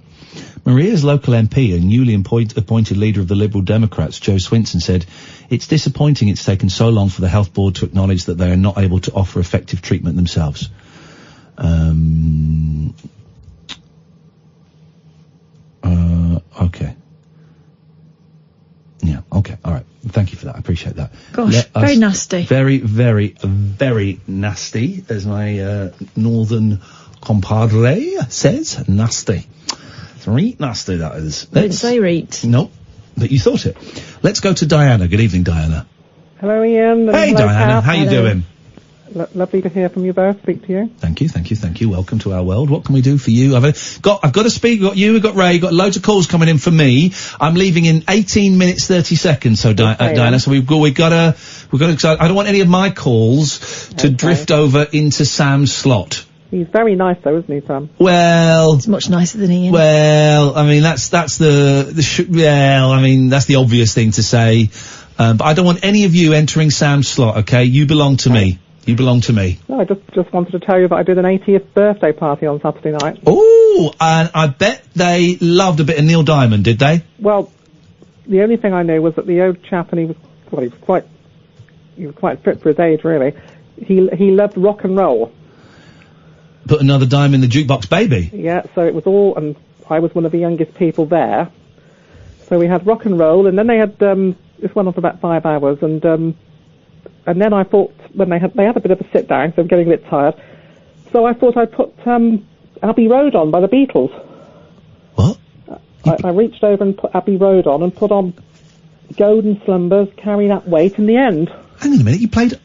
Maria's local MP and newly appointed leader of the Liberal Democrats, Joe Swinson, said, "It's disappointing it's taken so long for the health board to acknowledge that they are not able to offer effective treatment themselves." Okay. Yeah, okay, alright. Thank you for that, I appreciate that. Gosh, very nasty. Very, very, very nasty, as my, northern compadre says. Nasty. It's reet nasty, that is. I didn't say reet. No, but you thought it. Let's go to Diana. Good evening, Diana. Hello, Ian. Hey, hello, Diana, Kath. how you doing? Lovely to hear from you both. Speak to you. Thank you. Welcome to our world. What can we do for you? I've got to speak. We've got you, we've got Ray, got loads of calls coming in for me. I'm leaving in 18 minutes, 30 seconds. So, Diana, so we've got to, I don't want any of my calls to drift over into Sam's slot. He's very nice though, isn't he, Sam? Well, it's much nicer than Ian. Well, I mean, that's the obvious thing to say. But I don't want any of you entering Sam's slot, okay? You belong to me. You belong to me. No, I just wanted to tell you that I did an 80th birthday party on Saturday night. Oh, and I bet they loved a bit of Neil Diamond, did they? Well, the only thing I knew was that the old chap, and he was quite fit for his age, really. He loved rock and roll. Put another dime in the jukebox, baby. Yeah, so it was all, and I was one of the youngest people there. So we had rock and roll, and then they had, this went on for about 5 hours, and then I thought, when they had a bit of a sit down, so I'm getting a bit tired, so I thought I'd put, Abbey Road on by the Beatles. What? I reached over and put Abbey Road on, and put on Golden Slumbers, Carry That Weight in the end. Hang on a minute, you played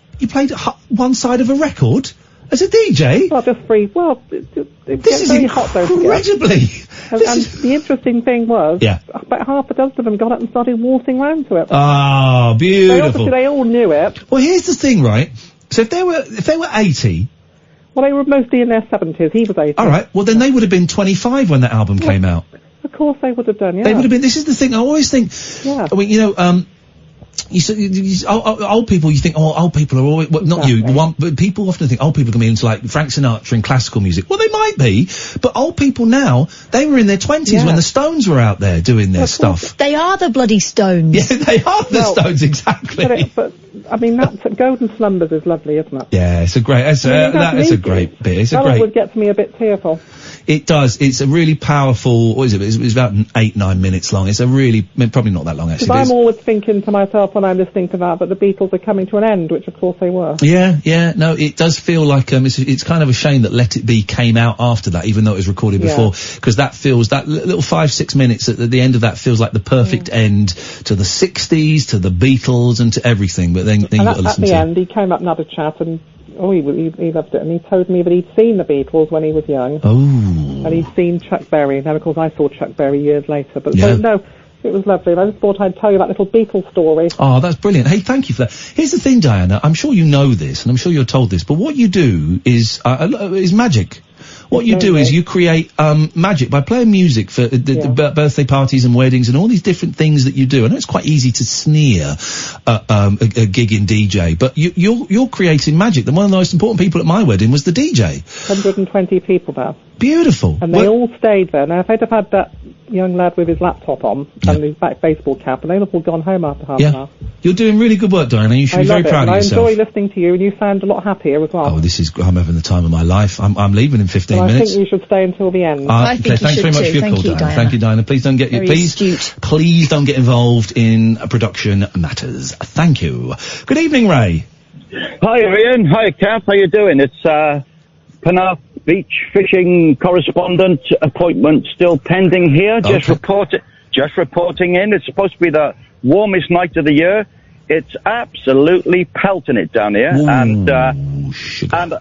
one side of a record? As a DJ? Well, just free. Well, it gets very hot, don't incredibly. And the interesting thing was, about half a dozen of them got up and started waltzing round to it. Ah, beautiful. They all knew it. Well, here's the thing, right? So if they were 80... Well, they were mostly in their 70s. He was 80. All right. Well, then they would have been 25 when that album came out. Of course they would have done, yeah. They would have been... This is the thing. I always think... Yeah. I mean, you know, old people, you think, old people are always, well, not you, but people often think old people can be into like Frank Sinatra and classical music. Well, they might be, but old people now, they were in their 20s when the Stones were out there doing their stuff. They are the bloody Stones. Yeah, they are the Stones, exactly. But I mean, that Golden Slumbers is lovely, isn't it? Yeah, it's a great, that is a great bit. It's a great. That would get me a bit tearful. It does. It's a really powerful. What is it? It's about 8-9 minutes long. It's a really, probably not that long actually. Because I'm always thinking to myself when I'm listening to that the Beatles are coming to an end, which of course they were. Yeah. No, it does feel like it's kind of a shame that Let It Be came out after that, even though it was recorded before, because that feels that little 5-6 minutes at the end of that feels like the perfect end to the 60s, to the Beatles, and to everything. But then you got to listen to. At the end, he came up and had a chat and. Oh, he loved it, and he told me that he'd seen the Beatles when he was young. Oh. And he'd seen Chuck Berry. Now, of course, I saw Chuck Berry years later. But so, no, it was lovely. And I just thought I'd tell you that little Beatles story. Oh, that's brilliant. Hey, thank you for that. Here's the thing, Diana. I'm sure you know this, and I'm sure you're told this, but what you do is magic. What you do is you create magic by playing music for the birthday parties and weddings and all these different things that you do. I know it's quite easy to sneer a gigging DJ, but you're creating magic. And one of the most important people at my wedding was the DJ. 120 people there. Beautiful. And they all stayed there. Now, if they'd have had that young lad with his laptop on and his back baseball cap, and they'd have all gone home after half an hour. You're doing really good work, Diana. You should be very proud of yourself. I enjoy listening to you, and you sound a lot happier as well. Oh, I'm having the time of my life. I'm leaving in 15 minutes. I think you should stay until the end. I think you thanks should very much too. for your call, Diana. Thank you, Diana. Please don't get please don't get involved in production matters. Thank you. Good evening, Ray. Hi, Ian. Hi, Kath. How you doing? It's Penarth Beach fishing correspondent appointment still pending here. Okay. Just reporting in. It's supposed to be the warmest night of the year. It's absolutely pelting it down here. Ooh, and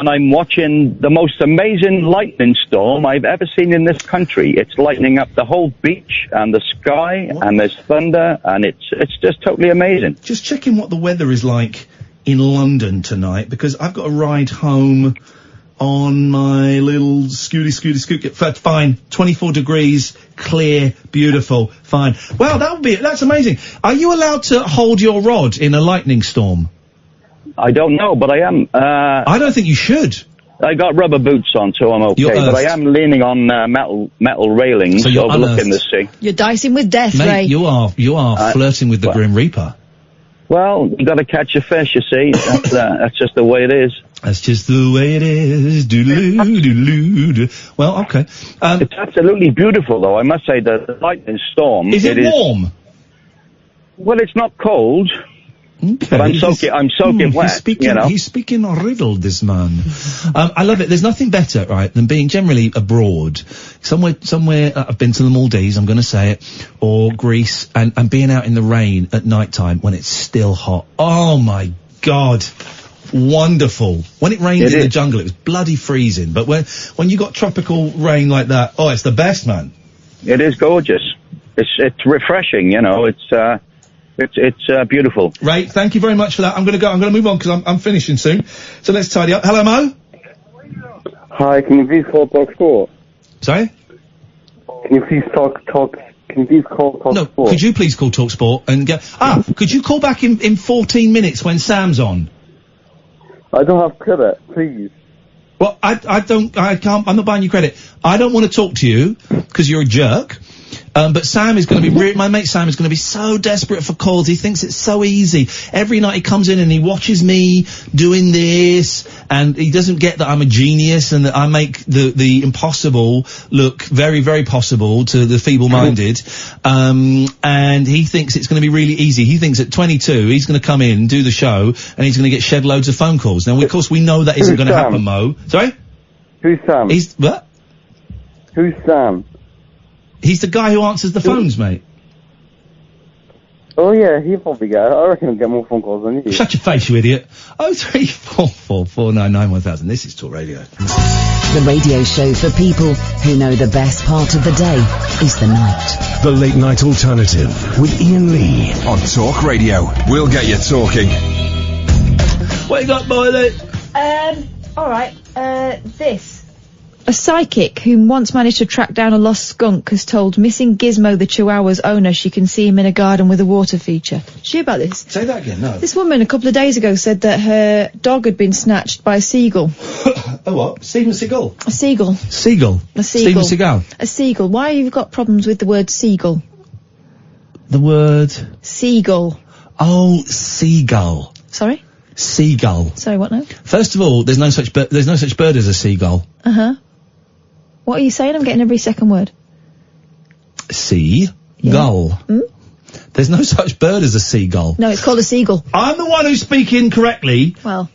I'm watching the most amazing lightning storm I've ever seen in this country. It's lightening up the whole beach and the sky, and there's thunder, and it's just totally amazing. Just checking what the weather is like in London tonight, because I've got a ride home on my little scooty. Fine, 24 degrees, clear, beautiful, fine. Well, that's amazing. Are you allowed to hold your rod in a lightning storm? I don't know, but I am. I don't think you should. I got rubber boots on, so I'm okay. But I am leaning on metal railings overlooking the sea. You're dicing with death, Mate, Ray. you are flirting with the Grim Reaper. Well, you got to catch a fish, you see. That's just the way it is. That's just the way it is. Doodaloo, doodaloo. Well, okay. It's absolutely beautiful, though. I must say that the lightning storm. Is it warm? Well, it's not cold. Okay. But I'm soaking wet. He's speaking riddled, this man. I love it. There's nothing better, right, than being generally abroad. Somewhere, I've been to the Maldives, I'm gonna say it, or Greece, and being out in the rain at night time when it's still hot. Oh my God. Wonderful. When it rained in the jungle, it was bloody freezing. But when you got tropical rain like that, oh, it's the best, man. It is gorgeous. It's refreshing, It's beautiful. Ray, thank you very much for that. I'm going to move on because I'm finishing soon. So let's tidy up. Hello, Mo. Hi, can you please call Talk Sport? Sorry? Can you please call Talk Sport? Could you please call Talk Sport and get... could you call back in 14 minutes when Sam's on? I don't have credit, please. Well, I can't, I'm not buying you credit. I don't want to talk to you because you're a jerk. But Sam is going to be, my mate Sam is going to be so desperate for calls. He thinks it's so easy. Every night he comes in and he watches me doing this, and he doesn't get that I'm a genius and that I make the impossible look very, very possible to the feeble-minded. And he thinks it's going to be really easy. He thinks at 22 he's going to come in, do the show, and he's going to get shed loads of phone calls. Now, of course, we know that isn't going to happen, Mo. Sorry? Who's Sam? What? Who's Sam? He's the guy who answers the phones, mate. Oh, yeah, he'll probably get it. I reckon he'll get more phone calls than you. Shut your face, you idiot. 0344 499 1000. This is Talk Radio. The radio show for people who know the best part of the day is the night. The Late Night Alternative with Iain Lee on Talk Radio. We'll get you talking. What you got, boy? Alright, this. A psychic who once managed to track down a lost skunk has told missing Gizmo the Chihuahua's owner she can see him in a garden with a water feature. Did you hear about this? Say that again, no. This woman a couple of days ago said that her dog had been snatched by a seagull. A what? Steven Seagal? A seagull. Seagull? A seagull. Steven Seagal? A seagull. Why have you got problems with the word seagull? The word? Seagull. Oh, seagull. Sorry? Seagull. Sorry, what now? First of all, there's no such bird as a seagull. Uh-huh. What are you saying? I'm getting every second word. Seagull. Hmm? There's no such bird as a seagull. No, it's called a seagull. I'm the one who's speaking correctly. Well.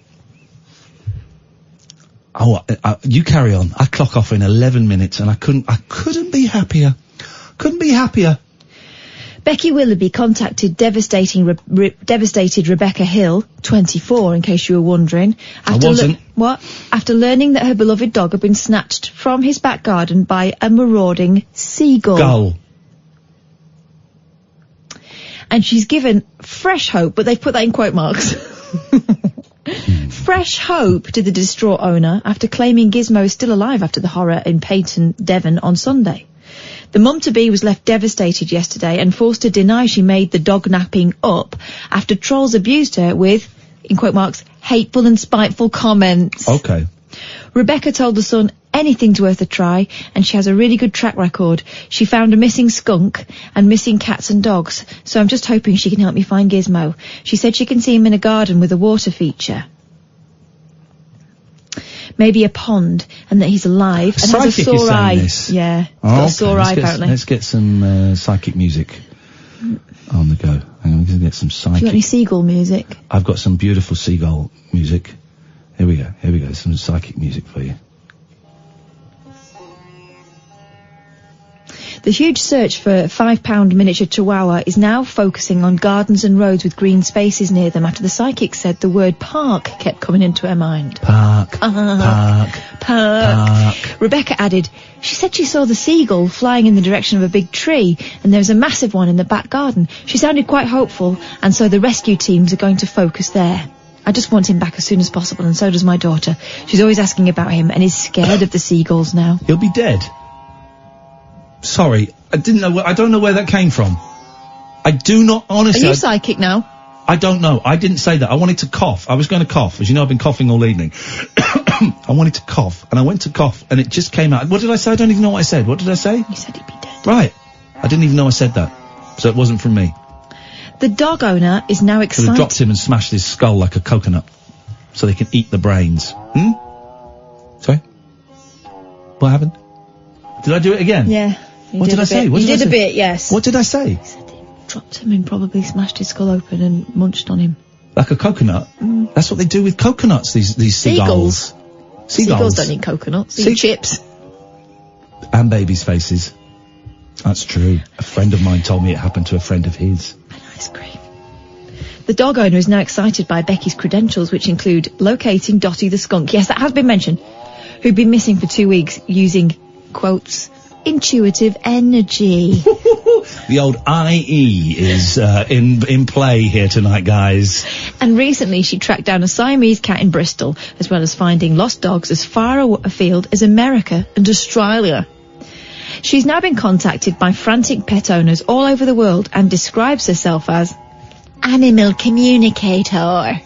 Oh, you carry on. I clock off in 11 minutes and I couldn't be happier. Couldn't be happier. Becky Willoughby contacted devastated Rebecca Hill, 24, in case you were wondering. After learning that her beloved dog had been snatched from his back garden by a marauding seagull. Gull. And she's given fresh hope, but they've put that in quote marks. Fresh hope to the distraught owner after claiming Gizmo is still alive after the horror in Peyton, Devon on Sunday. The mum-to-be was left devastated yesterday and forced to deny she made the dog napping up after trolls abused her with, in quote marks, hateful and spiteful comments. Okay. Rebecca told the Sun anything's worth a try, and she has a really good track record. She found a missing skunk and missing cats and dogs, so I'm just hoping she can help me find Gizmo. She said she can see him in a garden with a water feature. Maybe a pond, and that he's alive and has a sore eye. This. Yeah, got a sore eye apparently. Let's get some psychic music on the go. Hang on, let's get some psychic. Do you want any seagull music? I've got some beautiful seagull music. Here we go. Some psychic music for you. The huge search for a £5 miniature chihuahua is now focusing on gardens and roads with green spaces near them after the psychic said the word park kept coming into her mind. Park. Rebecca added, she said she saw the seagull flying in the direction of a big tree and there was a massive one in the back garden. She sounded quite hopeful, and so the rescue teams are going to focus there. I just want him back as soon as possible, and so does my daughter. She's always asking about him and is scared of the seagulls now. He'll be dead. Sorry, I don't know where that came from. I do not, honestly. Are you psychic now? I don't know. I didn't say that. I wanted to cough. I was going to cough. As you know, I've been coughing all evening. I wanted to cough, and I went to cough, and it just came out. What did I say? I don't even know what I said. What did I say? You said he'd be dead. Right. I didn't even know I said that. So it wasn't from me. The dog owner is now Could excited. have dropped him and smashed his skull like a coconut, so they can eat the brains. Sorry? What happened? Did I do it again? Yeah. What did I say? What You did I did a say? bit, yes. What did I say? Dropped him and probably smashed his skull open and munched on him. Like a coconut? That's what they do with coconuts, these seagulls. Seagulls don't eat coconuts, they eat chips. And babies' faces. That's true. A friend of mine told me it happened to a friend of his. Ice cream. The dog owner is now excited by Becky's credentials, which include locating Dottie the skunk. Yes, that has been mentioned. Who'd been missing for 2 weeks using, quotes, intuitive energy. The old IE is in play here tonight, guys. And recently she tracked down a Siamese cat in Bristol, as well as finding lost dogs as far afield as America and Australia. She's now been contacted by frantic pet owners all over the world and describes herself as animal communicator.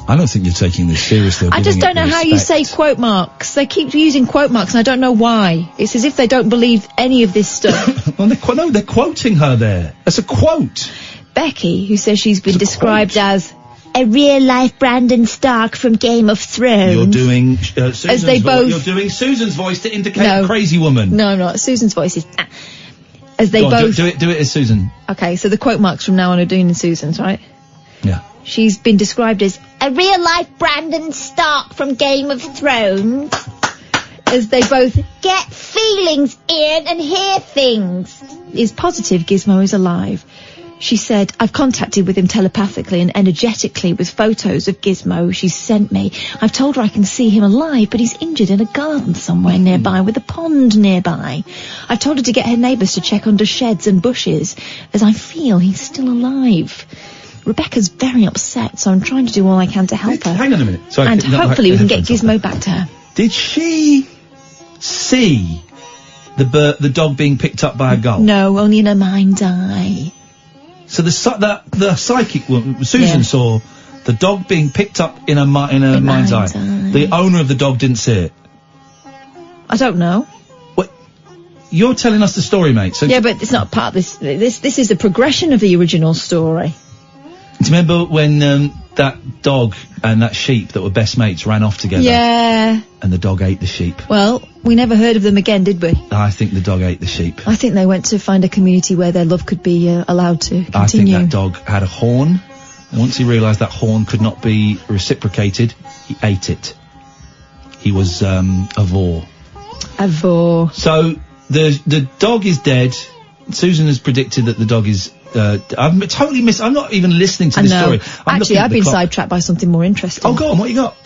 I don't think you're taking this seriously. I just don't know how you say quote marks. They keep using quote marks and I don't know why. It's as if they don't believe any of this stuff. Well, they're quoting her there. That's a quote. Becky, who says she's been described as a real-life Brandon Stark from Game of Thrones. You're doing Susan's both... You're doing Susan's voice to indicate a crazy woman. No, I'm not. Susan's voice is... As they Go on, both... Do it as Susan. Okay, so the quote marks from now on are doing Susan's, right? Yeah. She's been described as a real-life Brandon Stark from Game of Thrones. As they both get feelings in and hear things. Is positive Gizmo is alive. She said, I've contacted with him telepathically and energetically with photos of Gizmo she's sent me. I've told her I can see him alive, but he's injured in a garden somewhere nearby with a pond nearby. I've told her to get her neighbours to check under sheds and bushes, as I feel he's still alive. Rebecca's very upset, so I'm trying to do all I can to help her. Hang on a minute. Sorry, and hopefully we can get Gizmo back to her. Did she see the dog being picked up by a gull? No, only in her mind's eye. So the psychic woman, Susan, saw the dog being picked up in her mind's eye. The owner of the dog didn't see it. I don't know. What? You're telling us the story, mate. So yeah, but it's not part of this. This is the progression of the original story. Do you remember when that dog and that sheep that were best mates ran off together? Yeah. And the dog ate the sheep. Well, we never heard of them again, did we? I think the dog ate the sheep. I think they went to find a community where their love could be allowed to continue. I think that dog had a horn. Once he realised that horn could not be reciprocated, he ate it. He was a vor. A vor. So the dog is dead. Susan has predicted that the dog is... I've totally missed... I'm not even listening to this story. Actually, I've been sidetracked by something more interesting. Oh, go on. What you got?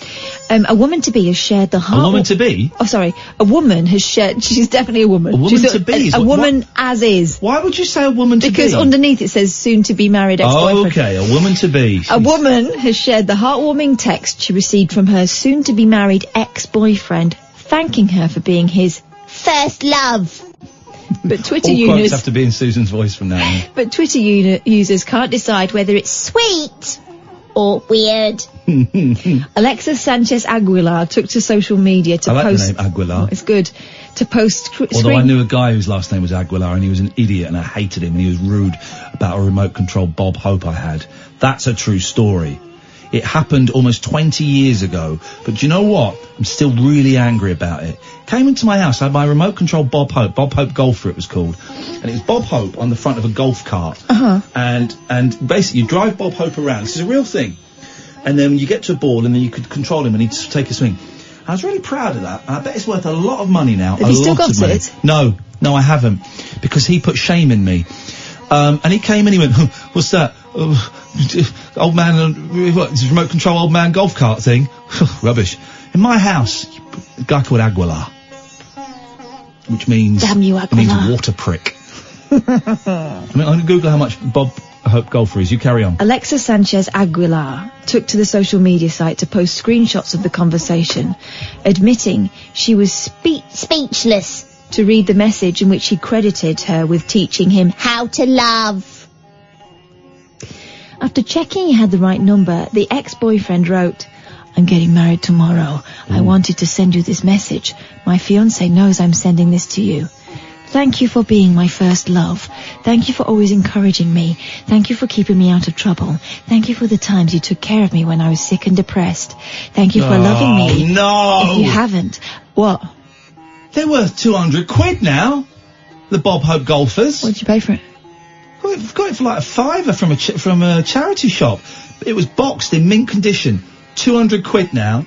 A woman-to-be has shared the heart... A woman-to-be? Oh, sorry. A woman has shared... She's definitely a woman. A woman-to-be? A woman as is. Why would you say a woman-to-be? Because underneath it says soon-to-be-married ex-boyfriend. Oh, okay. A woman-to-be. A woman has shared the heartwarming text she received from her soon-to-be-married ex-boyfriend, thanking her for being his first love. But Twitter All quotes users have to be in Susan's voice from now on. But Twitter users can't decide whether it's sweet or weird. Alexis Sanchez Aguilar took to social media to I like post... the name Aguilar. Oh, it's good. To post... Although I knew a guy whose last name was Aguilar and he was an idiot and I hated him and he was rude about a remote control Bob Hope I had. That's a true story. It happened almost 20 years ago. But do you know what? I'm still really angry about it. Came into my house, I had my remote control Bob Hope Golfer it was called. And it was Bob Hope on the front of a golf cart. And basically you drive Bob Hope around. This is a real thing. And then you get to a ball and then you could control him and he'd take a swing. I was really proud of that. And I bet it's worth a lot of money now. Have you still got it? No, I haven't. Because he put shame in me. And he came and he went, what's that? Old man, what, this remote control old man golf cart thing? Rubbish. In my house, a guy called Aguilar. Which means... Damn you, Aguilar. It means water prick. I'm going to Google how much Bob Hope golfer is. You carry on. Alexa Sanchez Aguilar took to the social media site to post screenshots of the conversation, admitting she was speechless to read the message in which he credited her with teaching him how to love. After checking he had the right number, the ex-boyfriend wrote, I'm getting married tomorrow. I wanted to send you this message. My fiancé knows I'm sending this to you. Thank you for being my first love. Thank you for always encouraging me. Thank you for keeping me out of trouble. Thank you for the times you took care of me when I was sick and depressed. Thank you for loving me. No! If you haven't, what? They're worth 200 quid now. The Bob Hope golfers. What did you pay for it? I've got it for like £5 from a charity shop. It was boxed in mint condition. 200 quid now.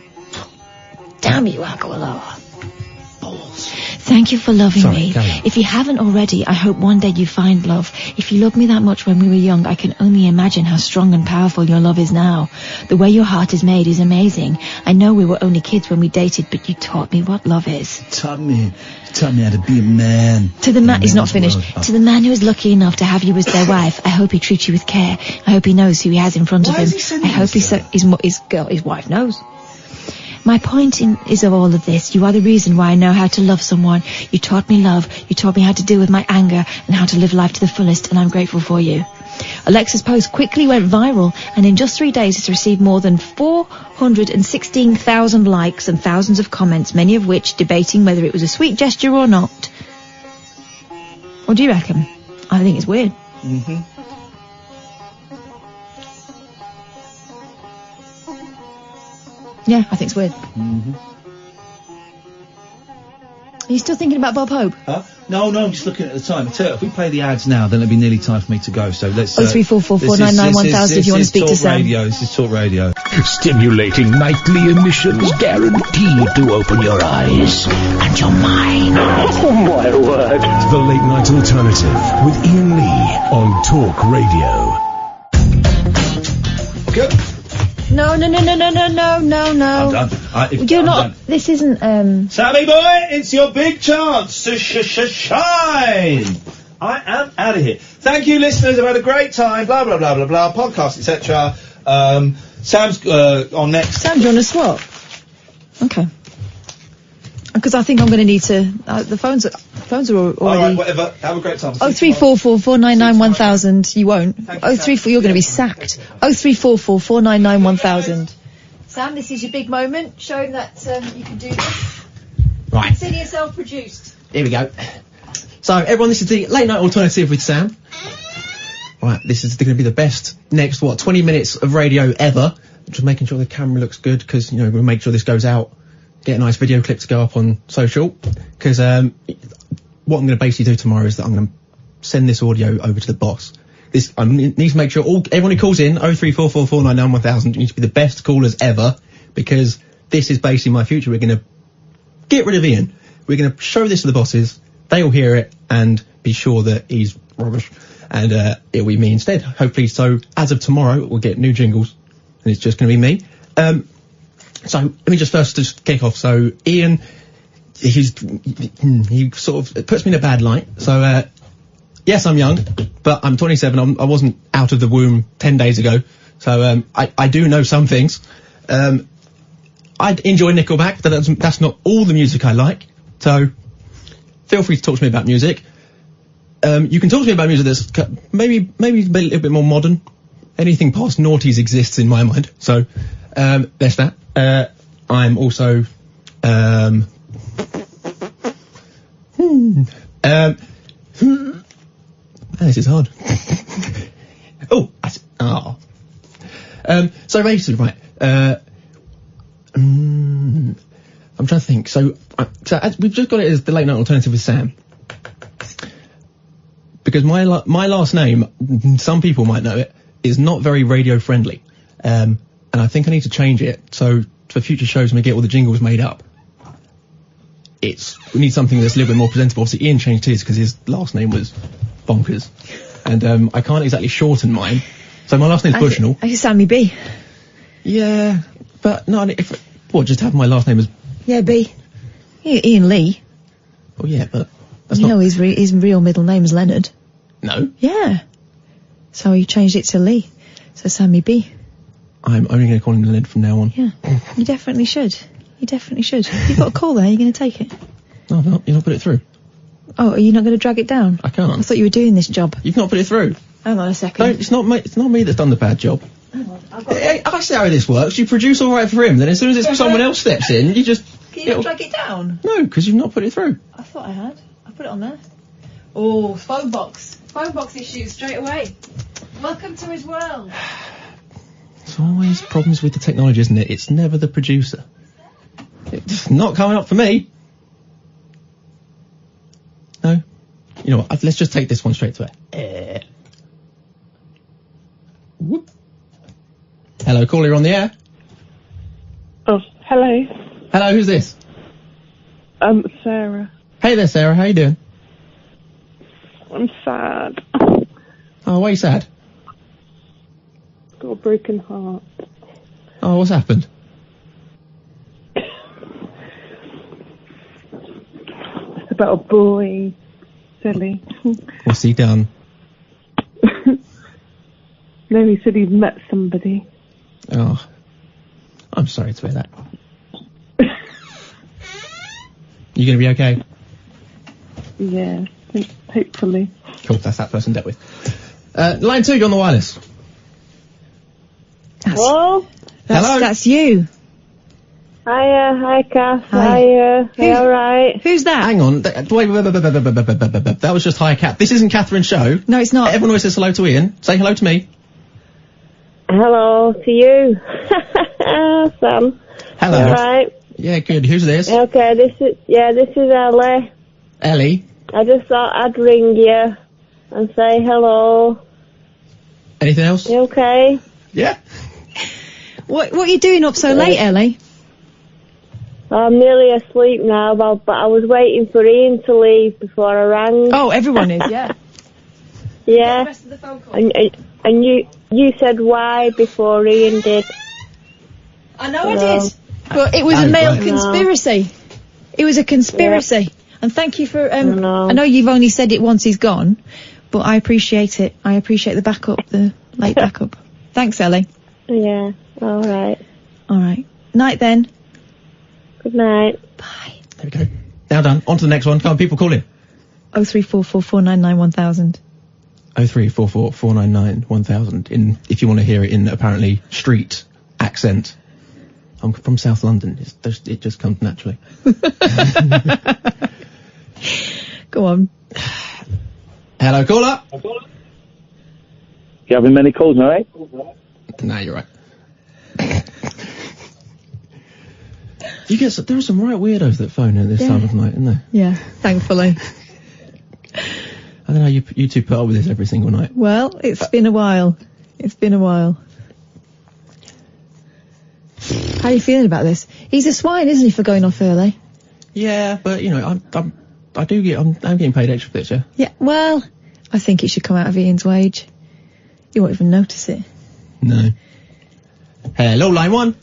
Damn you, Aqualoa. Thank you for loving me. If you haven't already, I hope one day you find love. If you loved me that much when we were young, I can only imagine how strong and powerful your love is now. The way your heart is made is amazing. I know we were only kids when we dated, but you taught me what love is. Taught me how to be a man. To the man, he's not finished. To the man who is lucky enough to have you as their wife, I hope he treats you with care. I hope he knows who he has in front of him. I hope his wife knows. My point is of all of this, you are the reason why I know how to love someone. You taught me love, you taught me how to deal with my anger and how to live life to the fullest, and I'm grateful for you. Alexa's post quickly went viral, and in just 3 days it's received more than 416,000 likes and thousands of comments, many of which debating whether it was a sweet gesture or not. What do you reckon? I think it's weird. Mm-hmm. Yeah, I think it's weird. Mm-hmm. Are you still thinking about Bob Hope? Huh? No, I'm just looking at the time. I tell you, if we play the ads now, then it'll be nearly time for me to go. So let's... 03444991000 if you want to speak to Sam. This is Talk Radio. Stimulating nightly emissions guaranteed to open your eyes and your mind. Oh my word. The Late Night Alternative with Iain Lee on Talk Radio. Good. No. I'm done. You're not. Done. This isn't. Sammy boy, it's your big chance to shine. I am out of here. Thank you, listeners. I've had a great time. Blah blah blah blah blah. Podcast, etc. Sam's on next. Sam, do you want to swap? Okay. Because I think I'm going to need to. The phones are already. All right, whatever. Have a great time. 03444991000. You won't. 034. You're going to be sacked. 03444991000. Sam, this is your big moment. Show him that you can do this. Right. Consider yourself produced. Here we go. So, everyone, this is the Late Night Alternative with Sam. Right, this is going to be the best next, 20 minutes of radio ever. Just making sure the camera looks good, because, we'll make sure this goes out. Get a nice video clip to go up on social. Because what I'm going to basically do tomorrow is that I'm going to send this audio over to the boss. I need to make sure everyone who calls in, 03444991000, you need to be the best callers ever, because this is basically my future. We're going to get rid of Iain. We're going to show this to the bosses. They'll hear it and be sure that he's rubbish. And it'll be me instead, hopefully. So as of tomorrow, we'll get new jingles, and it's just going to be me. So let me just kick off. So Iain, he sort of puts me in a bad light. So yes, I'm young, but I'm 27. I wasn't out of the womb 10 days ago. So I do know some things. I enjoy Nickelback, but that's not all the music I like. So feel free to talk to me about music. You can talk to me about music that's maybe a little bit more modern. Anything past noughties exists in my mind. So there's that. I'm also this is hard. So basically, right. I'm trying to think. So we've just got it as the Late Night Alternative with Sam, because my last name, some people might know it, is not very radio friendly, and I think I need to change it. So for future shows, when we get all the jingles made up, we need something that's a little bit more presentable. Obviously, Iain changed his because his last name was bonkers, and I can't exactly shorten mine. So my last name's Bushnell. I can Sammy B. Yeah, but no, just have my last name as... Yeah, B. Iain Lee. Oh yeah, but that's his real middle name is Leonard. No. Yeah. So you changed it to Lee. So Sammy B. I'm only going to call him Leonard from now on. Yeah. You definitely should. You've got a call there. Are you going to take it? No, I'm not. You've not put it through. Oh, are you not going to drag it down? I can't. I thought you were doing this job. You've not put it through. Hang on a second. No, it's not me that's done the bad job. I see how this works. You produce all right for him, then as soon as someone else steps in, you just... Can you not drag it down? No, because you've not put it through. I thought I had. I put it on there. Oh, phone box. Phone box issues straight away. Welcome to his world. There's always problems with the technology, isn't it? It's never the producer. It's not coming up for me. No? You know what? Let's just take this one straight to air. Whoop. Hello, caller, you're on the air. Oh, hello. Hello, who's this? Sarah. Hey there, Sarah. How you doing? I'm sad. Oh, why are you sad? Got a broken heart. Oh, what's happened? It's about a boy. Silly. What's he done? No, he said he'd met somebody. Oh, I'm sorry to hear that. You gonna be okay? Yeah, hopefully. Cool, that's that person dealt with. Line 2, you're on the wireless. Hello? That's you. Hi, Kath. Hi. Are you alright? Who's that? Hang on. Wait. That was just hi, Cat. This isn't Catherine's show. No, it's not. Everyone always says hello to Ian. Say hello to me. Hello to you. Sam. Hello. Alright. Yeah, good. Who's this? Okay, this is Ellie. Ellie. I just thought I'd ring you and say hello. Anything else? You okay? Yeah. What are you doing up so late, Ellie? I'm nearly asleep now, but I was waiting for Ian to leave before I rang. Oh, everyone is, yeah. Yeah. The rest of the phone call. And you said why before Ian did. I know I did. But it was a male conspiracy. It was a conspiracy. Yeah. And thank you for... I know you've only said it once he's gone, but I appreciate it. I appreciate the backup, the late backup. Thanks, Ellie. Yeah, alright. Alright. Night then. Good night. Bye. There we go. Now done. On to the next one. Come on, people, call in. 0344 499 1000. 0344 499 1000. If you want to hear it in apparently street accent. I'm from South London. It just comes naturally. Go on. Hello, caller. You having many calls, all right? No, you're right. There are some right weirdos that phone at this time of night, isn't there? Yeah, thankfully. I don't know how you two put up with this every single night. Well, it's been a while. How are you feeling about this? He's a swine, isn't he, for going off early? Yeah, but you know, I'm getting paid extra for this, yeah? Yeah, well, I think it should come out of Ian's wage. You won't even notice it. No. Hello, line 1.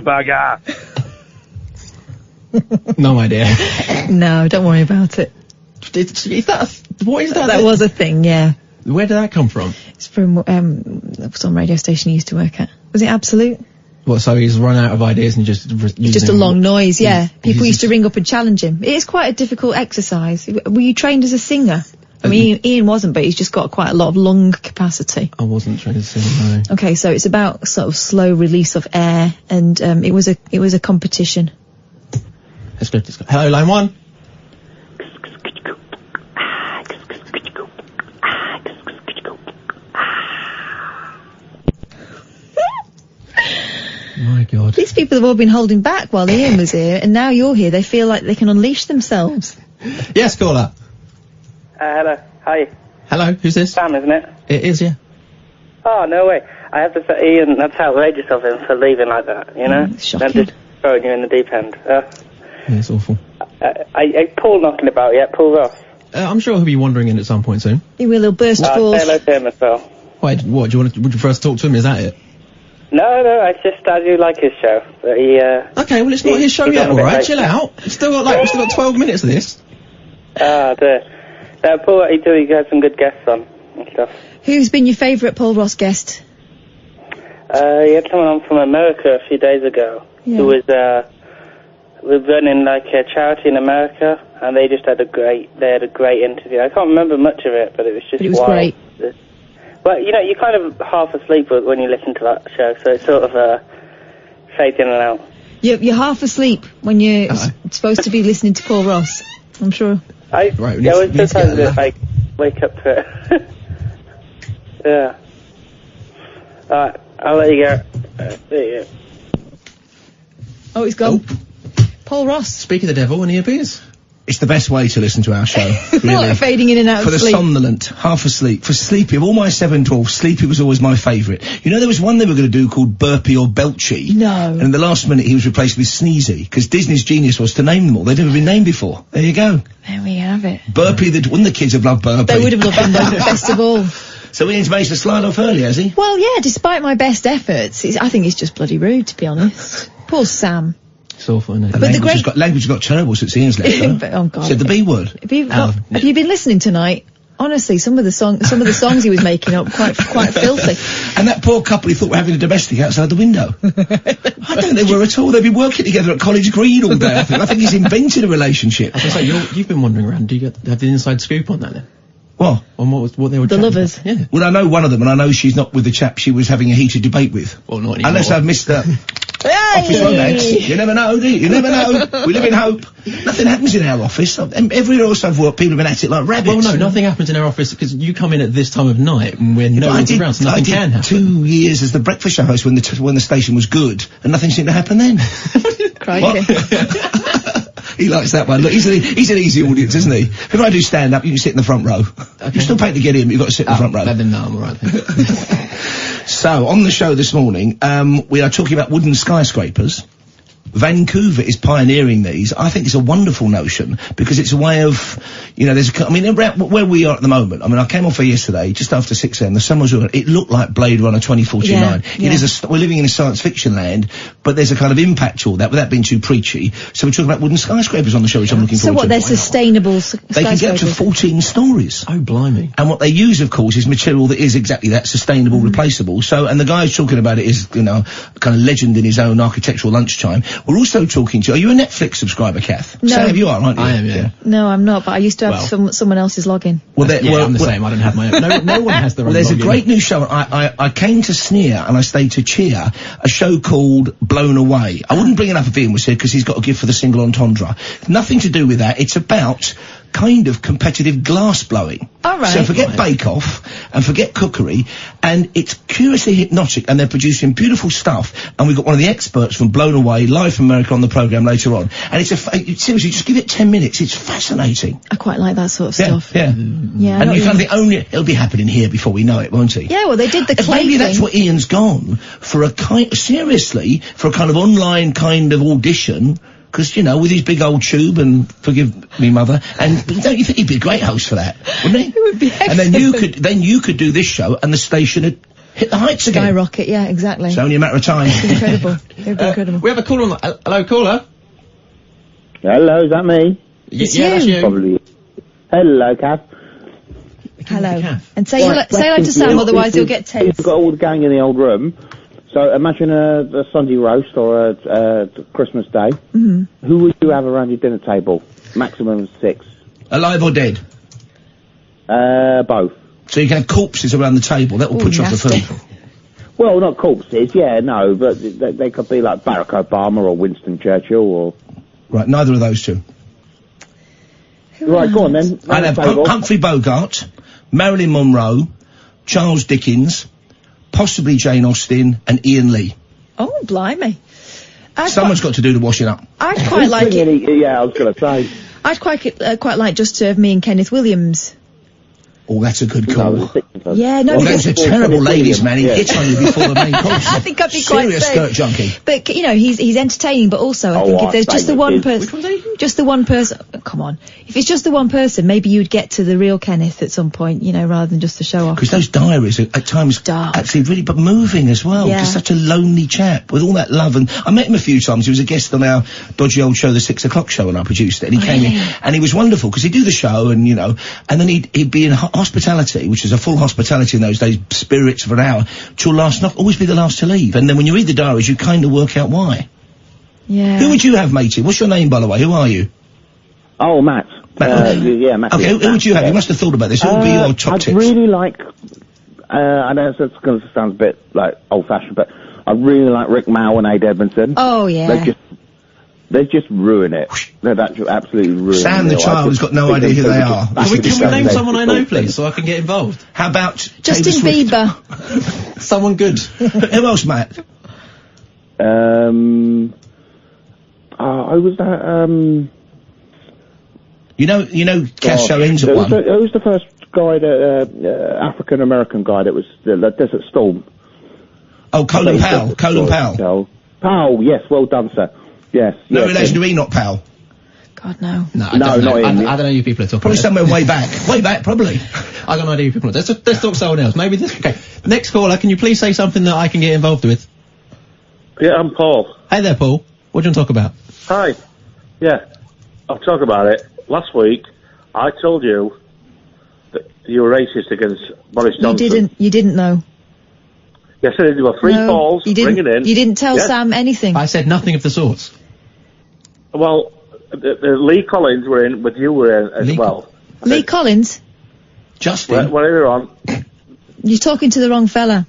Bugger. No idea. No, don't worry about it. What is that? That was a thing, yeah. Where did that come from? It's from some radio station he used to work at. Was it Absolute? What, so he's run out of ideas and just a long noise, yeah. People used to ring up and challenge him. It is quite a difficult exercise. Were you trained as a singer? I mean, Ian wasn't, but he's just got quite a lot of lung capacity. I wasn't trained as a singer, no. Okay, so it's about sort of slow release of air, and it was a competition. Let's go. Hello, line 1. My God. These people have all been holding back while Ian was here, and now you're here. They feel like they can unleash themselves. Yes, caller. Hello. Hi. Hello, who's this? Sam, isn't it? It is, yeah. Oh, no way. I have to say, Ian, that's outrageous of him for leaving like that, you know? Shocking. And just throwing you in the deep end. Yeah, it's awful. Paul knocking about yet? Paul Ross? I'm sure he'll be wandering in at some point soon. He will. He'll burst forth. Say hello to him as well. Wait, what? Would you prefer to talk to him? Is that it? No, I do like his show, but he. Okay, well, it's not his show yet, all right? Chill out. We've still got 12 minutes of this. Paul, he had some good guests on and stuff. Who's been your favourite Paul Ross guest? He had someone on from America a few days ago who was running like a charity in America, and they just had a great interview. I can't remember much of it, but it was just wild. Great. But you're kind of half asleep when you listen to that show, so it's sort of fades in and out. You're half asleep when you're supposed to be listening to Paul Ross, I'm sure. I was sometimes a bit like, wake up to it. Yeah. Alright, I'll let you go. There you go. Oh, he's gone. Paul Ross. Speak of the devil when he appears. It's the best way to listen to our show, really. Fading in and out for of sleep. For the somnolent, half asleep. For Sleepy, of all my 7-12, Sleepy was always my favourite. You know, there was one they were going to do called Burpy or Belchy. No. And in the last minute, he was replaced with Sneezy, because Disney's genius was to name them all. They'd never been named before. There you go. There we have it. Burpy, wouldn't the kids have loved Burpy? They would have loved him best of all. So Ian's managed to slide off early, has he? Well, yeah, despite my best efforts, I think it's just bloody rude, to be honest. Poor Sam. It's awful, isn't it? But language has got terrible since Ian's left. Oh God! Said the B word. Have you been listening tonight? Honestly, some of the songs he was making up quite filthy. And that poor couple he thought were having a domestic outside the window. I don't think they were at all. They've been working together at College Green all day. I think he's invented a relationship. I was going to say, you've been wandering around. Do you have the inside scoop on that then? What? On what they were the lovers. About? Yeah. Well, I know one of them, and I know she's not with the chap she was having a heated debate with. Well, not anymore. Unless I've missed her. Office romance. You never know, do you? You never know. We live in hope. Nothing happens in our office. Everywhere else I've worked, people have been at it like rabbits. Well, no, nothing happens in our office because you come in at this time of night when no one's around, so nothing can happen. 2 years as the breakfast show host when the station was good, and nothing seemed to happen then. Crikey. He likes that one. Look, he's an easy audience, isn't he? If I do stand up, you can sit in the front row. Okay. You're still paying to get in, but you've got to sit in the front row. Then no, I'm all right. So, on the show this morning, we are talking about wooden skyscrapers. Vancouver is pioneering these. I think it's a wonderful notion because it's a way of, around where we are at the moment. I came off here yesterday, just after 6 a.m. The sun was on. It looked like Blade Runner 2049. Yeah. We're living in a science fiction land, but there's a kind of impact to all that without being too preachy. So we're talking about wooden skyscrapers on the show, which I'm looking forward to. So what, they're sustainable skyscrapers? They can get up to 14 stories. Oh, blimey. And what they use, of course, is material that is exactly that, sustainable, replaceable. So, and the guy who's talking about it is, kind of legend in his own architectural lunchtime. We're also talking to, are you a Netflix subscriber, Kath? No. Sam, you are, aren't you? I am, yeah. No, I'm not, but I used to have someone else's login. I'm the same, I don't have my own. No one has their own there's login. a great new show, I came to sneer and I stayed to cheer, a show called Blown Away. I wouldn't bring it up if Ian was here because he's got a gift for the single entendre. Nothing to do with that, it's about kind of competitive glass blowing. All right. So forget Bake Off and forget cookery, and it's curiously hypnotic, and they're producing beautiful stuff. And we've got one of the experts from Blown Away live from America on the programme later on. And it's seriously, just give it 10 minutes. It's fascinating. I quite like that sort of stuff. Yeah. Yeah. And you kind of think, it'll be happening here before we know it, won't it? Yeah. Well, they did the clay maybe thing. that's what Ian's gone for for a kind of online kind of audition. Because, with his big old tube, and forgive me, mother, and don't you think he'd be a great host for that, wouldn't he? It would be excellent. And then you could do this show, and the station would hit the heights again. Skyrocket, yeah, exactly. It's only a matter of time. It's incredible. It would be incredible. We have a caller on hello, caller? Hello, is that me? It's yeah, that's you. Probably. Hello, Kath. Hello. And say hello to Sam, otherwise he'll get tense. You've got all the gang in the old room. So imagine a Sunday roast or a Christmas day. Mm-hmm. Who would you have around your dinner table? Maximum of 6. Alive or dead? Both. So you can have corpses around the table. That will put you off the food. Well, not corpses, but they could be like Barack Obama or Winston Churchill or... Right, neither of those two. Right, go on then. I'd have Humphrey Bogart, Marilyn Monroe, Charles Dickens, possibly Jane Austen, and Ian Lee. Oh, blimey. Someone's got to do the washing up. I'd quite like it. Yeah, I was going to say. I'd quite like Just Serve Me and Kenneth Williams. Oh, that's a good call. Yeah, no. Well, those are terrible ladies, man. He hits on you before the main course. I think I'd be quite serious safe. skirt junkie. But you know, he's entertaining, but also I think if there's just the one person, just the one person. Come on, if it's just the one person, maybe you'd get to the real Kenneth at some point, you know, rather than just the show off. Because those diaries are at times actually really, but moving as well. Yeah. Just such a lonely chap with all that love. And I met him a few times. He was a guest on our dodgy old show, the 6 o'clock show, and I produced it. And he came in, and he was wonderful because he'd do the show, and you know, and then he'd be in hospitality, which was a full hospitality in those days, spirits for an hour, till last night, always be the last to leave. And then when you read the diaries, you kind of work out why. Yeah. Who would you have, matey? What's your name, by the way? Who are you? Oh, Matt. Yeah, Matt. Okay, who would you have? You must have thought about this. Who would be your top I'd tips? really like, I know it's going to sound a bit like old-fashioned, but I really like Rick Mao and Ade Edmondson. Oh, yeah. They just ruin it. They've absolutely ruined it. Sam the child has got no idea who they are. Can we name someone I know, please, so I can get involved? How about Justin Bieber? Someone good. Who else, Matt? I was that, You know, Cass show ends at 1. Who's the first guy, African-American guy that was the Desert Storm? Oh, Colin Powell. Colin Powell. Powell, yes, well done, sir. Yes. No relation to Enoch Powell. God, no. No, I don't know. I don't know who people are talking Probably about. somewhere way back. Way back, probably. I got no idea who people are. Let's talk someone else. Maybe this. Okay. Next caller, can you please say something that I can get involved with? Yeah, I'm Paul. Hey there, Paul. What do you want to talk about? Hi. Yeah, I'll talk about it. Last week, I told you that you were racist against Boris Johnson. You didn't know. Yes, I did. There were 3 calls ringing in. You didn't tell Sam anything. I said nothing of the sorts. Well, Lee Collins were in, but you were in as well. Lee Collins? Justin? Whatever you're on. You're talking to the wrong fella.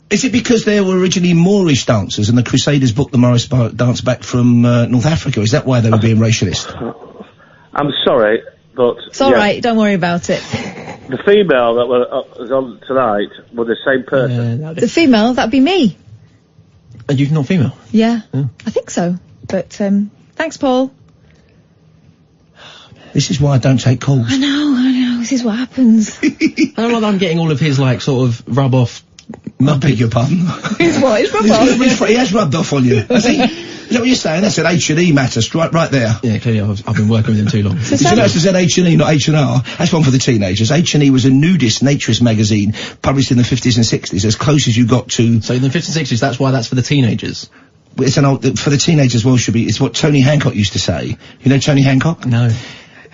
Is it because they were originally Moorish dancers and the Crusaders booked the Morris dance back from North Africa? Is that why they were being racialist? I'm sorry, but... It's all right, don't worry about it. The female that was on tonight were the same person. The female, that'd be me. And you're not female? Yeah, I think so. But, thanks, Paul. This is why I don't take calls. I know, this is what happens. I don't like that I'm getting all of his, like, sort of rub-off... I beg your pardon. His what? His rub-off? He has rubbed off on you. Has he? Is that what you're saying? That's an H&E matter, right there. Yeah, clearly I've been working with him too long. Did you know it said H&E, not H&R? That's one for the teenagers. H&E was a nudist naturist magazine published in the 50s and 60s, as close as you got to... So in the 50s and 60s, that's why that's for the teenagers? It's an old... For the teenagers, well, should be... It's what Tony Hancock used to say. You know Tony Hancock? No.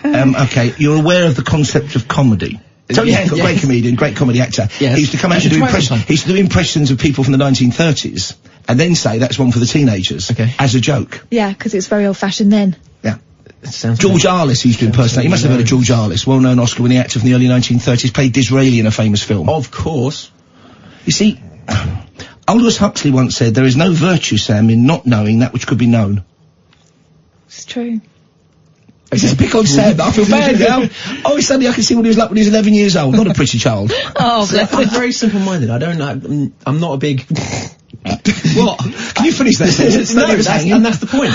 Okay, you're aware of the concept of comedy. Tony Hancock, great comedian, great comedy actor. Yes. He used to come out and do impressions. He used to do impressions of people from the 1930s, and then say that's one for the teenagers. Okay. As a joke. Yeah, because it's very old-fashioned then. Yeah. George Arliss he used to impersonate. You must have heard of George Arliss, well-known Oscar-winning actor from the early 1930s, played Disraeli in a famous film. Of course. You see, Aldous Huxley once said, there is no virtue, Sam, in not knowing that which could be known. It's true. Is this pick on Sam? I feel bad now. Oh, suddenly I can see what he was like when he was 11 years old. Not a pretty child. Oh, bless I'm very simple-minded. I don't know. I'm not a big... What? Can you finish that sentence? No, and that's the point.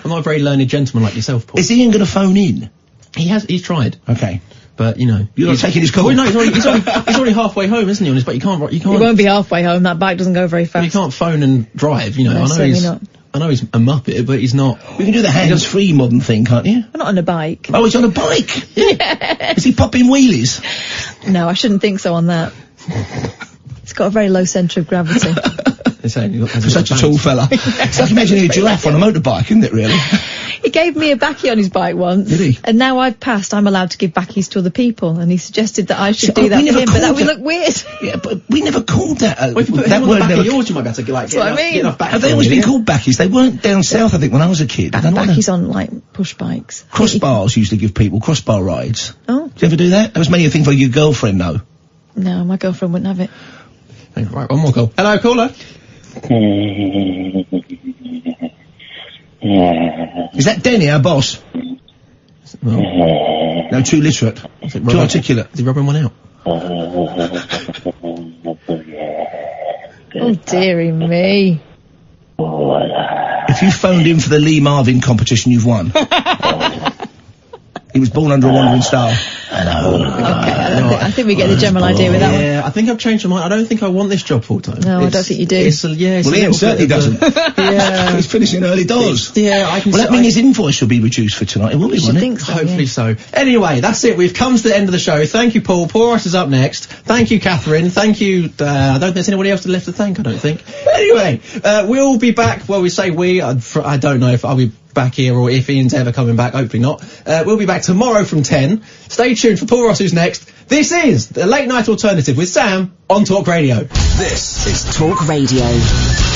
I'm not a very learned gentleman like yourself, Paul. Is Iain going to phone in? He's tried. Okay. But, you know... You're not taking his call? Well, no, he's already halfway home, isn't he, on his bike? You can't... He won't be halfway home. That bike doesn't go very fast. Well, you can't phone and drive, you know. No, certainly not. I know he's a muppet, but he's not... We can do the hands-free modern thing, can't you? I'm not on a bike. Oh, he's on a bike? Yeah. Is he popping wheelies? No, I shouldn't think so on that. It's got a very low centre of gravity. For such a tall fella. It's like imagining a giraffe on a motorbike, isn't it, really? He gave me a baccy on his bike once. Did he? And now I've passed, I'm allowed to give baccies to other people. And he suggested that I should do that for him, but that would look weird. Yeah, but we never called that. Well, if you put that word never. Yours, you might be able to that's what I mean. Have they always been called baccies? They weren't down south, I think, when I was a kid. Baccies on, like, push bikes. Crossbars used to give people crossbar rides. Oh. Did you ever do that? That was mainly a thing for your girlfriend, though. No, my girlfriend wouldn't have it. Right, one more call. Hello, caller. Is that Denny, our boss? No, too literate. Too articulate. Is he rubbing one out? Oh, dearie me. If you phoned in for the Lee Marvin competition, you've won. He was born under a wandering star. Hello. Okay, I think we get the general idea with that one. Yeah, I think I've changed my mind. I don't think I want this job full time. No, I don't think you do. Well, Ian certainly doesn't. Yeah. He's finishing early doors. Yeah, I can. Well, that means his invoice will be reduced for tonight. It will be, won't it? Think so, Hopefully so. Anyway, that's it. We've come to the end of the show. Thank you, Paul. Paul Ross is up next. Thank you, Catherine. Thank you. I don't think there's anybody else left to thank, I don't think. Anyway, we'll be back. Well, we say we. I don't know if I'll be back here or if Ian's ever coming back. Hopefully not. We'll be back tomorrow from 10. Stay tuned for Paul Ross, who's next. This is the Late Night Alternative with Sam on Talk Radio. This is Talk Radio.